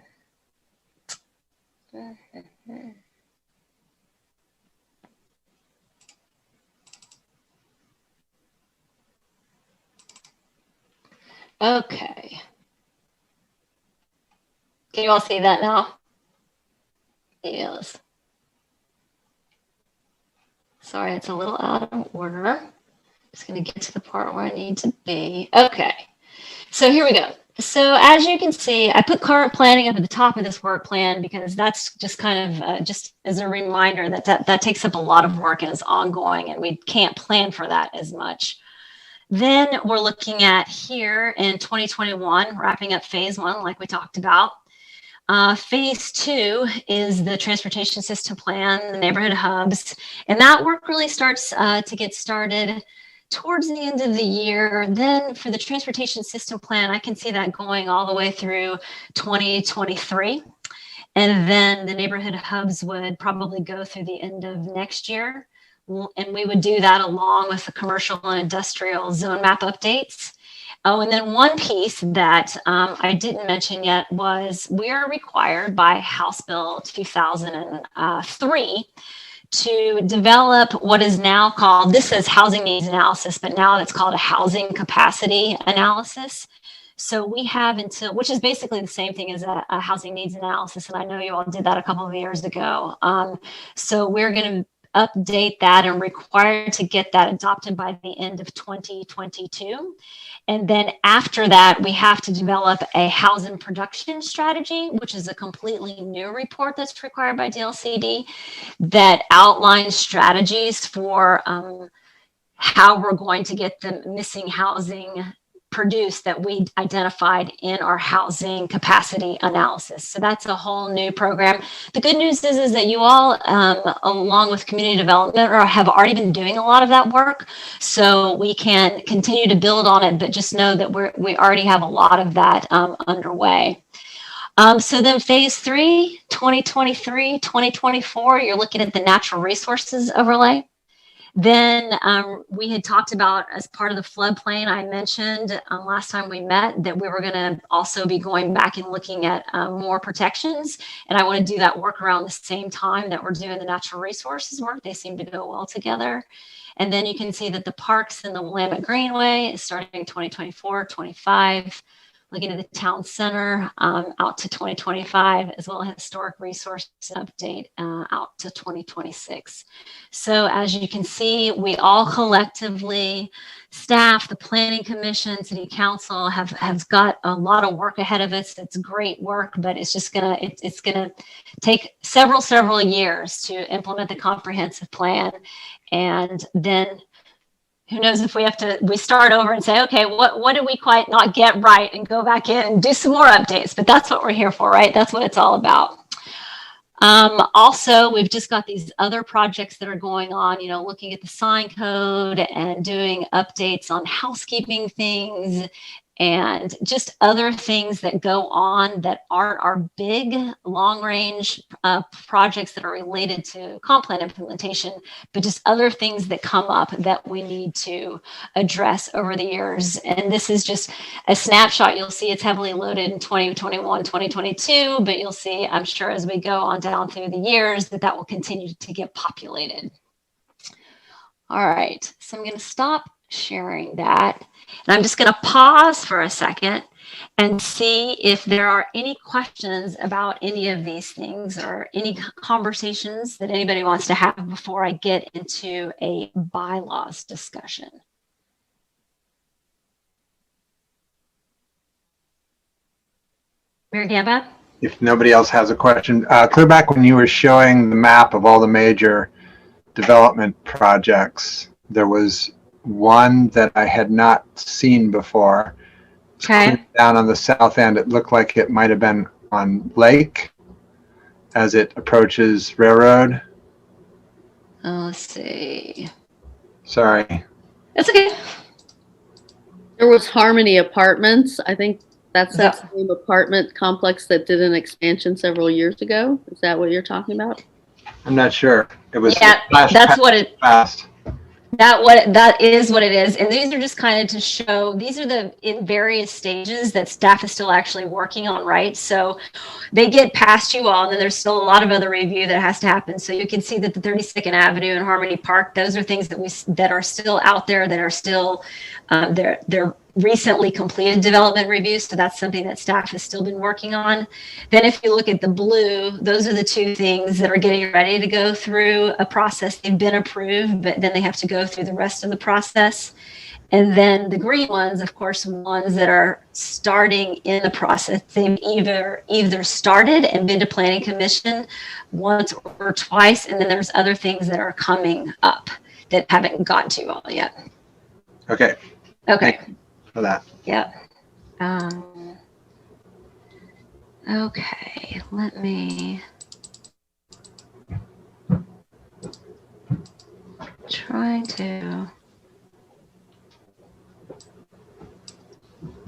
Okay. Can you all see that now? Yes. Sorry, it's a little out of order. Just going to get to the part where I need to be. Okay. So here we go. So as you can see, I put current planning up at the top of this work plan because that's just kind of just as a reminder that takes up a lot of work and is ongoing, and we can't plan for that as much. Then we're looking at here in 2021, wrapping up phase 1 like we talked about. Phase 2 is the transportation system plan, the neighborhood hubs, and that work really starts to get started towards the end of the year. Then for the transportation system plan, I can see that going all the way through 2023. And then the neighborhood hubs would probably go through the end of next year. And we would do that along with the commercial and industrial zone map updates. Oh, and then one piece that I didn't mention yet was we are required by House Bill 2003 to develop what is now called, this says housing needs analysis, but now it's called a housing capacity analysis. So we have until, which is basically the same thing as a housing needs analysis. And I know you all did that a couple of years ago. So we're going to update that and required to get that adopted by the end of 2022. And then after that, we have to develop a housing production strategy, which is a completely new report that's required by DLCD that outlines strategies for how we're going to get the missing housing produced that we identified in our housing capacity analysis. So that's a whole new program. The good news is that you all, along with community development, have already been doing a lot of that work. So we can continue to build on it, but just know that we already have a lot of that underway. So then phase 3, 2023, 2024, you're looking at the natural resources overlay. Then we had talked about, as part of the floodplain, I mentioned last time we met that we were going to also be going back and looking at more protections. And I want to do that work around the same time that we're doing the natural resources work. They seem to go well together. And then you can see that the parks and the Willamette Greenway is starting 2024, 25. Looking at the town center out to 2025, as well as historic resource update out to 2026. So as you can see, we all collectively, staff, the Planning Commission, City Council have got a lot of work ahead of us. It's great work, but it's just it's gonna take several years to implement the comprehensive plan, and then who knows if we start over and say, okay, what did we quite not get right, and go back in and do some more updates. But that's what we're here for, right? That's what it's all about. Also, we've just got these other projects that are going on, you know, looking at the sign code and doing updates on housekeeping things and just other things that go on that aren't our big long range projects that are related to comp plan implementation, but just other things that come up that we need to address over the years. And this is just a snapshot. You'll see it's heavily loaded in 2021, 2022, but you'll see, I'm sure, as we go on down through the years, that will continue to get populated. All right, so I'm going to stop sharing that. And I'm just going to pause for a second and see if there are any questions about any of these things or any conversations that anybody wants to have before I get into a bylaws discussion. Mary Gamba? If nobody else has a question, clear back when you were showing the map of all the major development projects, there was one that I had not seen before. Okay. Down on the south end, it looked like it might have been on Lake as it approaches Railroad. Let's see. Sorry. That's okay. There was Harmony Apartments. I think that's that same apartment complex that did an expansion several years ago. Is that what you're talking about? I'm not sure. It was that's what it fast. That is what it is. And these are just kind of to show, these are the in various stages that staff is still actually working on, right? So they get past you all, and then there's still a lot of other review that has to happen. So you can see that the 32nd Avenue and Harmony Park, those are things that are still out there, that are still they're recently completed development reviews. So that's something that staff has still been working on. Then if you look at the blue, those are the two things that are getting ready to go through a process. They've been approved, but then they have to go through the rest of the process. And then the green ones, of course, ones that are starting in the process. They've either started and been to Planning Commission once or twice, and then there's other things that are coming up that haven't gotten to you all yet. Okay. Okay. For that. Yep. Okay, let me try to.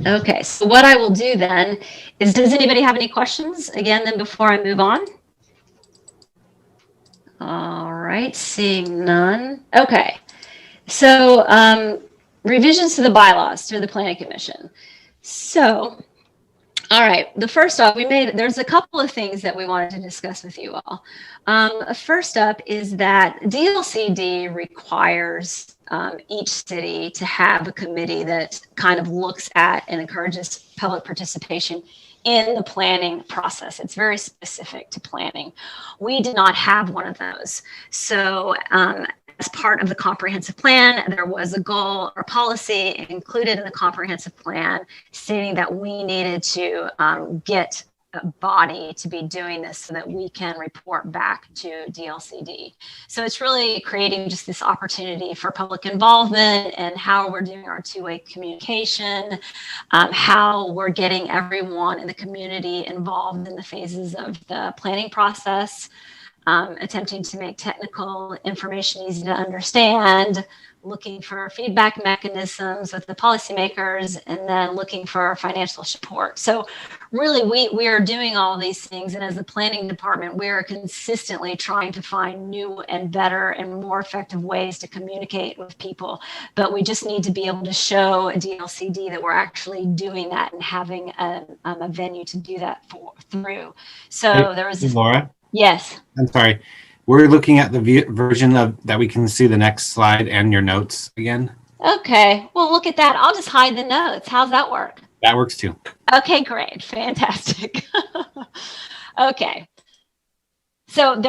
Okay, so what I will do then is, does anybody have any questions again then before I move on? All right, seeing none. Okay, so revisions to the bylaws through the Planning Commission. So, all right, the first off, there's a couple of things that we wanted to discuss with you all. First up is that DLCD requires each city to have a committee that kind of looks at and encourages public participation in the planning process. It's very specific to planning. We did not have one of those. So as part of the comprehensive plan, there was a goal or policy included in the comprehensive plan stating that we needed to get a body to be doing this so that we can report back to DLCD. So it's really creating just this opportunity for public involvement and how we're doing our two-way communication, how we're getting everyone in the community involved in the phases of the planning process, attempting to make technical information easy to understand, looking for feedback mechanisms with the policymakers, and then looking for financial support. So really, we are doing all these things. And as the planning department, we are consistently trying to find new and better and more effective ways to communicate with people. But we just need to be able to show a DLCD that we're actually doing that and having a venue to do that through. So there was Laura? Yes. I'm sorry. We're looking at the version of that we can see the next slide and your notes again. Okay. Well, look at that. I'll just hide the notes. How's that work? That works too. Okay, great. Fantastic. Okay. So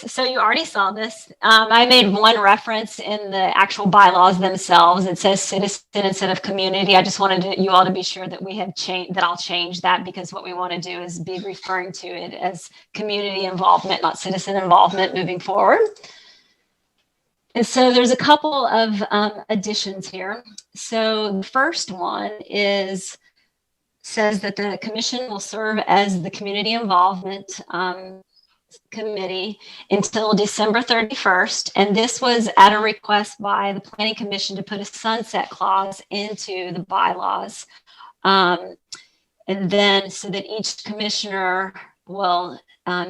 so you already saw this. I made one reference in the actual bylaws themselves. It says citizen instead of community. I just wanted you all to be sure that we have changed, that I'll change that, because what we want to do is be referring to it as community involvement, not citizen involvement moving forward. And so there's a couple of additions here. So the first one says that the commission will serve as the community involvement committee until December 31st. And this was at a request by the Planning Commission to put a sunset clause into the bylaws. And then so that each commissioner will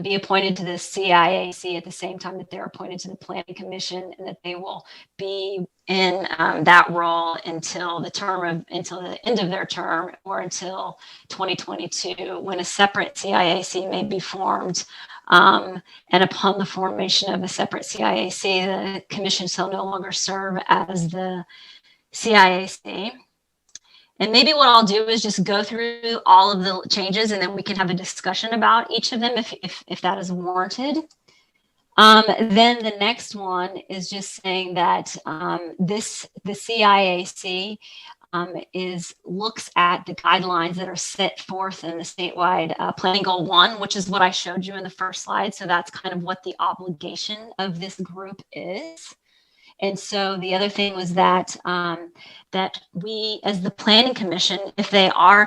be appointed to the CIAC at the same time that they're appointed to the Planning Commission, and that they will be in that role until the end of their term, or until 2022, when a separate CIAC may be formed. And upon the formation of a separate CIAC, the commission shall no longer serve as the CIAC. And maybe what I'll do is just go through all of the changes, and then we can have a discussion about each of them if that is warranted. Then the next one is just saying that the CIAC looks at the guidelines that are set forth in the statewide planning goal 1, which is what I showed you in the first slide. So that's kind of what the obligation of this group is. And so the other thing was that that we, as the Planning Commission, if they are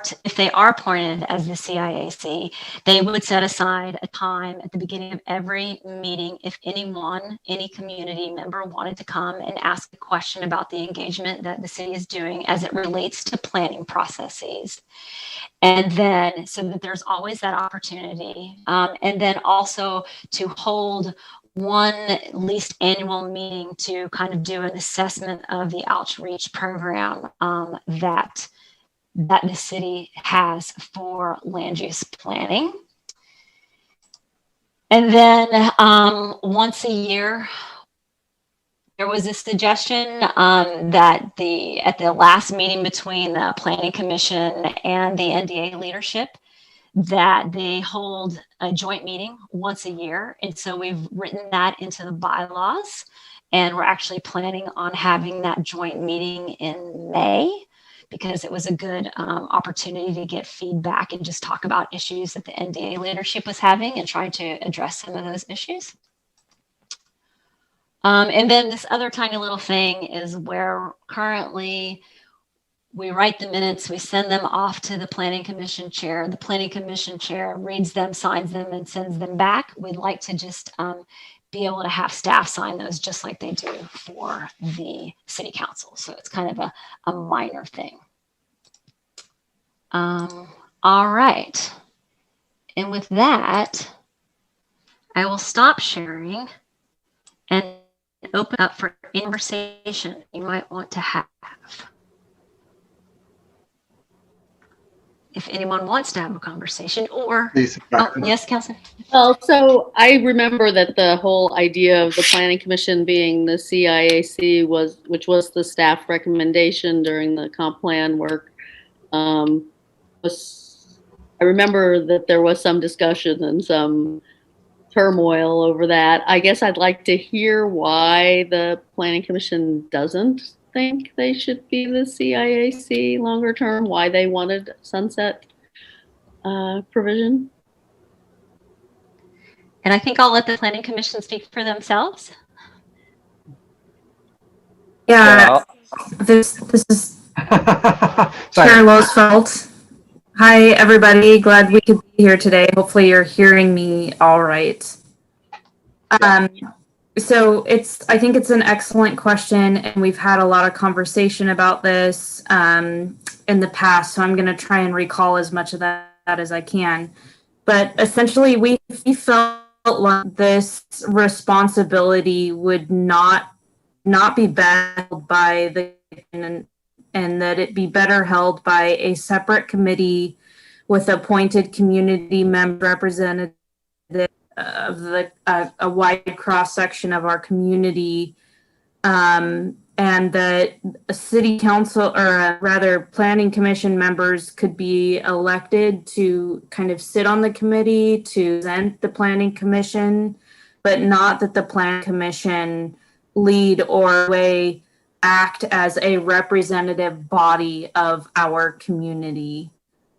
appointed as the CIAC, they would set aside a time at the beginning of every meeting if any community member wanted to come and ask a question about the engagement that the city is doing as it relates to planning processes. And then so that there's always that opportunity. And then also to hold one at least annual meeting to kind of do an assessment of the outreach program that the city has for land use planning. And then once a year, there was a suggestion that at the last meeting between the Planning Commission and the NDA leadership, that they hold a joint meeting once a year. And so we've written that into the bylaws, and we're actually planning on having that joint meeting in May, because it was a good opportunity to get feedback and just talk about issues that the NDA leadership was having and trying to address some of those issues. And then this other tiny little thing is where currently we write the minutes, we send them off to the Planning Commission chair. The Planning Commission chair reads them, signs them, and sends them back. We'd like to just be able to have staff sign those just like they do for the city council. So it's kind of a minor thing. All right. And with that, I will stop sharing and open up for conversation you might want to have. If anyone wants to have a conversation, or yes, Councilor. Well, so I remember that the whole idea of the Planning Commission being the CIAC which was the staff recommendation during the comp plan work. I remember that there was some discussion and some turmoil over that. I guess I'd like to hear why the Planning Commission doesn't think they should be the CIAC longer term, why they wanted sunset provision. And I think I'll let the Planning Commission speak for themselves. Yeah, this is Karin Losfeld. Hi, everybody. Glad we could be here today. Hopefully you're hearing me all right. So I think it's an excellent question, and we've had a lot of conversation about this in the past. So I'm going to try and recall as much of that as I can. But essentially, we felt like this responsibility would not be held by the and that it be better held by a separate committee with appointed community member representative of a wide cross section of our community, and that a city council, or rather Planning Commission members, could be elected to kind of sit on the committee to present the Planning Commission, but not that the Planning Commission lead or act as a representative body of our community.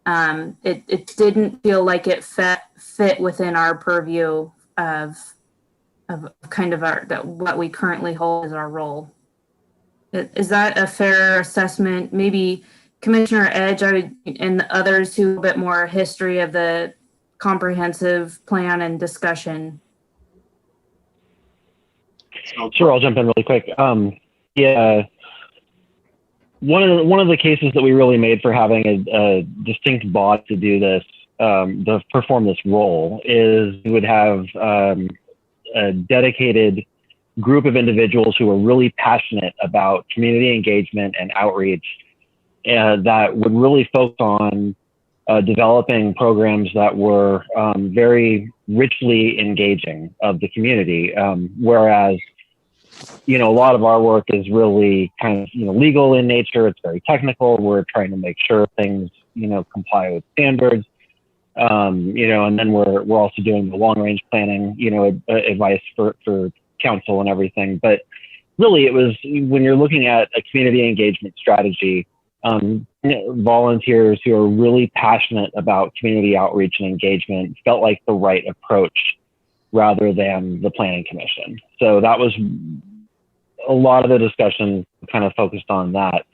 It didn't feel like it fit within our purview of of kind of what we currently hold as our role. Is that a fair assessment? Maybe Commissioner Edge and others who have a bit more history of the comprehensive plan and discussion. Sure, I'll jump in really quick. Yeah, one of the cases that we really made for having a distinct body to do this, to perform this role, is we would have a dedicated group of individuals who are really passionate about community engagement and outreach, that would really focus on developing programs that were very richly engaging of the community, whereas a lot of our work is really kind of legal in nature. It's very technical. We're trying to make sure things comply with standards, and then we're also doing the long range planning advice for council and everything. But really, it was when you're looking at a community engagement strategy, volunteers who are really passionate about community outreach and engagement felt like the right approach rather than the planning commission. So that was a lot of the discussion kind of focused on that,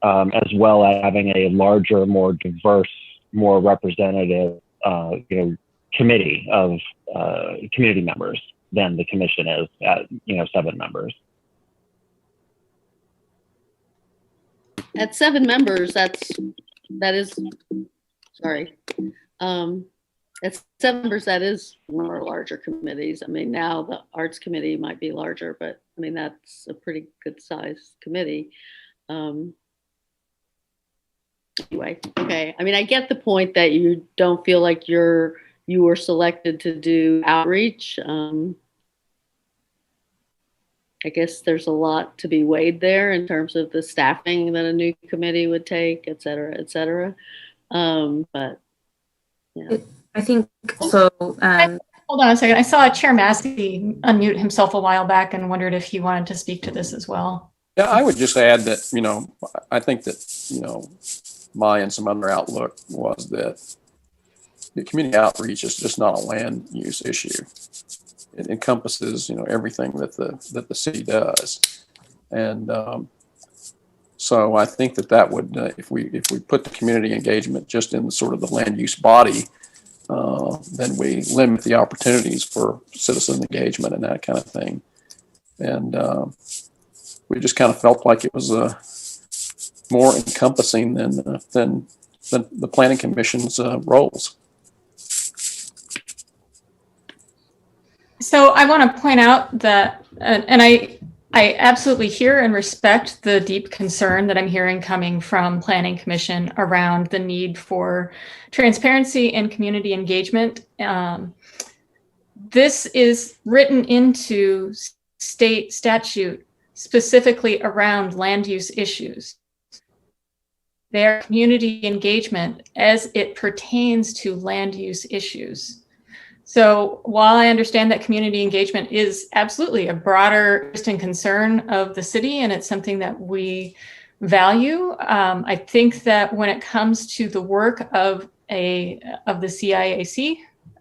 as well as having a larger, more diverse, more representative committee of community members than the commission is at 7 members. At 7 members, at 7 members, that is one of our larger committees. I mean, now the arts committee might be larger, but I mean, that's a pretty good sized committee. Anyway, okay. I mean, I get the point that you don't feel like you were selected to do outreach. I guess there's a lot to be weighed there in terms of the staffing that a new committee would take, et cetera, et cetera. But yeah. I think so. Hold on a second. I saw Chair Massey unmute himself a while back and wondered if he wanted to speak to this as well. Yeah, I would just add that, I think that, my and some other outlook was that the community outreach is just not a land use issue. It encompasses, everything that the city does. And so I think that would, if we put the community engagement just in sort of the land use body, then we limit the opportunities for citizen engagement and that kind of thing. And we just kind of felt like it was more encompassing than the Planning Commission's roles. So I want to point out that, and I absolutely hear and respect the deep concern that I'm hearing coming from Planning Commission around the need for transparency and community engagement. This is written into state statute specifically around land use issues. Their community engagement as it pertains to land use issues. So while I understand that community engagement is absolutely a broader interest and concern of the city, and it's something that we value, I think that when it comes to the work of the CIAC,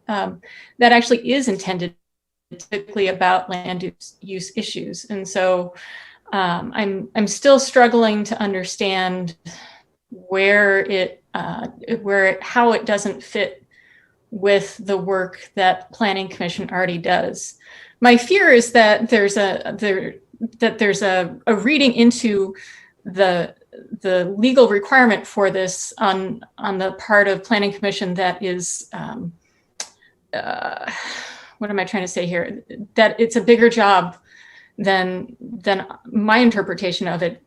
that actually is intended typically about land use issues. And so I'm still struggling to understand how it doesn't fit with the work that Planning Commission already does. My fear is that there's a reading into the legal requirement for this on the part of Planning Commission that is what am I trying to say here? That it's a bigger job than my interpretation of it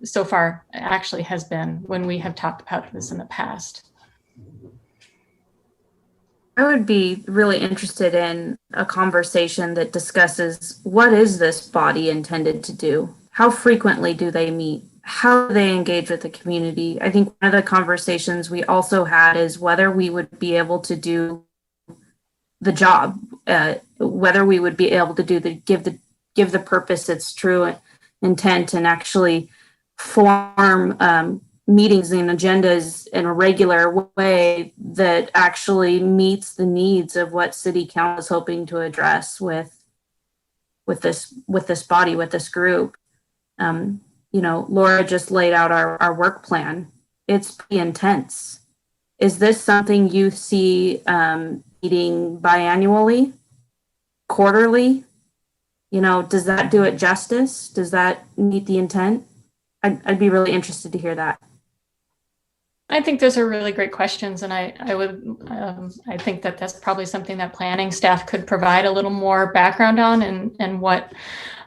so far actually has been when we have talked about this in the past. I would be really interested in a conversation that discusses what is this body intended to do? How frequently do they meet? How do they engage with the community? I think one of the conversations we also had is whether we would be able to do the job, whether we would be able to give the purpose its true intent and actually form meetings and agendas in a regular way that actually meets the needs of what City Council is hoping to address with with this body, with this group. Laura just laid out our work plan. It's pretty intense. Is this something you see meeting biannually, quarterly? Does that do it justice? Does that meet the intent? I'd be really interested to hear that. I think those are really great questions, and I think that that's probably something that planning staff could provide a little more background on, and what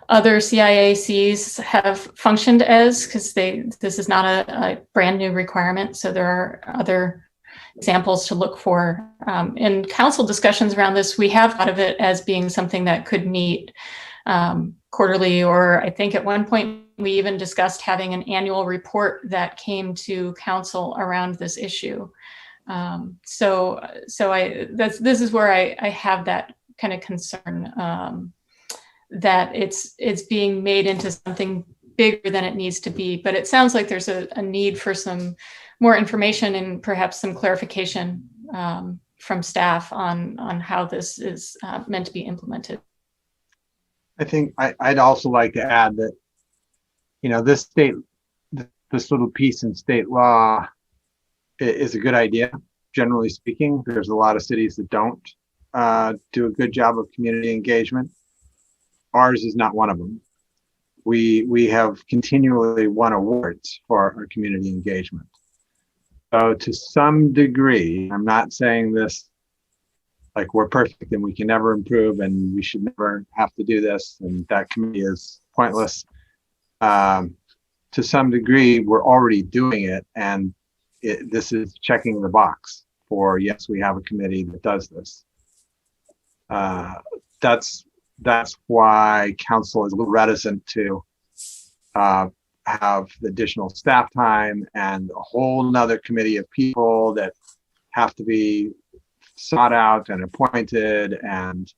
other CIACs have functioned as, because this is not a brand new requirement, so there are other examples to look for. In council discussions around this, we have thought of it as being something that could meet quarterly, or I think at one point we even discussed having an annual report that came to council around this issue. This is where I have that kind of concern, that it's being made into something bigger than it needs to be. But it sounds like there's a need for some more information and perhaps some clarification from staff on how this is meant to be implemented. I think I'd also like to add that, this little piece in state law is a good idea. Generally speaking, there's a lot of cities that don't do a good job of community engagement. Ours is not one of them. We have continually won awards for our community engagement. So to some degree, I'm not saying this like we're perfect and we can never improve and we should never have to do this and that committee is pointless. To some degree, we're already doing it, and this is checking the box for, yes, we have a committee that does this. That's why council is a little reticent to have the additional staff time and a whole nother committee of people that have to be sought out and appointed and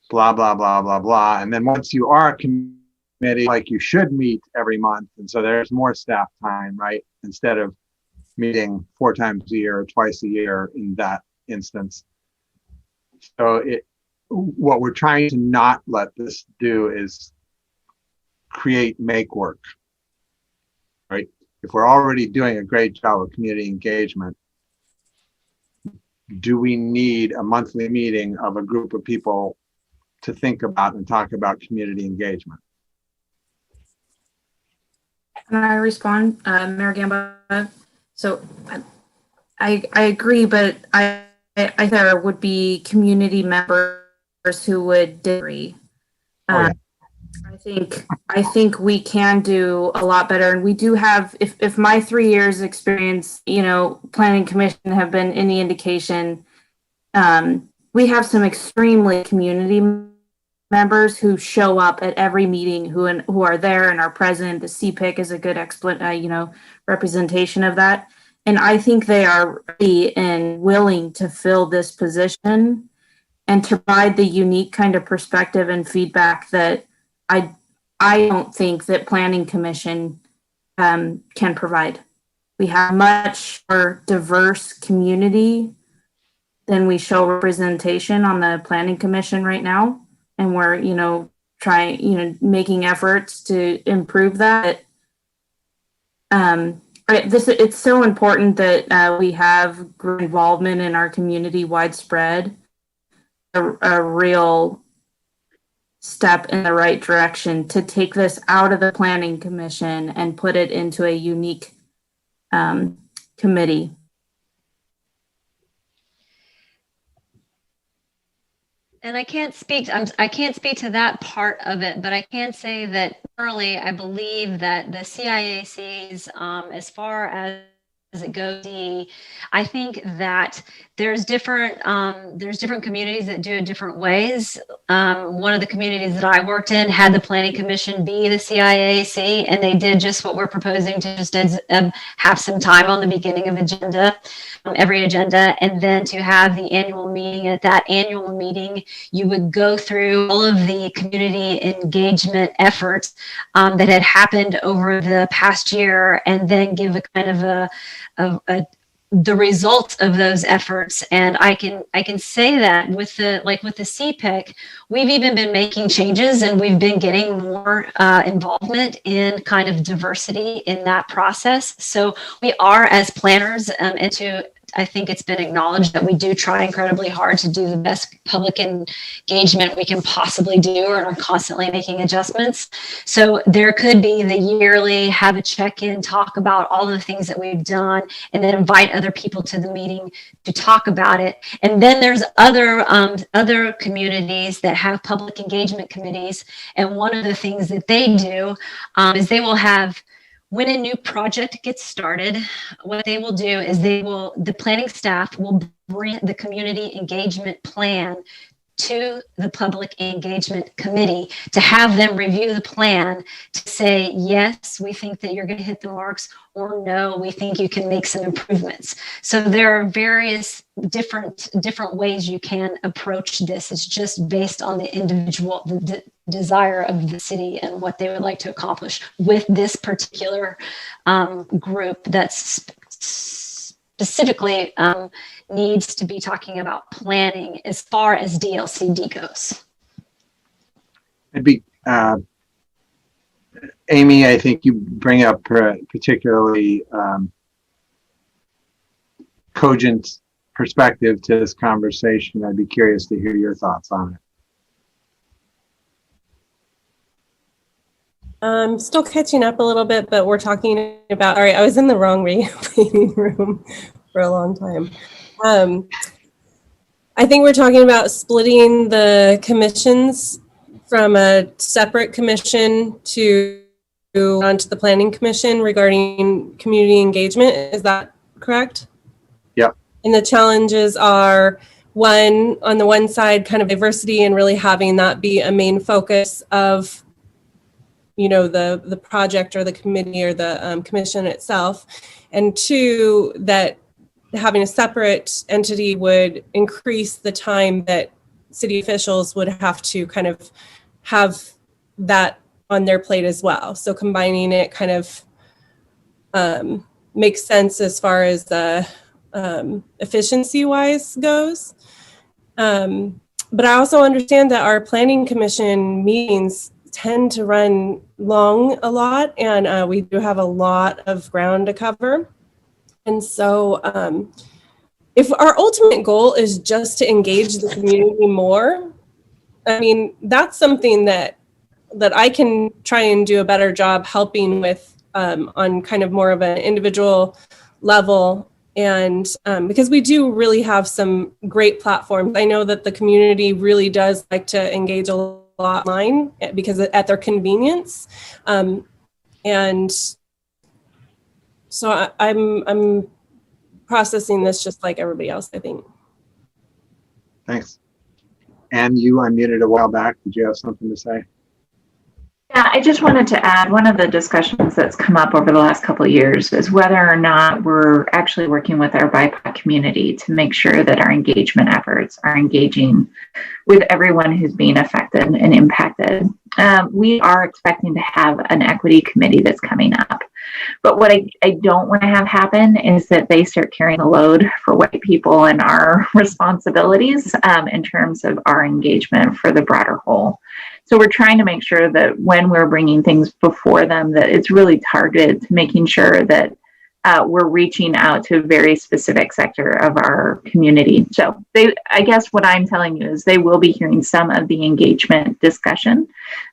blah, blah, blah, blah, blah. And then once you are a committee, like, you should meet every month. And so there's more staff time, right? Instead of meeting 4 times a year or twice a year in that instance. So what we're trying to not let this do is create make work, right? If we're already doing a great job of community engagement, do we need a monthly meeting of a group of people to think about and talk about community engagement? Can I respond, Mayor Gamba? So I agree, but I there would be community members who would disagree. I think we can do a lot better, and we do have. If my 3 years experience, planning commission have been any indication, we have some extremely community members who show up at every meeting, who are there and are present. The CPIC is a good representation of that, and I think they are ready and willing to fill this position and to provide the unique kind of perspective and feedback that I don't think that planning commission can provide. We have much more diverse community than we show representation on the planning commission right now. And we're, making efforts to improve that. It's so important that we have involvement in our community widespread, a real step in the right direction to take this out of the planning commission and put it into a unique committee. And I can't speak to that part of it, but I can say that early, I believe that the CIACs, as far as it goes, I think that there's different communities that do it different ways. One of the communities that I worked in had the planning commission be the CIAC, and they did just what we're proposing to just have some time on the beginning of every agenda, and then to have the annual meeting. At that annual meeting, you would go through all of the community engagement efforts that had happened over the past year, and then give a kind of the results of those efforts. And I can say that with the CPIC, we've even been making changes, and we've been getting more involvement in kind of diversity in that process. So we are, as planners, I think it's been acknowledged that we do try incredibly hard to do the best public engagement we can possibly do, and are constantly making adjustments. So there could be the yearly, have a check-in, talk about all the things that we've done, and then invite other people to the meeting to talk about it. And then there's other communities that have public engagement committees. And one of the things that they do is they will have, when a new project gets started, what they will do is the planning staff will bring the community engagement plan to the public engagement committee to have them review the plan to say, yes, we think that you're going to hit the marks, or no, we think you can make some improvements. So there are various different ways you can approach this. It's just based on the individual desire of the city and what they would like to accomplish with this particular group that's specifically needs to be talking about planning as far as DLCD goes. It'd be, Amy, I think you bring up particularly cogent perspective to this conversation. I'd be curious to hear your thoughts on it. I'm still catching up a little bit, but we're talking about, all right, I was in the wrong waiting room for a long time. I think we're talking about splitting the commissions from a separate commission to onto the planning commission regarding community engagement. Is that correct? Yep. And the challenges are, one, on the one side, kind of diversity and really having that be a main focus of, you know, the project or the committee or the commission itself. And two, that having a separate entity would increase the time that city officials would have to kind of have that on their plate as well. So combining it kind of makes sense as far as the efficiency wise goes. But I also understand that our planning commission meetings tend to run long a lot, and we do have a lot of ground to cover. And so if our ultimate goal is just to engage the community more, I mean, that's something that I can try and do a better job helping with on kind of more of an individual level. And because we do really have some great platforms. I know that the community really does like to engage a lot online because at their convenience. And so I'm processing this just like everybody else, I think. Thanks. And you unmuted a while back. Did you have something to say? Yeah, I just wanted to add, one of the discussions that's come up over the last couple of years is whether or not we're actually working with our BIPOC community to make sure that our engagement efforts are engaging with everyone who's being affected and impacted. We are expecting to have an equity committee that's coming up. But what I don't want to have happen is that they start carrying the load for white people and our responsibilities in terms of our engagement for the broader whole. So we're trying to make sure that when we're bringing things before them, that it's really targeted to making sure that we're reaching out to a very specific sector of our community. So I guess what I'm telling you is they will be hearing some of the engagement discussion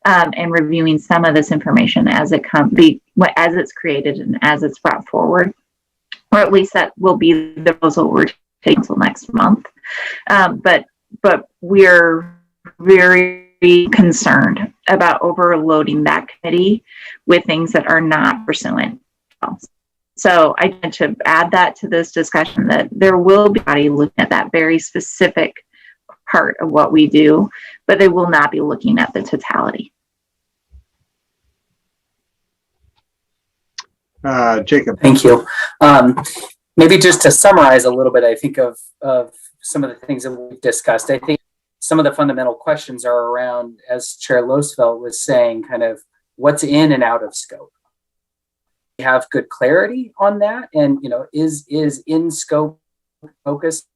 and reviewing some of this information as it's created and as it's brought forward, or at least that will be the proposal we're taking until next month. But we're very concerned about overloading that committee with things that are not pursuant. So I need to add that to this discussion, that there will be somebody looking at that very specific part of what we do, but they will not be looking at the totality. Jacob. Thank you. Maybe just to summarize a little bit, I think of some of the things that we've discussed. I think some of the fundamental questions are around, as Chair Losfeld was saying, kind of what's in and out of scope. have good clarity on that, and is in scope focused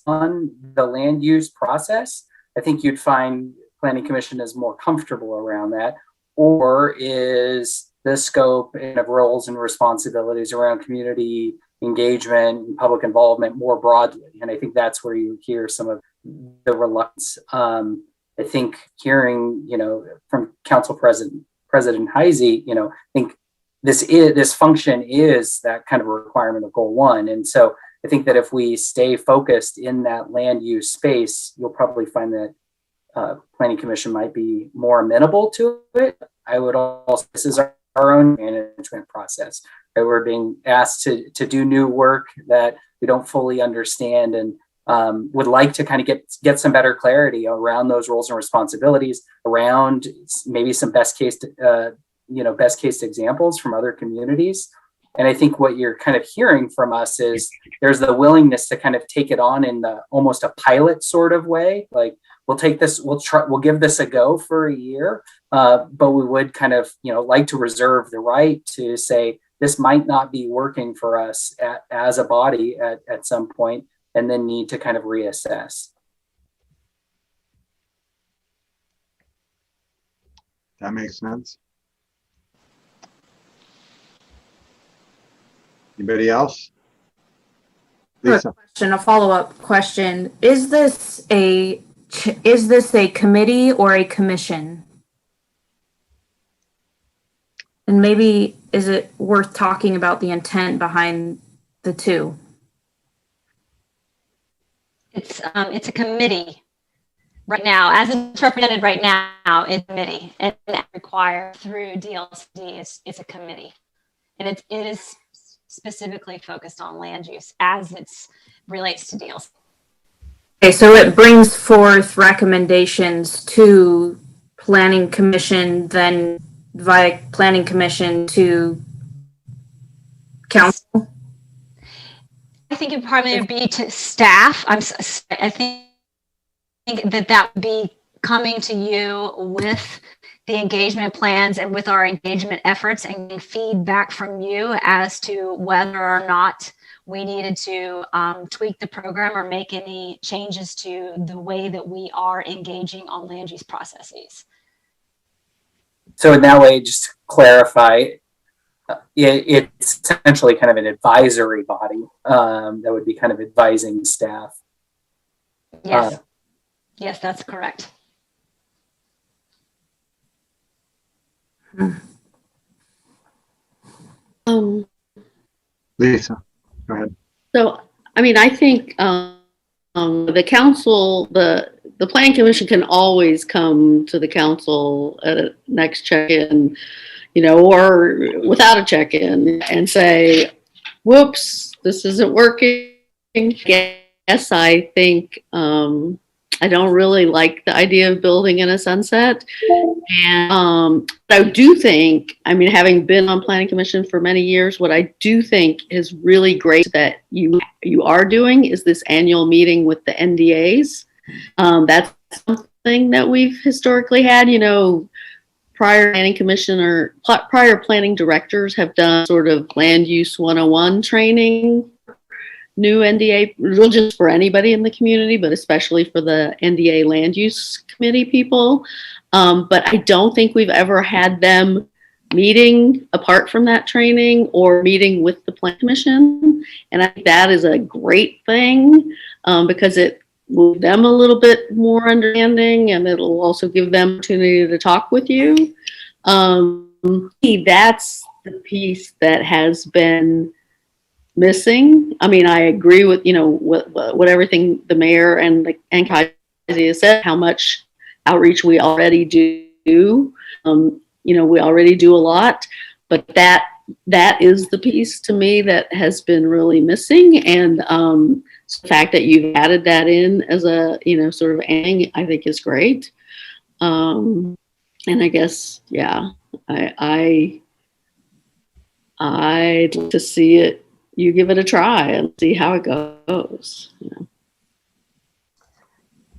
on the land use process, I think you'd find Planning Commission is more comfortable around that. Or is the scope of roles and responsibilities around community engagement and public involvement more broadly? And I think that's where you hear some of the reluctance. I think hearing, from Council President Heisey, I think this function is that kind of a requirement of Goal 1. And so I think that if we stay focused in that land use space, you'll probably find that Planning Commission might be more amenable to it. I would also, this is our own management process. Right? We're being asked to do new work that we don't fully understand, and would like to kind of get some better clarity around those roles and responsibilities, around maybe some best case examples from other communities. And I think what you're kind of hearing from us is there's the willingness to kind of take it on in the almost a pilot sort of way. Like, we'll take this, we'll give this a go for a year, but we would kind of, like to reserve the right to say, this might not be working for us as a body at some point, and then need to kind of reassess. That makes sense. Anybody else? Lisa. A follow-up question. Is this a committee or a commission? And maybe is it worth talking about the intent behind the two? It's a committee right now, as it's represented right now. It's a committee, and that required through DLCD is a committee, and it is specifically focused on land use as it relates to DLC. Okay, so it brings forth recommendations to Planning Commission, then via Planning Commission to Council? I think it probably would be to staff. I think that would be coming to you with the engagement plans and with our engagement efforts, and getting feedback from you as to whether or not we needed to tweak the program or make any changes to the way that we are engaging on land use processes. So in that way, just to clarify, it's essentially kind of an advisory body that would be kind of advising staff. Yes, yes, that's correct. Lisa, go ahead. So, I mean, I think the council, the Planning Commission can always come to the council at a next check-in, or without a check-in, and say, whoops, this isn't working. Yes, I think I don't really like the idea of building in a sunset. And I do think, having been on Planning Commission for many years, what I do think is really great that you are doing is this annual meeting with the NDAs. That's something that we've historically had, prior planning commission or prior planning directors have done sort of land use 101 training, new NDA, really just for anybody in the community, but especially for the NDA land use committee people. But I don't think we've ever had them meeting apart from that training or meeting with the Planning Commission. And I think that is a great thing because it will give them a little bit more understanding, and it'll also give them opportunity to talk with you. That's the piece that has been missing. I agree with, what everything the mayor and Kathleen has said, how much outreach we already do. We already do a lot, but that is the piece to me that has been really missing. And the fact that you've added that in as a, sort of I think is great. And I guess, yeah, I'd like to see it, you give it a try and see how it goes.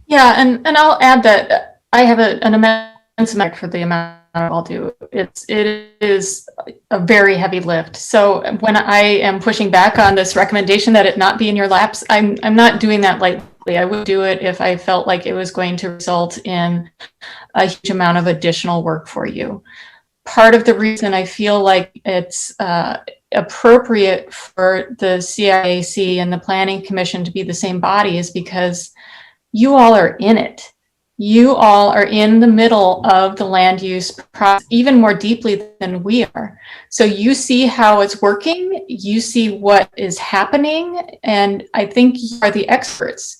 Yeah, and I'll add that I have an immense amount for the amount all do. It is a very heavy lift. So when I am pushing back on this recommendation that it not be in your laps, I'm not doing that lightly. I would do it if I felt like it was going to result in a huge amount of additional work for you. Part of the reason I feel like it's appropriate for the CIAC and the Planning Commission to be the same body is because you all are in it. You all are in the middle of the land use process even more deeply than we are. So you see how it's working, you see what is happening, and I think you are the experts.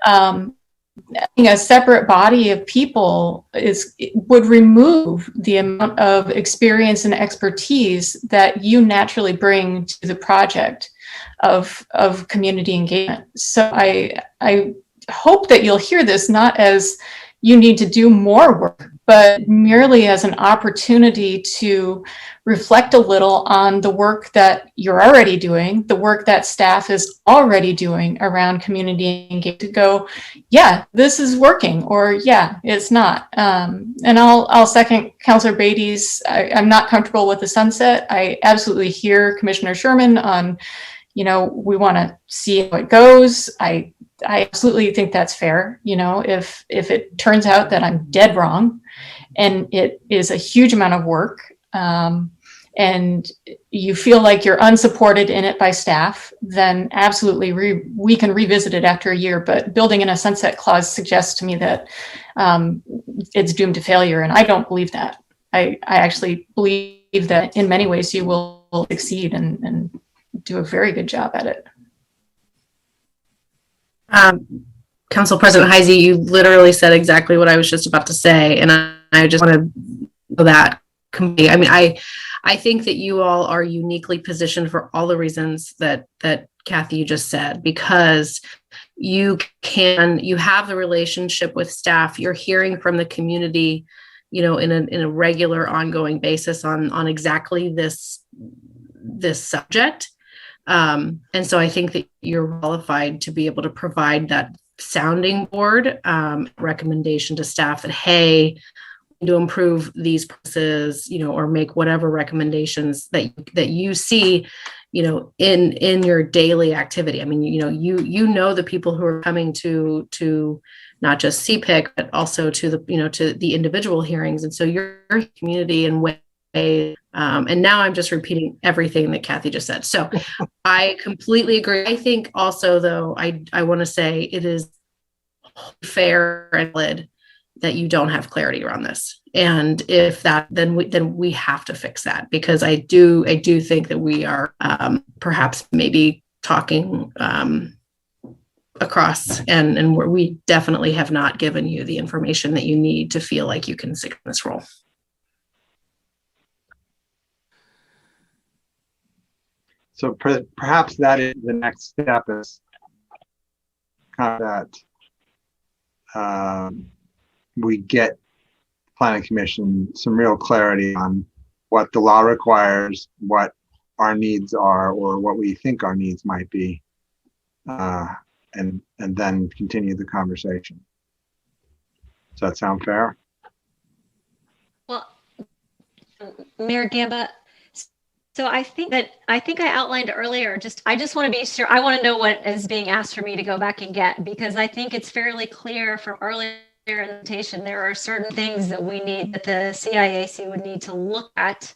A separate body of people would remove the amount of experience and expertise that you naturally bring to the project of community engagement. So I hope that you'll hear this not as you need to do more work, but merely as an opportunity to reflect a little on the work that you're already doing, the work that staff is already doing around community engagement, to go, yeah, this is working, or yeah, it's not. And I'll second Councilor Beatty's, I'm not comfortable with the sunset. I absolutely hear Commissioner Sherman on, we want to see how it goes. I absolutely think that's fair. If it turns out that I'm dead wrong and it is a huge amount of work, and you feel like you're unsupported in it by staff, then absolutely we can revisit it after a year. But building in a sunset clause suggests to me that it's doomed to failure, and I don't believe that. I actually believe that in many ways you will succeed and do a very good job at it. Council President Heise, you literally said exactly what I was just about to say, and I just want to know that. I mean, I think that you all are uniquely positioned for all the reasons that Kathy you just said, because you have the relationship with staff, you're hearing from the community, in a regular ongoing basis on exactly this subject. And so I think that you're qualified to be able to provide that sounding board recommendation to staff that, hey, to improve these processes, or make whatever recommendations that you see, in your daily activity. I mean, you know the people who are coming to not just CPIC, but also to the individual hearings, and so your community and way. And now I'm just repeating everything that Kathy just said. So I completely agree. I think also, though, I want to say it is fair and valid that you don't have clarity around this. And if that, then we have to fix that, because I do think that we are perhaps maybe talking across, and we definitely have not given you the information that you need to feel like you can succeed in this role. So perhaps that is the next step, is kind of that we get Planning Commission some real clarity on what the law requires, what our needs are, or what we think our needs might be, and then continue the conversation. Does that sound fair? Well, Mayor Gamba, so I think I outlined earlier, I just want to be sure, I want to know what is being asked for me to go back and get, because I think it's fairly clear from earlier presentation, there are certain things that that the CIAC would need to look at,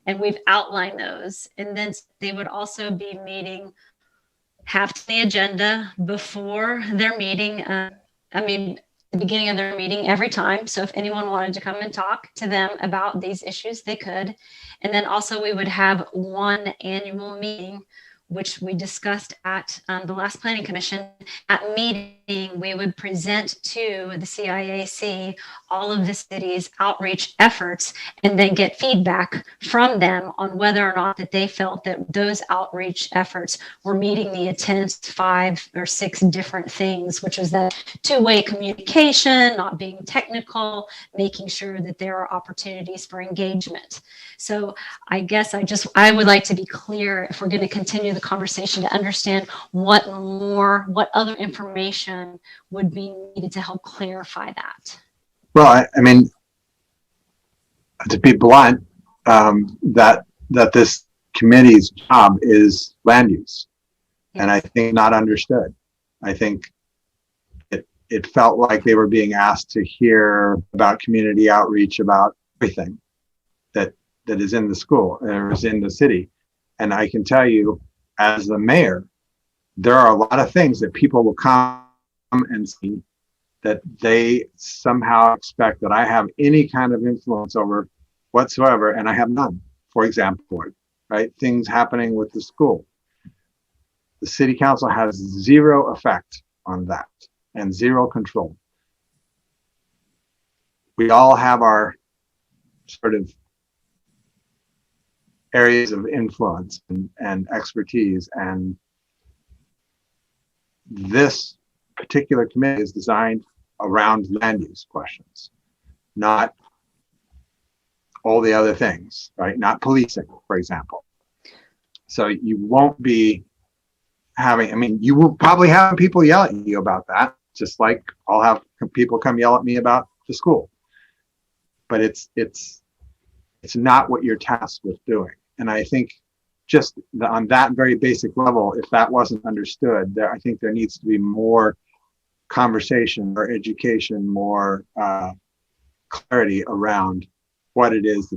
and we've outlined those. And then they would also be have the agenda before their meeting. The beginning of their meeting every time. So if anyone wanted to come and talk to them about these issues, they could. And then also we would have one annual meeting, which we discussed at the last Planning Commission. At meeting, we would present to the CIAC all of the city's outreach efforts, and then get feedback from them on whether or not that they felt that those outreach efforts were meeting the intent 5 or 6 different things, which was that two-way communication, not being technical, making sure that there are opportunities for engagement. So I guess I would like to be clear, if we're going to continue the conversation, to understand what other information would be needed to help clarify that. Well, I mean, to be blunt, that this committee's job is land use, and I think not understood. I think it felt like they were being asked to hear about community outreach about everything that is in the school or is in the city. And I can tell you, as the mayor, there are a lot of things that people will come and see that they somehow expect that I have any kind of influence over whatsoever, and I have none. For example, right? Things happening with the school. The city council has zero effect on that and zero control. We all have our sort of areas of influence and expertise, and this particular committee is designed around land use questions, not all the other things, right? Not policing, for example. So you won't be having, I mean, you will probably have people yell at you about that, just like I'll have people come yell at me about the school. But it's not what you're tasked with doing. And I think just on that very basic level, if that wasn't understood, I think there needs to be more conversation or education, more clarity around what it is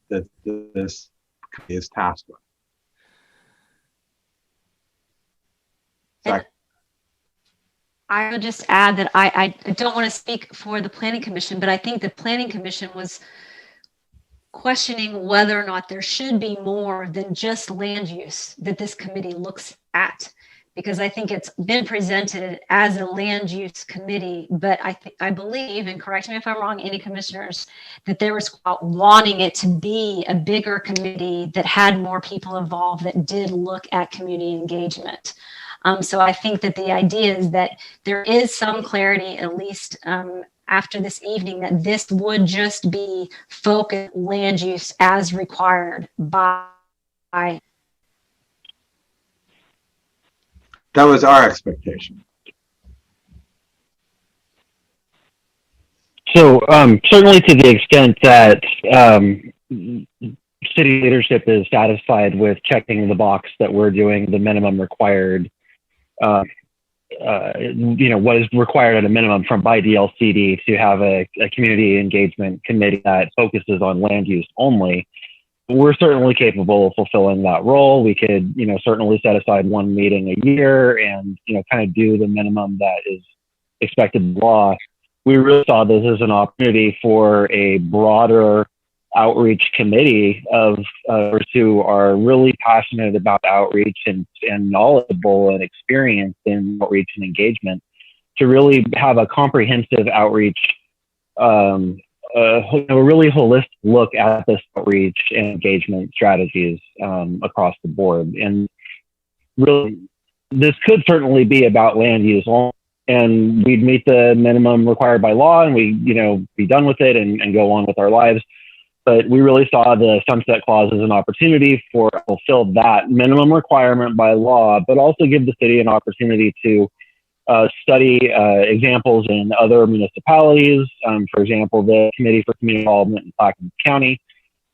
that this committee is tasked with. I would just add that I don't want to speak for the Planning Commission, but I think the Planning Commission was questioning whether or not there should be more than just land use that this committee looks at, because I think it's been presented as a land use committee, but I believe, and correct me if I'm wrong, any commissioners, that there was wanting it to be a bigger committee that had more people involved that did look at community engagement. So I think that the idea is that there is some clarity, at least after this evening, that this would just be focused land use as required by. That was our expectation. So certainly to the extent that city leadership is satisfied with checking the box that we're doing the minimum required, what is required at a minimum by DLCD to have a community engagement committee that focuses on land use only, we're certainly capable of fulfilling that role. We could, certainly set aside one meeting a year and, kind of do the minimum that is expected by law. We really saw this as an opportunity for a broader outreach committee of who are really passionate about outreach and knowledgeable and experienced in outreach and engagement to really have a comprehensive outreach, a really holistic look at this outreach and engagement strategies across the board. And really, this could certainly be about land use, and we'd meet the minimum required by law and we, be done with it and go on with our lives. But we really saw the sunset clause as an opportunity for fulfill that minimum requirement by law, but also give the city an opportunity to study examples in other municipalities. For example, the Committee for Community Involvement in Plaquemine County,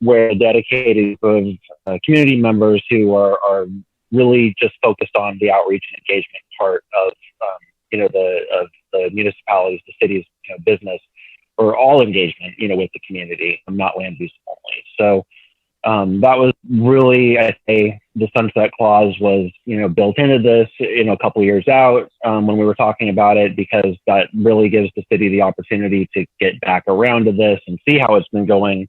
where a dedicated group of community members who are really just focused on the outreach and engagement part of the municipalities, the city's business, or all engagement, with the community, not land use only. So that was really, I'd say, the sunset clause was, built into this, a couple of years out when we were talking about it, because that really gives the city the opportunity to get back around to this and see how it's been going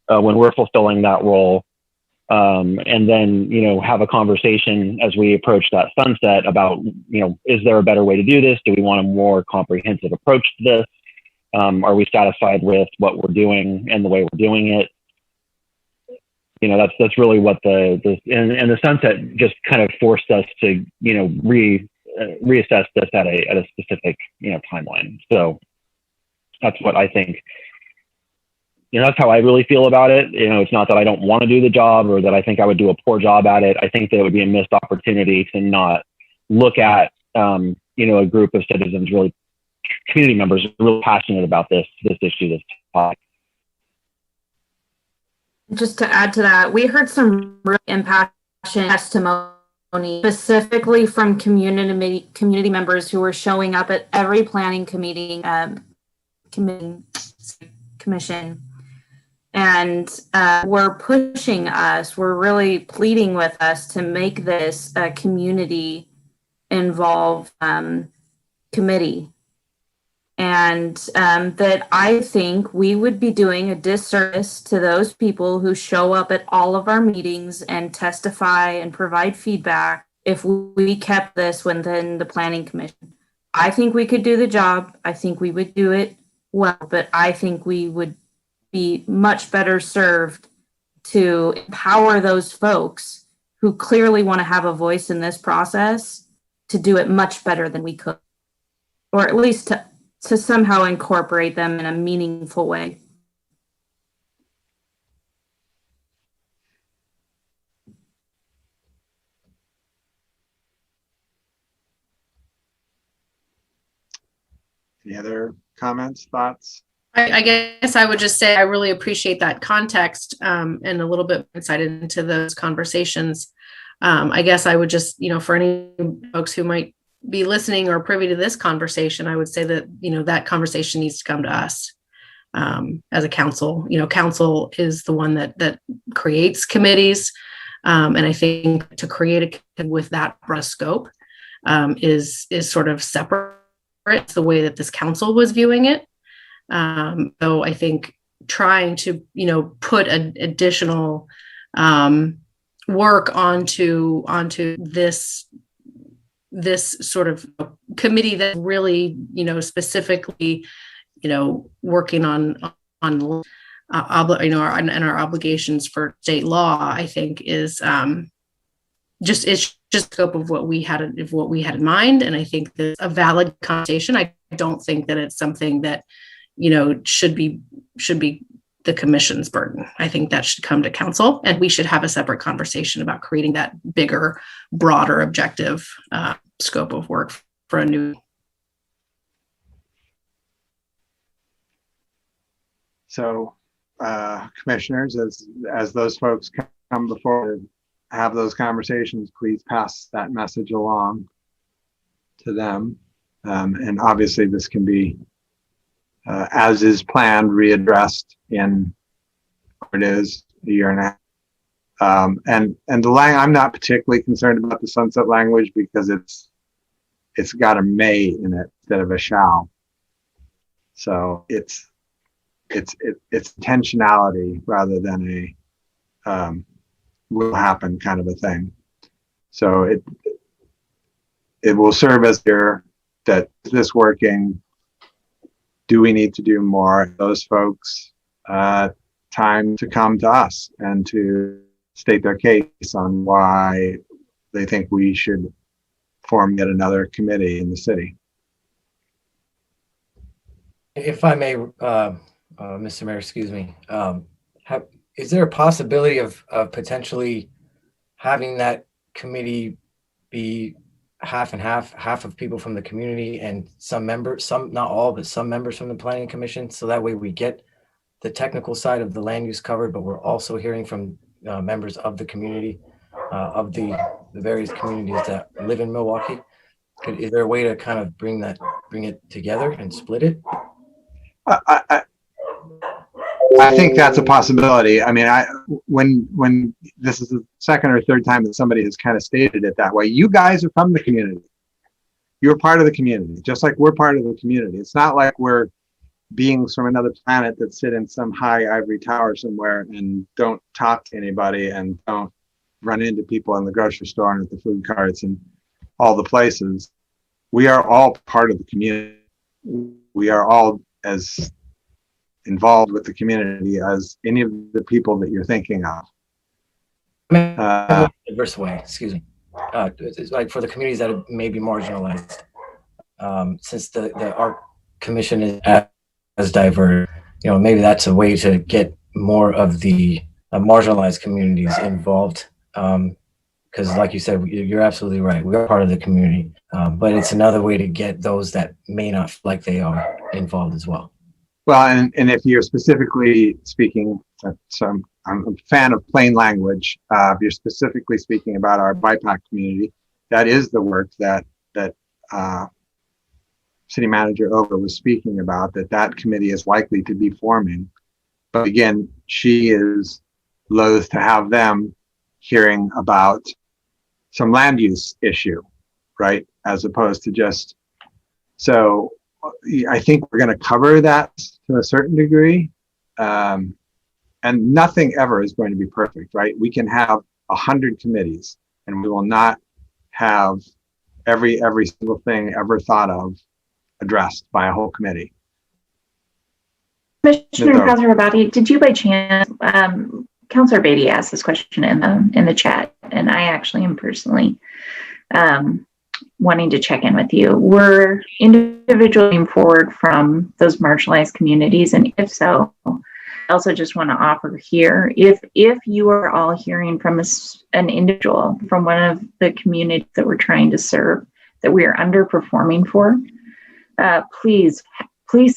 when we're fulfilling that role. And then, have a conversation as we approach that sunset about, is there a better way to do this? Do we want a more comprehensive approach to this? Are we satisfied with what we're doing and the way we're doing it? That's really what and the sunset just kind of forced us to, reassess this at a specific, timeline. So that's what I think. That's how I really feel about it. It's not that I don't want to do the job or that I think I would do a poor job at it. I think that it would be a missed opportunity to not look at, a group of citizens, really community members, really passionate about this issue, this topic. Just to add to that, we heard some really impassioned testimony specifically from community members who were showing up at every planning commission and were pushing us, were really pleading with us to make this a community involved committee. And that I think we would be doing a disservice to those people who show up at all of our meetings and testify and provide feedback if we kept this within the Planning Commission. I think we could do the job. I think we would do it well, but I think we would be much better served to empower those folks who clearly want to have a voice in this process to do it much better than we could, or at least to somehow incorporate them in a meaningful way. Any other comments, thoughts? I guess I would just say I really appreciate that context and a little bit insight into those conversations. I guess I would just, for any folks who might be listening or privy to this conversation, I would say that, that conversation needs to come to us as a council. Council is the one that creates committees. And I think to create a committee with that broad scope is sort of separate. It's the way that this council was viewing it. So I think trying to, put an additional work onto this sort of committee that really, specifically, working on our obligations for state law, I think is it's just scope of what we had in mind. And I think that's a valid conversation. I don't think that it's something that, should be the commission's burden. I think that should come to council, and we should have a separate conversation about creating that bigger, broader objective scope of work for a new. So commissioners, as those folks come before to have those conversations, please pass that message along to them. And obviously this can be, as is planned, readdressed in what it is a year and a half. And the I'm not particularly concerned about the sunset language because it's got a may in it instead of a shall. So it's intentionality rather than a will happen kind of a thing. So it will serve as there that this working. Do we need to do more? Those folks time to come to us and to state their case on why they think we should form yet another committee in the city. If I may, Mr. Mayor, excuse me, is there a possibility of potentially having that committee be half and half of people from the community and some members, not all, but some members from the Planning Commission, so that way we get the technical side of the land use covered, but we're also hearing from members of the community, of the various communities that live in Milwaukee? Is there a way to kind of bring it together and split it? I think that's a possibility. I mean, when this is the second or third time that somebody has kind of stated it that way, you guys are from the community. You're part of the community, just like we're part of the community. It's not like we're beings from another planet that sit in some high ivory tower somewhere and don't talk to anybody and don't run into people in the grocery store and at the food carts and all the places. We are all part of the community. We are all as involved with the community as any of the people that you're thinking of. Diverse way, excuse me. It's like for the communities that may be marginalized, since our commission is as diverse, maybe that's a way to get more of the marginalized communities involved. Because like you said, you're absolutely right. We are part of the community, but it's another way to get those that may not feel like they are involved as well. Well, and if you're specifically speaking, so I'm I'm a fan of plain language. If you're specifically speaking about our BIPOC community, that is the work that City Manager Over was speaking about, that committee is likely to be forming. But again, she is loath to have them hearing about some land use issue, right? As opposed to just, so I think we're going to cover that to a certain degree. And nothing ever is going to be perfect, right? We can have 100 committees and we will not have every single thing ever thought of addressed by a whole committee. Commissioner Rabati, did you by chance, Councilor Beatty asked this question in the chat, and I actually am personally wanting to check in with you. Were individuals moving forward from those marginalized communities? And if so, I also just want to offer here, if you are all hearing from an individual from one of the communities that we're trying to serve that we are underperforming for, please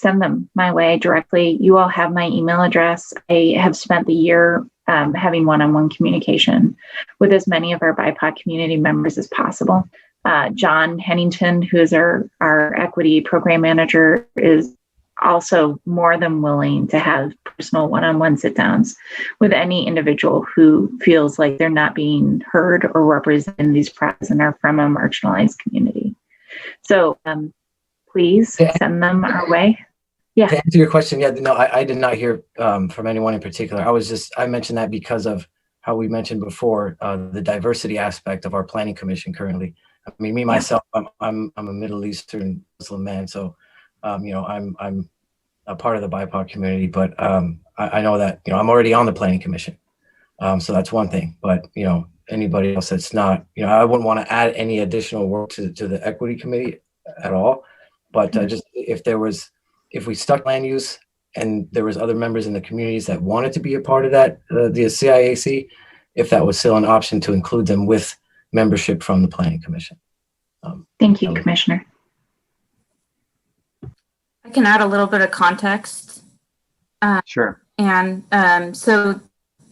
send them my way directly. You all have my email address. I have spent the year having one-on-one communication with as many of our BIPOC community members as possible. John Hennington, who is our equity program manager, is also more than willing to have personal one-on-one sit-downs with any individual who feels like they're not being heard or represented in these processes and are from a marginalized community. So please send them our way. Yeah. To answer your question, yeah, no, I did not hear from anyone in particular. I mentioned that because of how we mentioned before, the diversity aspect of our planning commission currently. I mean, me myself, I'm a Middle Eastern Muslim man, so I'm a part of the BIPOC community, but I know that I'm already on the planning commission, so that's one thing. But anybody else that's not, I wouldn't want to add any additional work to the equity committee at all. But just if we stuck land use and there was other members in the communities that wanted to be a part of that, the CIAC, if that was still an option to include them with membership from the planning commission. Thank you, Commissioner. I can add a little bit of context. Sure. And so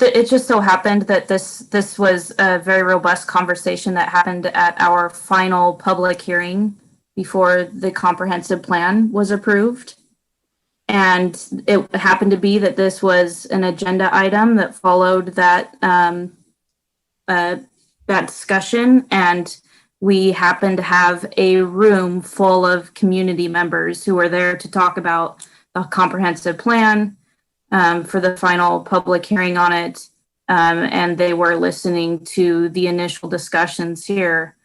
it just so happened that this was a very robust conversation that happened at our final public hearing before the comprehensive plan was approved. And it happened to be that this was an agenda item that followed that discussion, and we happened to have a room full of community members who were there to talk about the comprehensive plan for the final public hearing on it, and they were listening to the initial discussions here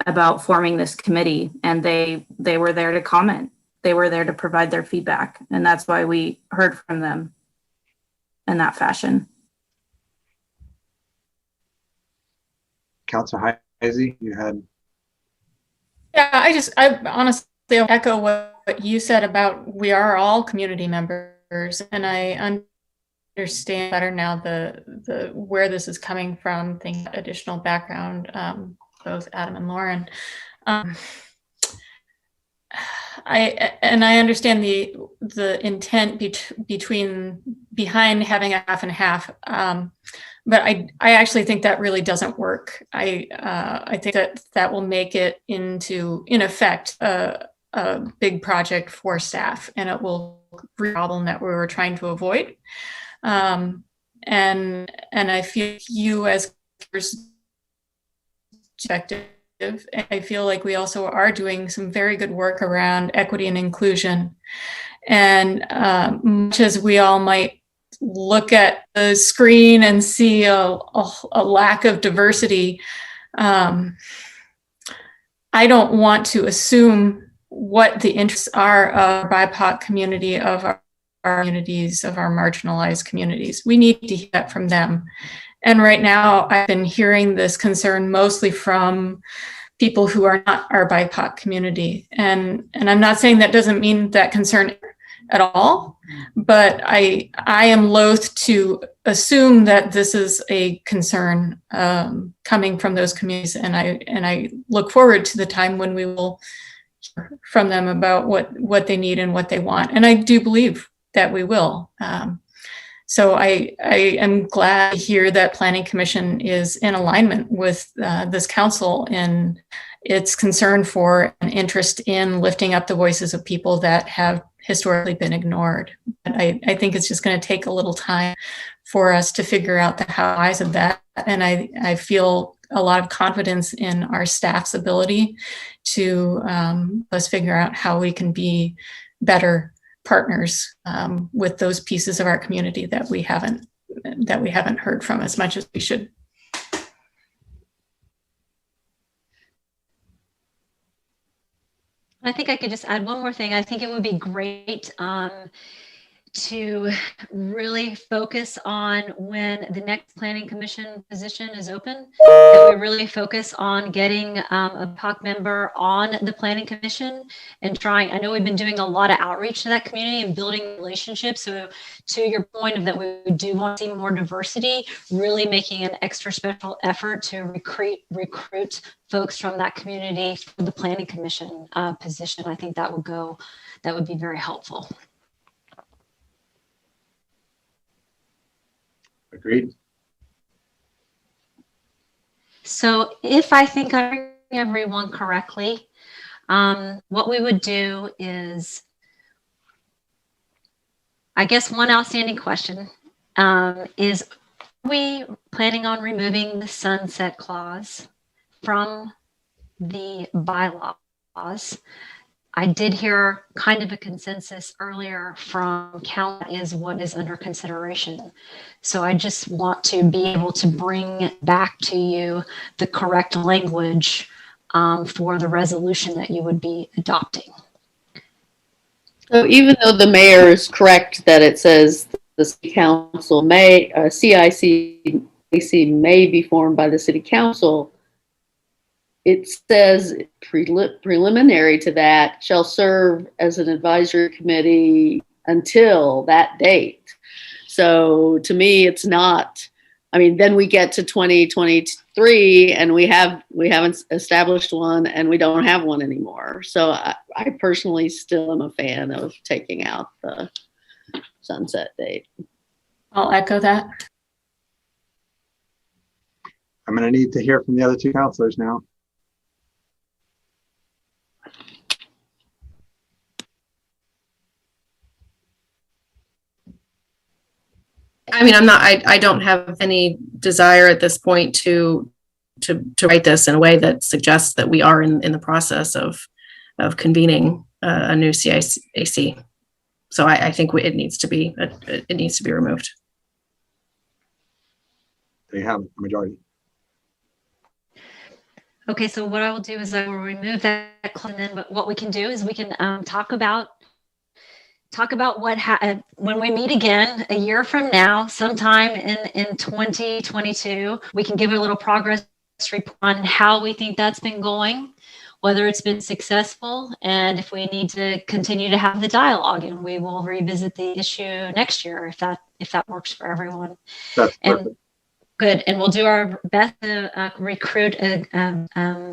about forming this committee, and they were there to comment. They were there to provide their feedback, and that's why we heard from them in that fashion. Councilor Heisey, you had. Yeah, I honestly echo what you said about we are all community members, and I understand better now the where this is coming from. Thinking additional background, both Adam and Lauren. I understand the intent behind having a half and half, but I actually think that really doesn't work. I think that will make it into, in effect, a big project for staff, and it will be a problem that we were trying to avoid. And I feel you as perspective. I feel like we also are doing some very good work around equity and inclusion. And much as we all might look at the screen and see a lack of diversity, I don't want to assume what the interests are of our BIPOC community, of our communities, of our marginalized communities. We need to hear that from them. And right now, I've been hearing this concern mostly from people who are not our BIPOC community. And I'm not saying that doesn't mean that concern at all, but I am loath to assume that this is a concern coming from those communities. And I look forward to the time when we will hear from them about what they need and what they want. And I do believe that we will. So I am glad to hear that Planning Commission is in alignment with this council in its concern for and interest in lifting up the voices of people that have historically been ignored. But I think it's just going to take a little time for us to figure out the hows of that. And I feel a lot of confidence in our staff's ability to us figure out how we can be better partners with those pieces of our community that we haven't heard from as much as we should. I think I could just add one more thing. I think it would be great to really focus on when the next Planning Commission position is open, that we really focus on getting a POC member on the Planning Commission and trying. I know we've been doing a lot of outreach to that community and building relationships. So to your point of that we do want to see more diversity, really making an extra special effort to recruit folks from that community for the Planning Commission position. I think that would be very helpful. Agreed. So if I think I'm hearing everyone correctly, what we would do is, I guess one outstanding question is, are we planning on removing the sunset clause from the bylaws? I did hear kind of a consensus earlier from council is what is under consideration. So I just want to be able to bring back to you the correct language for the resolution that you would be adopting. So even though the mayor is correct that it says the city council may, CIC may be formed by the city council, it says preliminary to that shall serve as an advisory committee until that date. So to me, it's not, I mean, then we get to 2023 and we haven't established one and we don't have one anymore. So I personally still am a fan of taking out the sunset date. I'll echo that. I'm going to need to hear from the other two counselors now. I mean, I don't have any desire at this point to write this in a way that suggests that we are in the process of convening a new CIAC. So I think it needs to be removed. There you have it, majority. Okay, so what I will do is I will remove that clause, and then what we can do is we can talk about what when we meet again a year from now, sometime in 2022, we can give a little progress report on how we think that's been going, whether it's been successful, and if we need to continue to have the dialogue, and we will revisit the issue next year if that works for everyone. That's perfect. Good, and we'll do our best to recruit a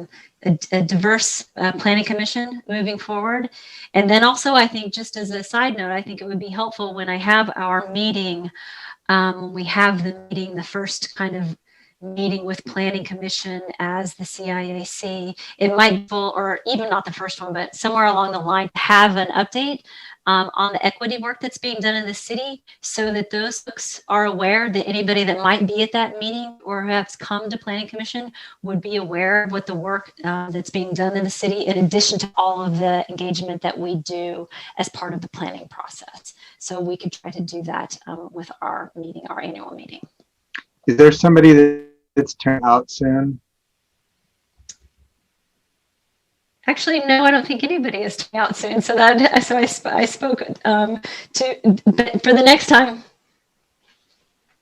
diverse planning commission moving forward. And then also, I think, just as a side note, I think it would be helpful when I have our meeting, we have the first kind of meeting with planning commission as the CIAC. It might be or even not the first one, but somewhere along the line, have an update on the equity work that's being done in the city, so that those folks are aware that anybody that might be at that meeting or has come to planning commission would be aware of what the work that's being done in the city, in addition to all of the engagement that we do as part of the planning process. So we could try to do that with our annual meeting. Is there somebody that's turning out soon? Actually, no, I don't think anybody is turning out soon. So I spoke for the next time.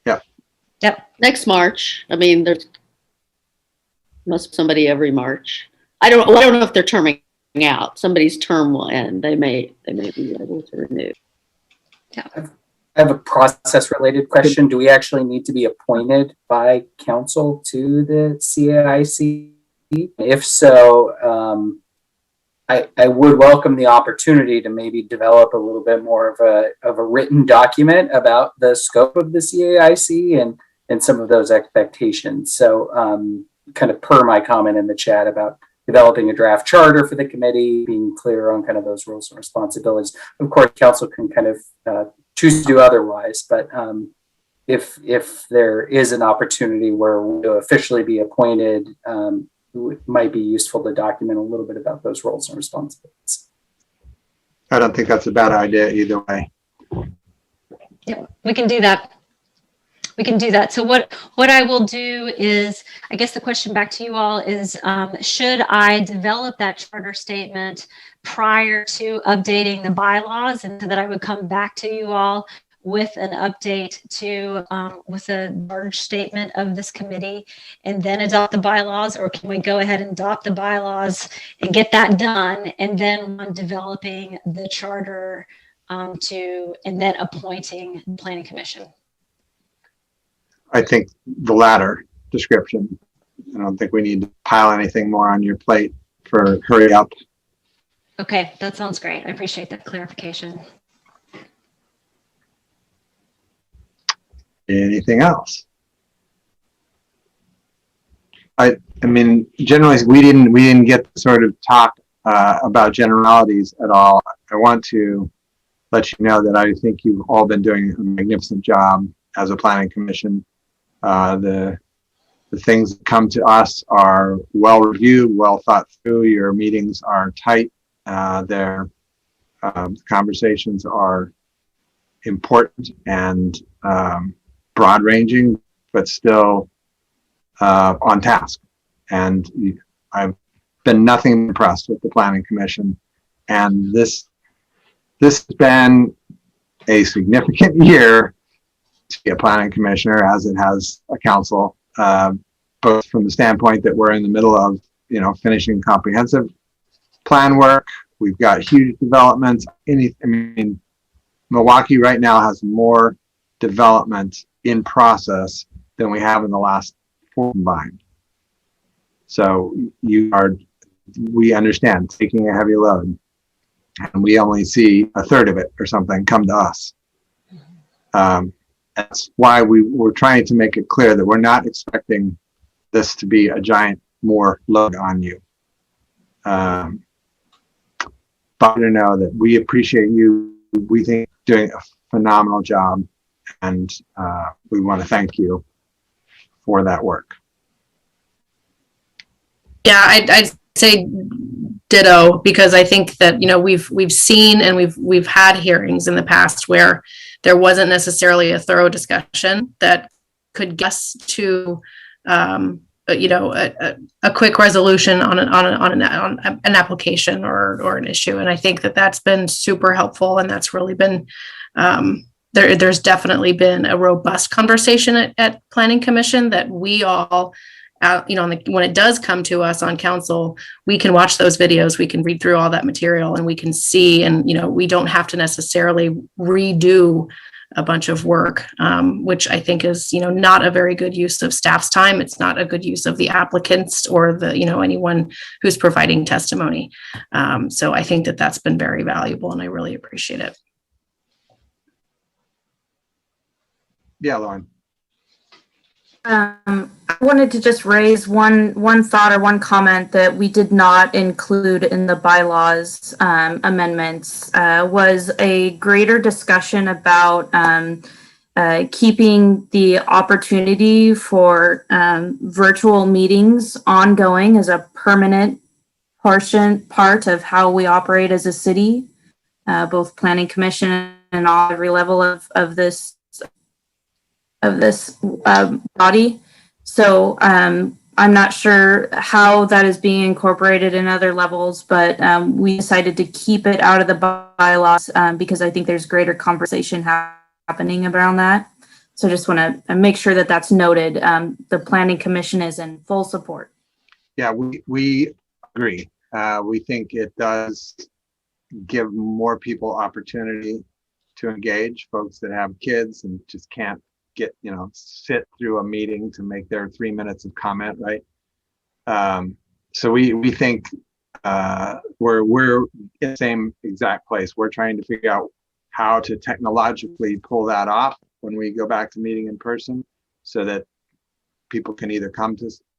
Yeah. Yep. Next March. I mean, there's must be somebody every March. I don't know if they're terming out. Somebody's term will end. They may be able to renew. Yeah. I have a process related question. Do we actually need to be appointed by council to the CIAC? If so, I would welcome the opportunity to maybe develop a little bit more of a written document about the scope of the CAIC and some of those expectations. So kind of per my comment in the chat about developing a draft charter for the committee, being clear on kind of those roles and responsibilities. Of course, council can kind of choose to do otherwise, but if there is an opportunity where we'll officially be appointed, it might be useful to document a little bit about those roles and responsibilities. I don't think that's a bad idea either way. Yeah, we can do that. We can do that. So what I will do is, I guess the question back to you all is, should I develop that charter statement prior to updating the bylaws, and so that I would come back to you all with an update to with a large statement of this committee and then adopt the bylaws? Or can we go ahead and adopt the bylaws and get that done, and then on developing the charter and then appointing the planning commission? I think the latter description. I don't think we need to pile anything more on your plate for hurry up. Okay, that sounds great. I appreciate that clarification. Anything else? I mean, generally, we didn't get to sort of talk about generalities at all. I want to let you know that I think you've all been doing a magnificent job as a planning commission. The things that come to us are well reviewed, well thought through. Your meetings are tight. Their conversations are important and broad ranging, but still on task. And I've been nothing impressed with the planning commission. And this has been a significant year to be a planning commissioner, as it has a council, both from the standpoint that we're in the middle of, finishing comprehensive plan work. We've got huge developments. Milwaukie right now has more development in process than we have in the last 4 combined. So we understand taking a heavy load, and we only see a third of it or something come to us. That's why we're trying to make it clear that we're not expecting this to be a giant more load on you. But to know that we appreciate you. We think you're doing a phenomenal job, and we want to thank you for that work. Yeah, I'd say ditto, because I think that we've seen and we've had hearings in the past where there wasn't necessarily a thorough discussion that could get us to a quick resolution on an application or an issue. And I think that that's been super helpful, and that's really been there's definitely been a robust conversation at Planning Commission that we all when it does come to us on council, we can watch those videos, we can read through all that material, and we can see, and we don't have to necessarily redo a bunch of work, which I think is not a very good use of staff's time. It's not a good use of the applicants or the anyone who's providing testimony. So I think that that's been very valuable, and I really appreciate it. Yeah, Lauren. I wanted to just raise one thought or one comment that we did not include in the bylaws amendments was a greater discussion about keeping the opportunity for virtual meetings ongoing as a permanent part of how we operate as a city, both Planning Commission and every level of this body. So I'm not sure how that is being incorporated in other levels, but we decided to keep it out of the bylaws because I think there's greater conversation happening around that. So just want to make sure that that's noted. The Planning Commission is in full support. Yeah, we agree. We think it does give more people opportunity to engage, folks that have kids and just can't sit through a meeting to make their 3 minutes of comment, right? So we think we're in the same exact place. We're trying to figure out how to technologically pull that off when we go back to meeting in person, so that people can either come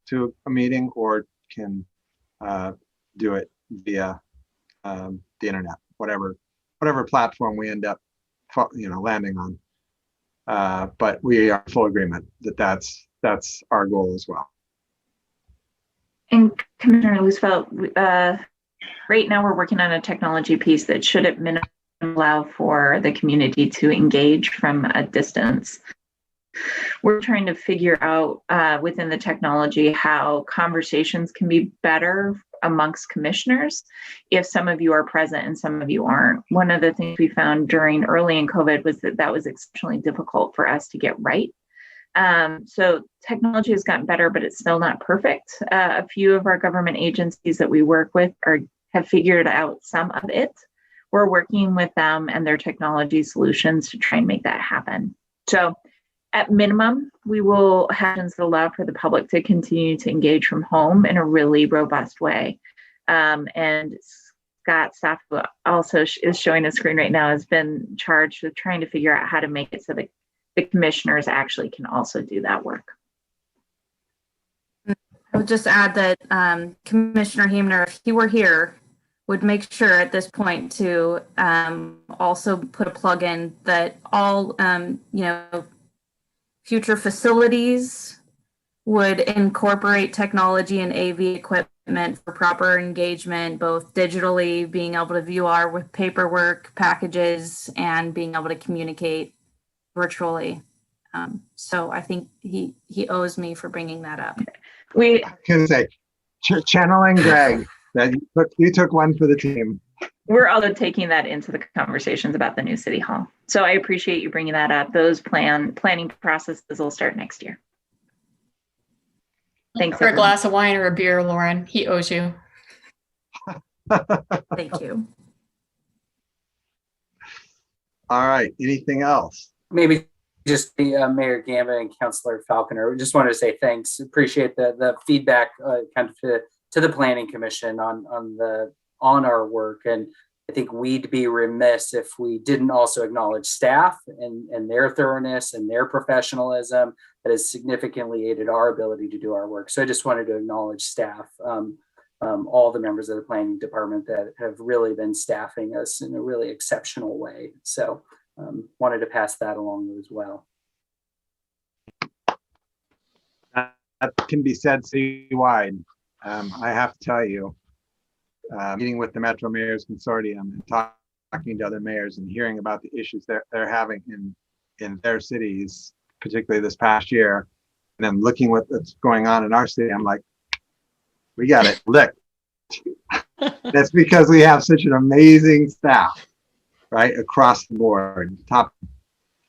to a meeting or can do it via the internet, whatever platform we end up landing on. But we are in full agreement that that's our goal as well. And Commissioner Loosefeld, right now we're working on a technology piece that should at minimum allow for the community to engage from a distance. We're trying to figure out within the technology how conversations can be better amongst commissioners if some of you are present and some of you aren't. One of the things we found early in COVID was that was exceptionally difficult for us to get right. So technology has gotten better, but it's still not perfect. A few of our government agencies that we work with have figured out some of it. We're working with them and their technology solutions to try and make that happen. So at minimum, we will have that allow for the public to continue to engage from home in a really robust way. And Scott, staff who also is showing a screen right now, has been charged with trying to figure out how to make it so that the commissioners actually can also do that work. I would just add that Commissioner Heemner, if he were here, would make sure at this point to also put a plug in that all, future facilities would incorporate technology and AV equipment for proper engagement, both digitally, being able to view our paperwork packages, and being able to communicate virtually. So I think he owes me for bringing that up. I can say, channeling Greg, that you took one for the team. We're also taking that into the conversations about the new city hall. So I appreciate you bringing that up. Those planning processes will start next year. Thanks. For a glass of wine or a beer, Lauren, he owes you. Thank you. All right. Anything else? Maybe just the Mayor Gamba and Councilor Falconer. Just wanted to say thanks. Appreciate the feedback kind of to the Planning Commission on our work. And I think we'd be remiss if we didn't also acknowledge staff and their thoroughness and their professionalism that has significantly aided our ability to do our work. So I just wanted to acknowledge staff, all the members of the planning department that have really been staffing us in a really exceptional way. So wanted to pass that along as well. That can be said citywide. I have to tell you, meeting with the Metro Mayors Consortium and talking to other mayors and hearing about the issues they're having in their cities, particularly this past year, and then looking what's going on in our city, I'm like, we got it licked. That's because we have such an amazing staff, right, across the board.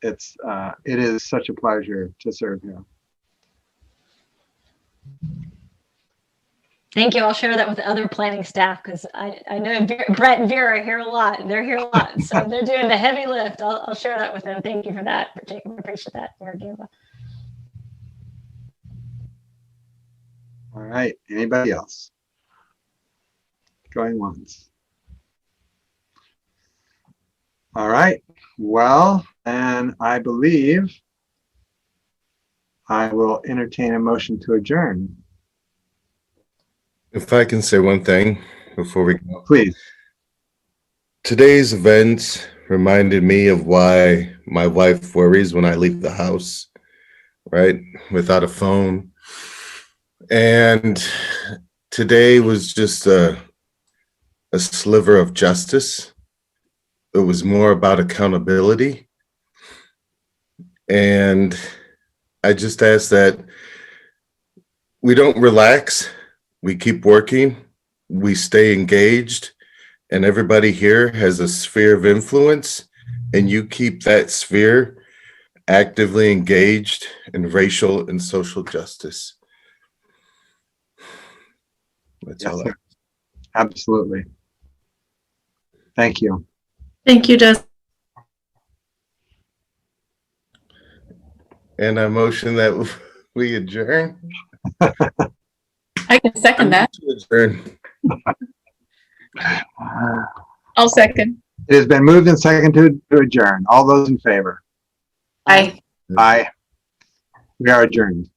It is such a pleasure to serve here. Thank you. I'll share that with the other planning staff because I know Brett and Vera are here a lot. They're here a lot. So they're doing the heavy lift. I'll share that with them. Thank you for that. Particularly appreciate that, Mayor Gamba. All right. Anybody else? Going once. All right. Well, and I believe I will entertain a motion to adjourn. If I can say one thing before we go. Please. Today's events reminded me of why my wife worries when I leave the house, right? Without a phone. And today was just a sliver of justice. It was more about accountability. And I just ask that we don't relax. We keep working, we stay engaged, and everybody here has a sphere of influence, and you keep that sphere actively engaged in racial and social justice. That's all. Absolutely. Thank you. Thank you, Jess. And I motion that we adjourn. I can second that. Adjourn. I'll second. It has been moved and seconded to adjourn. All those in favor? Aye. Aye. We are adjourned.